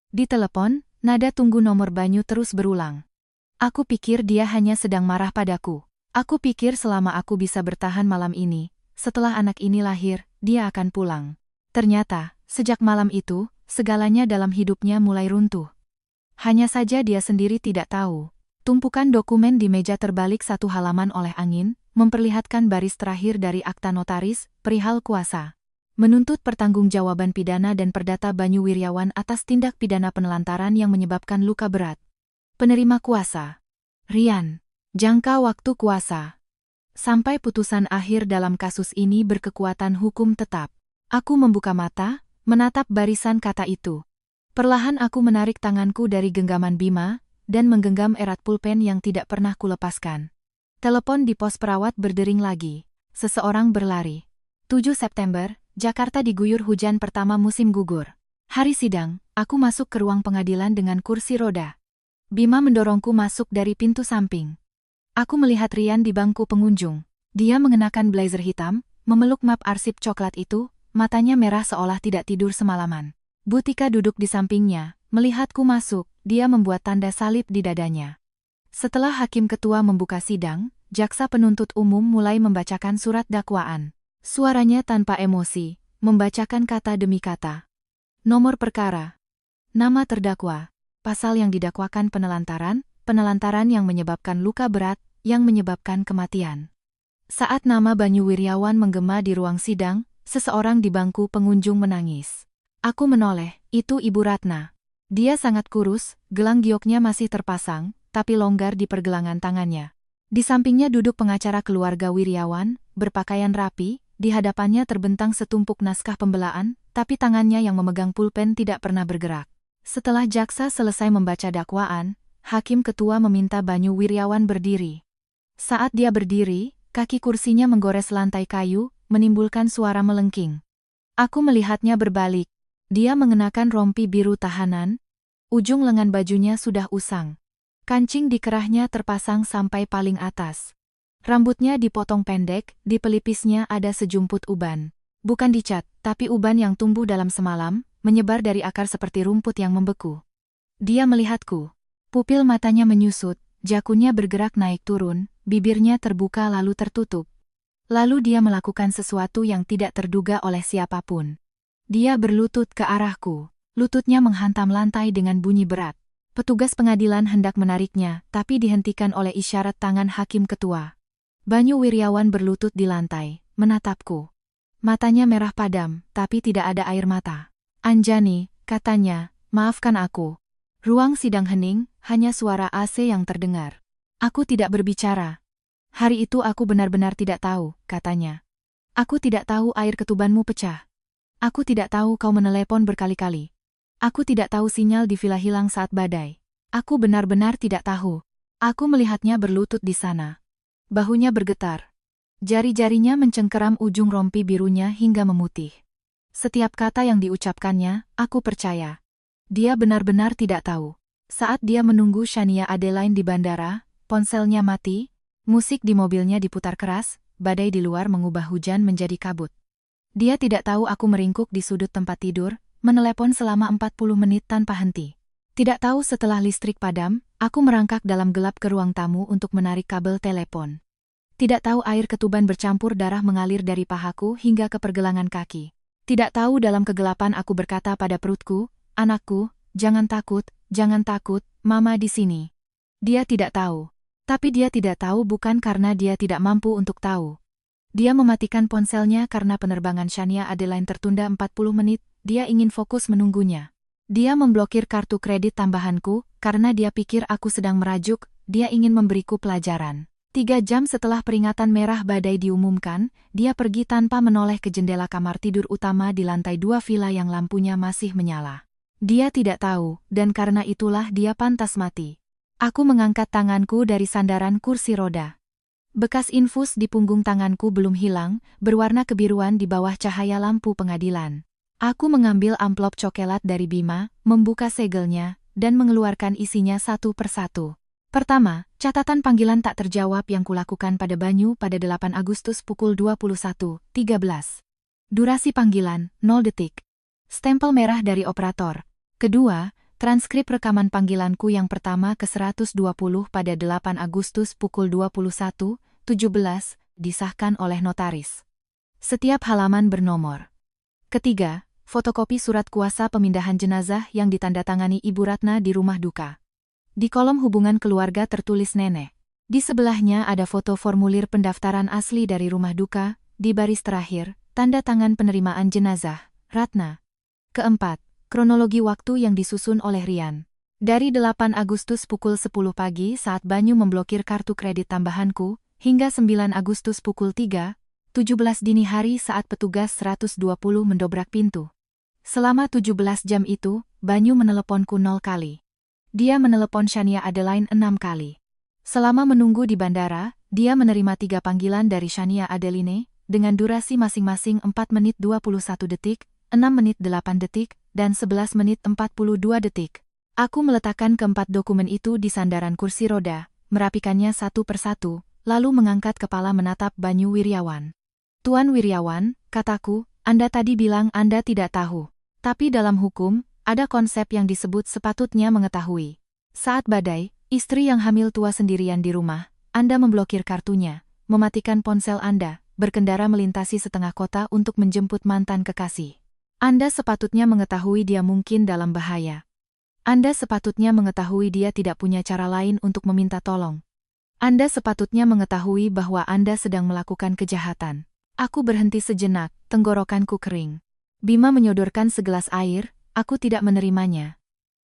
Di telepon, nada tunggu nomor Banyu terus berulang. Aku pikir dia hanya sedang marah padaku. Aku pikir selama aku bisa bertahan malam ini, setelah anak ini lahir, dia akan pulang. Ternyata, sejak malam itu, segalanya dalam hidupnya mulai runtuh. Hanya saja dia sendiri tidak tahu. Tumpukan dokumen di meja terbalik 1 halaman oleh angin, memperlihatkan baris terakhir dari akta notaris, perihal kuasa. Menuntut pertanggungjawaban pidana dan perdata Banyu Wiryawan atas tindak pidana penelantaran yang menyebabkan luka berat. Penerima kuasa. Rian. Jangka waktu kuasa. Sampai putusan akhir dalam kasus ini berkekuatan hukum tetap. Aku membuka mata, menatap barisan kata itu. Perlahan aku menarik tanganku dari genggaman Bima, dan menggenggam erat pulpen yang tidak pernah kulepaskan. Telepon di pos perawat berdering lagi. Seseorang berlari. 7 September, Jakarta diguyur hujan pertama musim gugur. Hari sidang, aku masuk ke ruang pengadilan dengan kursi roda. Bima mendorongku masuk dari pintu samping. Aku melihat Rian di bangku pengunjung. Dia mengenakan blazer hitam, memeluk map arsip coklat itu, matanya merah seolah tidak tidur semalaman. Butika duduk di sampingnya, melihatku masuk, dia membuat tanda salib di dadanya. Setelah hakim ketua membuka sidang, jaksa penuntut umum mulai membacakan surat dakwaan. Suaranya tanpa emosi, membacakan kata demi kata. Nomor perkara. Nama terdakwa. Pasal yang didakwakan penelantaran yang menyebabkan luka berat, yang menyebabkan kematian. Saat nama Banyu Wiryawan menggema di ruang sidang, Seseorang di bangku pengunjung menangis. Aku menoleh, itu Ibu Ratna. Dia sangat kurus, gelang gioknya masih terpasang, tapi longgar di pergelangan tangannya. Di sampingnya duduk pengacara keluarga Wiryawan, berpakaian rapi, di hadapannya terbentang setumpuk naskah pembelaan, tapi tangannya yang memegang pulpen tidak pernah bergerak. Setelah jaksa selesai membaca dakwaan, Hakim Ketua meminta Banyu Wiryawan berdiri. Saat dia berdiri, kaki kursinya menggores lantai kayu, menimbulkan suara melengking. Aku melihatnya berbalik. Dia mengenakan rompi biru tahanan. Ujung lengan bajunya sudah usang. Kancing di kerahnya terpasang sampai paling atas. Rambutnya dipotong pendek, di pelipisnya ada sejumput uban. Bukan dicat, tapi uban yang tumbuh dalam semalam, menyebar dari akar seperti rumput yang membeku. Dia melihatku. Pupil matanya menyusut, jakunnya bergerak naik turun, bibirnya terbuka lalu tertutup. Lalu dia melakukan sesuatu yang tidak terduga oleh siapapun. Dia berlutut ke arahku. Lututnya menghantam lantai dengan bunyi berat. Petugas pengadilan hendak menariknya, tapi dihentikan oleh isyarat tangan Hakim Ketua. Banyu Wiryawan berlutut di lantai, menatapku. Matanya merah padam, tapi tidak ada air mata. Anjani, katanya, maafkan aku. Ruang sidang hening, hanya suara AC yang terdengar. Aku tidak berbicara. Hari itu aku benar-benar tidak tahu, katanya. Aku tidak tahu air ketubanmu pecah. Aku tidak tahu kau menelepon berkali-kali. Aku tidak tahu sinyal di villa hilang saat badai. Aku benar-benar tidak tahu. Aku melihatnya berlutut di sana. Bahunya bergetar. Jari-jarinya mencengkeram ujung rompi birunya hingga memutih. Setiap kata yang diucapkannya, aku percaya. Dia benar-benar tidak tahu. Saat dia menunggu Shania Adeline di bandara, ponselnya mati, musik di mobilnya diputar keras, badai di luar mengubah hujan menjadi kabut. Dia tidak tahu aku meringkuk di sudut tempat tidur, menelepon selama 40 menit tanpa henti. Tidak tahu setelah listrik padam, aku merangkak dalam gelap ke ruang tamu untuk menarik kabel telepon. Tidak tahu air ketuban bercampur darah mengalir dari pahaku hingga ke pergelangan kaki. Tidak tahu dalam kegelapan aku berkata pada perutku, anakku, jangan takut, mama di sini. Dia tidak tahu. Tapi dia tidak tahu bukan karena dia tidak mampu untuk tahu. Dia mematikan ponselnya karena penerbangan Shania Adeline tertunda 40 menit, dia ingin fokus menunggunya. Dia memblokir kartu kredit tambahanku, karena dia pikir aku sedang merajuk, dia ingin memberiku pelajaran. 3 jam setelah peringatan merah badai diumumkan, dia pergi tanpa menoleh ke jendela kamar tidur utama di lantai 2 villa yang lampunya masih menyala. Dia tidak tahu, dan karena itulah dia pantas mati. Aku mengangkat tanganku dari sandaran kursi roda. Bekas infus di punggung tanganku belum hilang, berwarna kebiruan di bawah cahaya lampu pengadilan. Aku mengambil amplop coklat dari Bima, membuka segelnya, dan mengeluarkan isinya satu persatu. Pertama, catatan panggilan tak terjawab yang kulakukan pada Banyu pada 8 Agustus pukul 21.13. Durasi panggilan, 0 detik. Stempel merah dari operator. Kedua, transkrip rekaman panggilanku yang pertama ke 120 pada 8 Agustus pukul 21.17, disahkan oleh notaris. Setiap halaman bernomor. Ketiga, fotokopi surat kuasa pemindahan jenazah yang ditandatangani Ibu Ratna di rumah duka. Di kolom hubungan keluarga tertulis nenek. Di sebelahnya ada foto formulir pendaftaran asli dari rumah duka, di baris terakhir, tanda tangan penerimaan jenazah, Ratna. Keempat, kronologi waktu yang disusun oleh Rian. Dari 8 Agustus pukul 10 pagi saat Banyu memblokir kartu kredit tambahanku, hingga 9 Agustus pukul 3.17 dini hari saat petugas 120 mendobrak pintu. Selama 17 jam itu, Banyu meneleponku 0 kali. Dia menelepon Shania Adeline 6 kali. Selama menunggu di bandara, dia menerima 3 panggilan dari Shania Adeline, dengan durasi masing-masing 4 menit 21 detik, 6 menit 8 detik, dan 11 menit 42 detik. Aku meletakkan keempat dokumen itu di sandaran kursi roda, merapikannya satu persatu, lalu mengangkat kepala menatap Banyu Wiryawan. Tuan Wiryawan, kataku, Anda tadi bilang Anda tidak tahu. Tapi dalam hukum, ada konsep yang disebut sepatutnya mengetahui. Saat badai, istri yang hamil tua sendirian di rumah, Anda memblokir kartunya, mematikan ponsel Anda, berkendara melintasi setengah kota untuk menjemput mantan kekasih. Anda sepatutnya mengetahui dia mungkin dalam bahaya. Anda sepatutnya mengetahui dia tidak punya cara lain untuk meminta tolong. Anda sepatutnya mengetahui bahwa Anda sedang melakukan kejahatan. Aku berhenti sejenak, tenggorokanku kering. Bima menyodorkan segelas air, aku tidak menerimanya.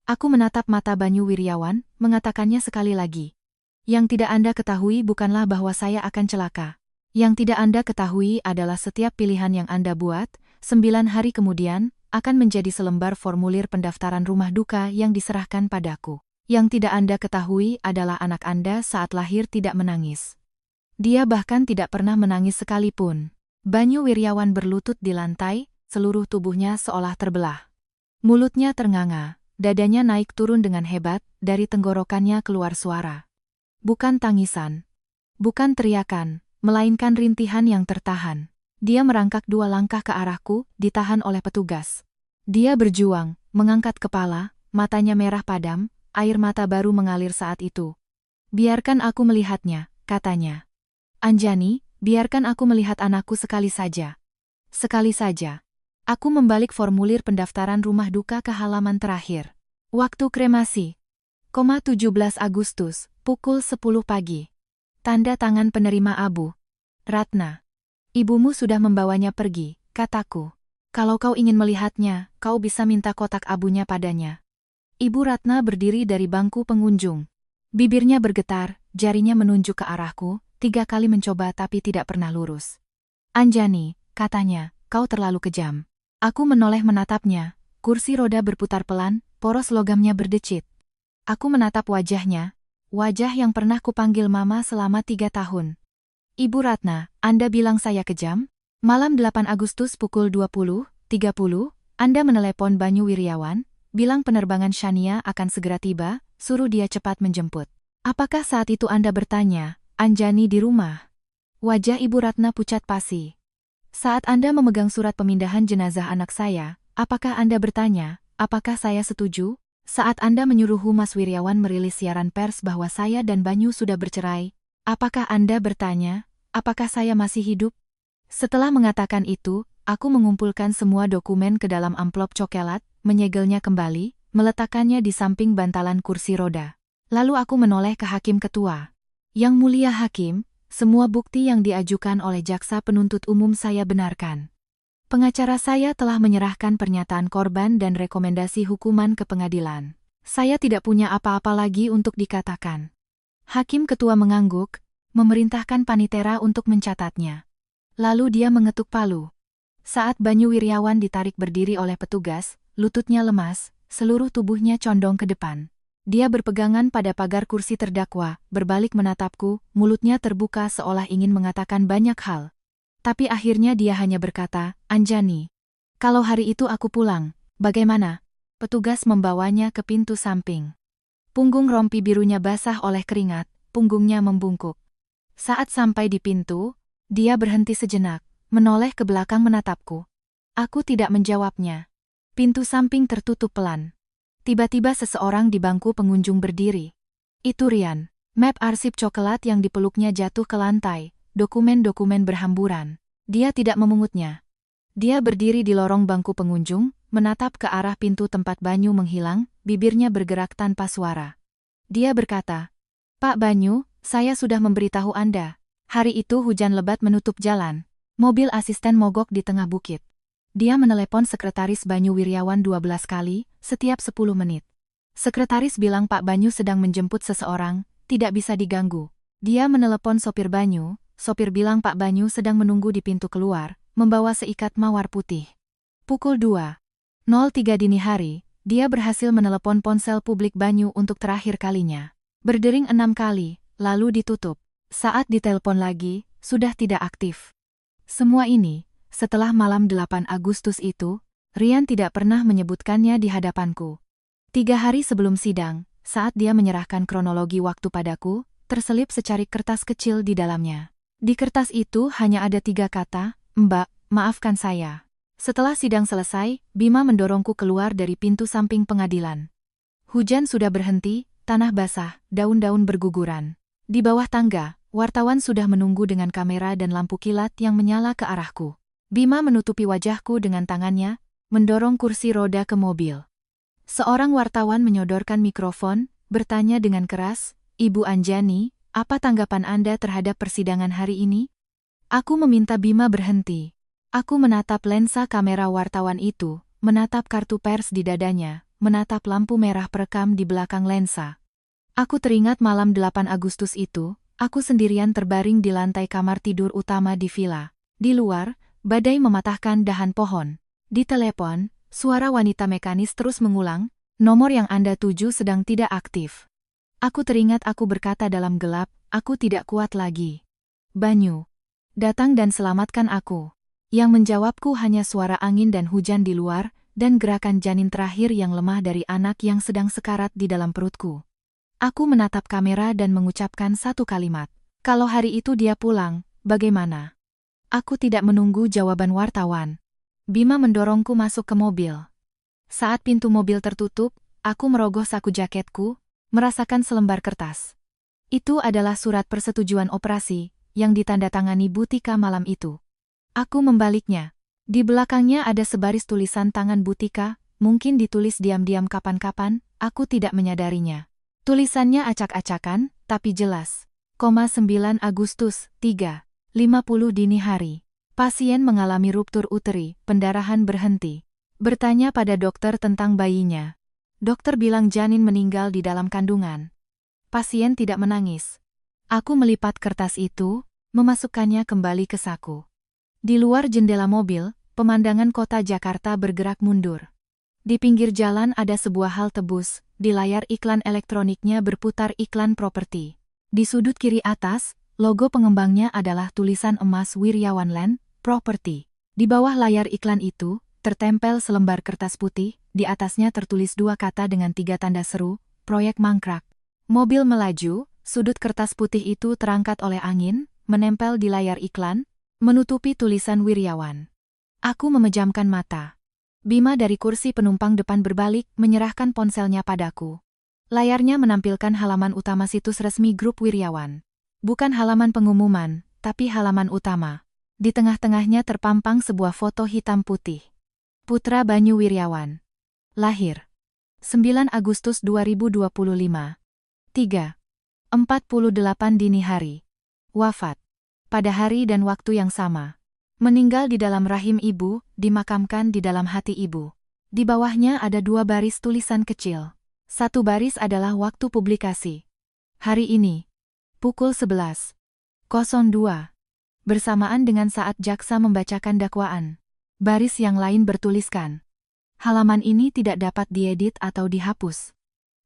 Aku menatap mata Banyu Wiryawan, mengatakannya sekali lagi. Yang tidak Anda ketahui bukanlah bahwa saya akan celaka. Yang tidak Anda ketahui adalah setiap pilihan yang Anda buat, 9 hari kemudian, akan menjadi selembar formulir pendaftaran rumah duka yang diserahkan padaku. Yang tidak Anda ketahui adalah anak Anda saat lahir tidak menangis. Dia bahkan tidak pernah menangis sekalipun. Banyu Wiryawan berlutut di lantai, seluruh tubuhnya seolah terbelah. Mulutnya ternganga, dadanya naik turun dengan hebat, dari tenggorokannya keluar suara. Bukan tangisan, bukan teriakan, melainkan rintihan yang tertahan. Dia merangkak 2 langkah ke arahku, ditahan oleh petugas. Dia berjuang, mengangkat kepala, matanya merah padam, air mata baru mengalir saat itu. Biarkan aku melihatnya, katanya. Anjani, biarkan aku melihat anakku sekali saja. Sekali saja. Aku membalik formulir pendaftaran rumah duka ke halaman terakhir. Waktu kremasi. 17 Agustus, pukul 10 pagi. Tanda tangan penerima abu. Ratna. Ibumu sudah membawanya pergi, kataku. Kalau kau ingin melihatnya, kau bisa minta kotak abunya padanya. Ibu Ratna berdiri dari bangku pengunjung. Bibirnya bergetar, jarinya menunjuk ke arahku, 3 kali mencoba tapi tidak pernah lurus. Anjani, katanya, kau terlalu kejam. Aku menoleh menatapnya, kursi roda berputar pelan, poros logamnya berdecit. Aku menatap wajahnya, wajah yang pernah kupanggil Mama selama 3 tahun. Ibu Ratna, Anda bilang saya kejam? Malam 8 Agustus pukul 20.30, Anda menelepon Banyu Wiryawan, bilang penerbangan Shania akan segera tiba, suruh dia cepat menjemput. Apakah saat itu Anda bertanya, Anjani di rumah? Wajah Ibu Ratna pucat pasi. Saat Anda memegang surat pemindahan jenazah anak saya, apakah Anda bertanya, apakah saya setuju? Saat Anda menyuruh Humas Wiryawan merilis siaran pers bahwa saya dan Banyu sudah bercerai, apakah Anda bertanya, apakah saya masih hidup? Setelah mengatakan itu, aku mengumpulkan semua dokumen ke dalam amplop cokelat, menyegelnya kembali, meletakkannya di samping bantalan kursi roda. Lalu aku menoleh ke Hakim Ketua. Yang mulia Hakim, semua bukti yang diajukan oleh jaksa penuntut umum saya benarkan. Pengacara saya telah menyerahkan pernyataan korban dan rekomendasi hukuman ke pengadilan. Saya tidak punya apa-apa lagi untuk dikatakan. Hakim Ketua mengangguk, memerintahkan panitera untuk mencatatnya. Lalu dia mengetuk palu. Saat Banyu Wiryawan ditarik berdiri oleh petugas, lututnya lemas, seluruh tubuhnya condong ke depan. Dia berpegangan pada pagar kursi terdakwa, berbalik menatapku, mulutnya terbuka seolah ingin mengatakan banyak hal. Tapi akhirnya dia hanya berkata, Anjani. Kalau hari itu aku pulang, bagaimana? Petugas membawanya ke pintu samping. Punggung rompi birunya basah oleh keringat, punggungnya membungkuk. Saat sampai di pintu, dia berhenti sejenak, menoleh ke belakang menatapku. Aku tidak menjawabnya. Pintu samping tertutup pelan. Tiba-tiba seseorang di bangku pengunjung berdiri. Itu Rian. Map arsip coklat yang dipeluknya jatuh ke lantai, dokumen-dokumen berhamburan. Dia tidak memungutnya. Dia berdiri di lorong bangku pengunjung, menatap ke arah pintu tempat Banyu menghilang, bibirnya bergerak tanpa suara. Dia berkata, Pak Banyu, saya sudah memberitahu Anda. Hari itu hujan lebat menutup jalan. Mobil asisten mogok di tengah bukit. Dia menelepon sekretaris Banyu Wiryawan 12 kali, setiap 10 menit. Sekretaris bilang Pak Banyu sedang menjemput seseorang, tidak bisa diganggu. Dia menelepon sopir Banyu, sopir bilang Pak Banyu sedang menunggu di pintu keluar, membawa seikat mawar putih. Pukul 2.03 dini hari, dia berhasil menelepon ponsel publik Banyu untuk terakhir kalinya. Berdering 6 kali, lalu ditutup. Saat ditelepon lagi, sudah tidak aktif. Semua ini, setelah malam 8 Agustus itu, Rian tidak pernah menyebutkannya di hadapanku. 3 hari sebelum sidang, saat dia menyerahkan kronologi waktu padaku, terselip secarik kertas kecil di dalamnya. Di kertas itu hanya ada 3 kata, Mbak, maafkan saya. Setelah sidang selesai, Bima mendorongku keluar dari pintu samping pengadilan. Hujan sudah berhenti, tanah basah, daun-daun berguguran. Di bawah tangga, wartawan sudah menunggu dengan kamera dan lampu kilat yang menyala ke arahku. Bima menutupi wajahku dengan tangannya, mendorong kursi roda ke mobil. Seorang wartawan menyodorkan mikrofon, bertanya dengan keras, Ibu Anjani, apa tanggapan Anda terhadap persidangan hari ini? Aku meminta Bima berhenti. Aku menatap lensa kamera wartawan itu, menatap kartu pers di dadanya, menatap lampu merah perekam di belakang lensa. Aku teringat malam 8 Agustus itu, aku sendirian terbaring di lantai kamar tidur utama di villa. Di luar, badai mematahkan dahan pohon. Di telepon, suara wanita mekanis terus mengulang, "Nomor yang Anda tuju sedang tidak aktif." Aku teringat aku berkata dalam gelap, "Aku tidak kuat lagi. Banyu, datang dan selamatkan aku." Yang menjawabku hanya suara angin dan hujan di luar, dan gerakan janin terakhir yang lemah dari anak yang sedang sekarat di dalam perutku. Aku menatap kamera dan mengucapkan satu kalimat. Kalau hari itu dia pulang, bagaimana? Aku tidak menunggu jawaban wartawan. Bima mendorongku masuk ke mobil. Saat pintu mobil tertutup, aku merogoh saku jaketku, merasakan selembar kertas. Itu adalah surat persetujuan operasi, yang ditandatangani Butika malam itu. Aku membaliknya. Di belakangnya ada sebaris tulisan tangan Butika, mungkin ditulis diam-diam kapan-kapan, aku tidak menyadarinya. Tulisannya acak-acakan, tapi jelas. 9 Agustus, 3:50 dini hari. Pasien mengalami ruptur uteri, pendarahan berhenti. Bertanya pada dokter tentang bayinya. Dokter bilang janin meninggal di dalam kandungan. Pasien tidak menangis. Aku melipat kertas itu, memasukkannya kembali ke saku. Di luar jendela mobil, pemandangan kota Jakarta bergerak mundur. Di pinggir jalan ada sebuah halte bus, di layar iklan elektroniknya berputar iklan properti. Di sudut kiri atas, logo pengembangnya adalah tulisan emas Wiryawan Land Property. Di bawah layar iklan itu, tertempel selembar kertas putih, di atasnya tertulis dua kata dengan 3 tanda seru, "Proyek Mangkrak." Mobil melaju, sudut kertas putih itu terangkat oleh angin, menempel di layar iklan, menutupi tulisan Wiryawan. Aku memejamkan mata. Bima dari kursi penumpang depan berbalik, menyerahkan ponselnya padaku. Layarnya menampilkan halaman utama situs resmi grup Wiryawan. Bukan halaman pengumuman, tapi halaman utama. Di tengah-tengahnya terpampang sebuah foto hitam putih. Putra Banyu Wiryawan. Lahir 9 Agustus 2025. 3:48 dini hari. Wafat pada hari dan waktu yang sama. Meninggal di dalam rahim ibu, dimakamkan di dalam hati ibu. Di bawahnya ada 2 baris tulisan kecil. Satu baris adalah waktu publikasi. Hari ini, pukul 11:02. Bersamaan dengan saat jaksa membacakan dakwaan. Baris yang lain bertuliskan, halaman ini tidak dapat diedit atau dihapus.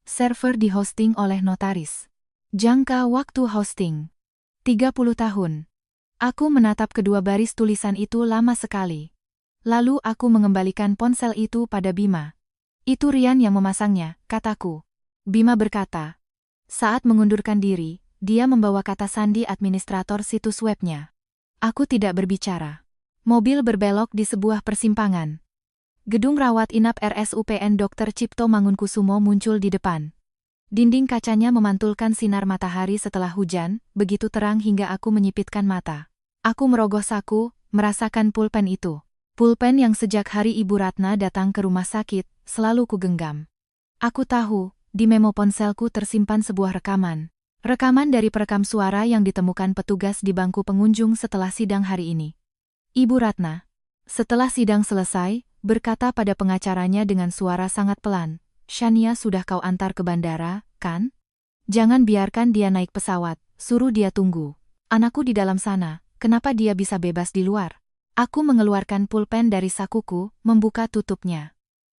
Server di-hosting oleh notaris. Jangka waktu hosting 30 tahun. Aku menatap kedua baris tulisan itu lama sekali. Lalu aku mengembalikan ponsel itu pada Bima. "Itu Rian yang memasangnya," kataku. Bima berkata. Saat mengundurkan diri, dia membawa kata sandi administrator situs webnya. Aku tidak berbicara. Mobil berbelok di sebuah persimpangan. Gedung rawat inap RSUPN Dr. Cipto Mangunkusumo muncul di depan. Dinding kacanya memantulkan sinar matahari setelah hujan, begitu terang hingga aku menyipitkan mata. Aku merogoh saku, merasakan pulpen itu. Pulpen yang sejak hari Ibu Ratna datang ke rumah sakit, selalu kugenggam. Aku tahu, di memo ponselku tersimpan sebuah rekaman. Rekaman dari perekam suara yang ditemukan petugas di bangku pengunjung setelah sidang hari ini. Ibu Ratna, setelah sidang selesai, berkata pada pengacaranya dengan suara sangat pelan, "Shania sudah kau antar ke bandara, kan? Jangan biarkan dia naik pesawat, suruh dia tunggu. Anakku di dalam sana, kenapa dia bisa bebas di luar?" Aku mengeluarkan pulpen dari sakuku, membuka tutupnya.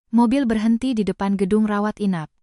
Mobil berhenti di depan gedung rawat inap.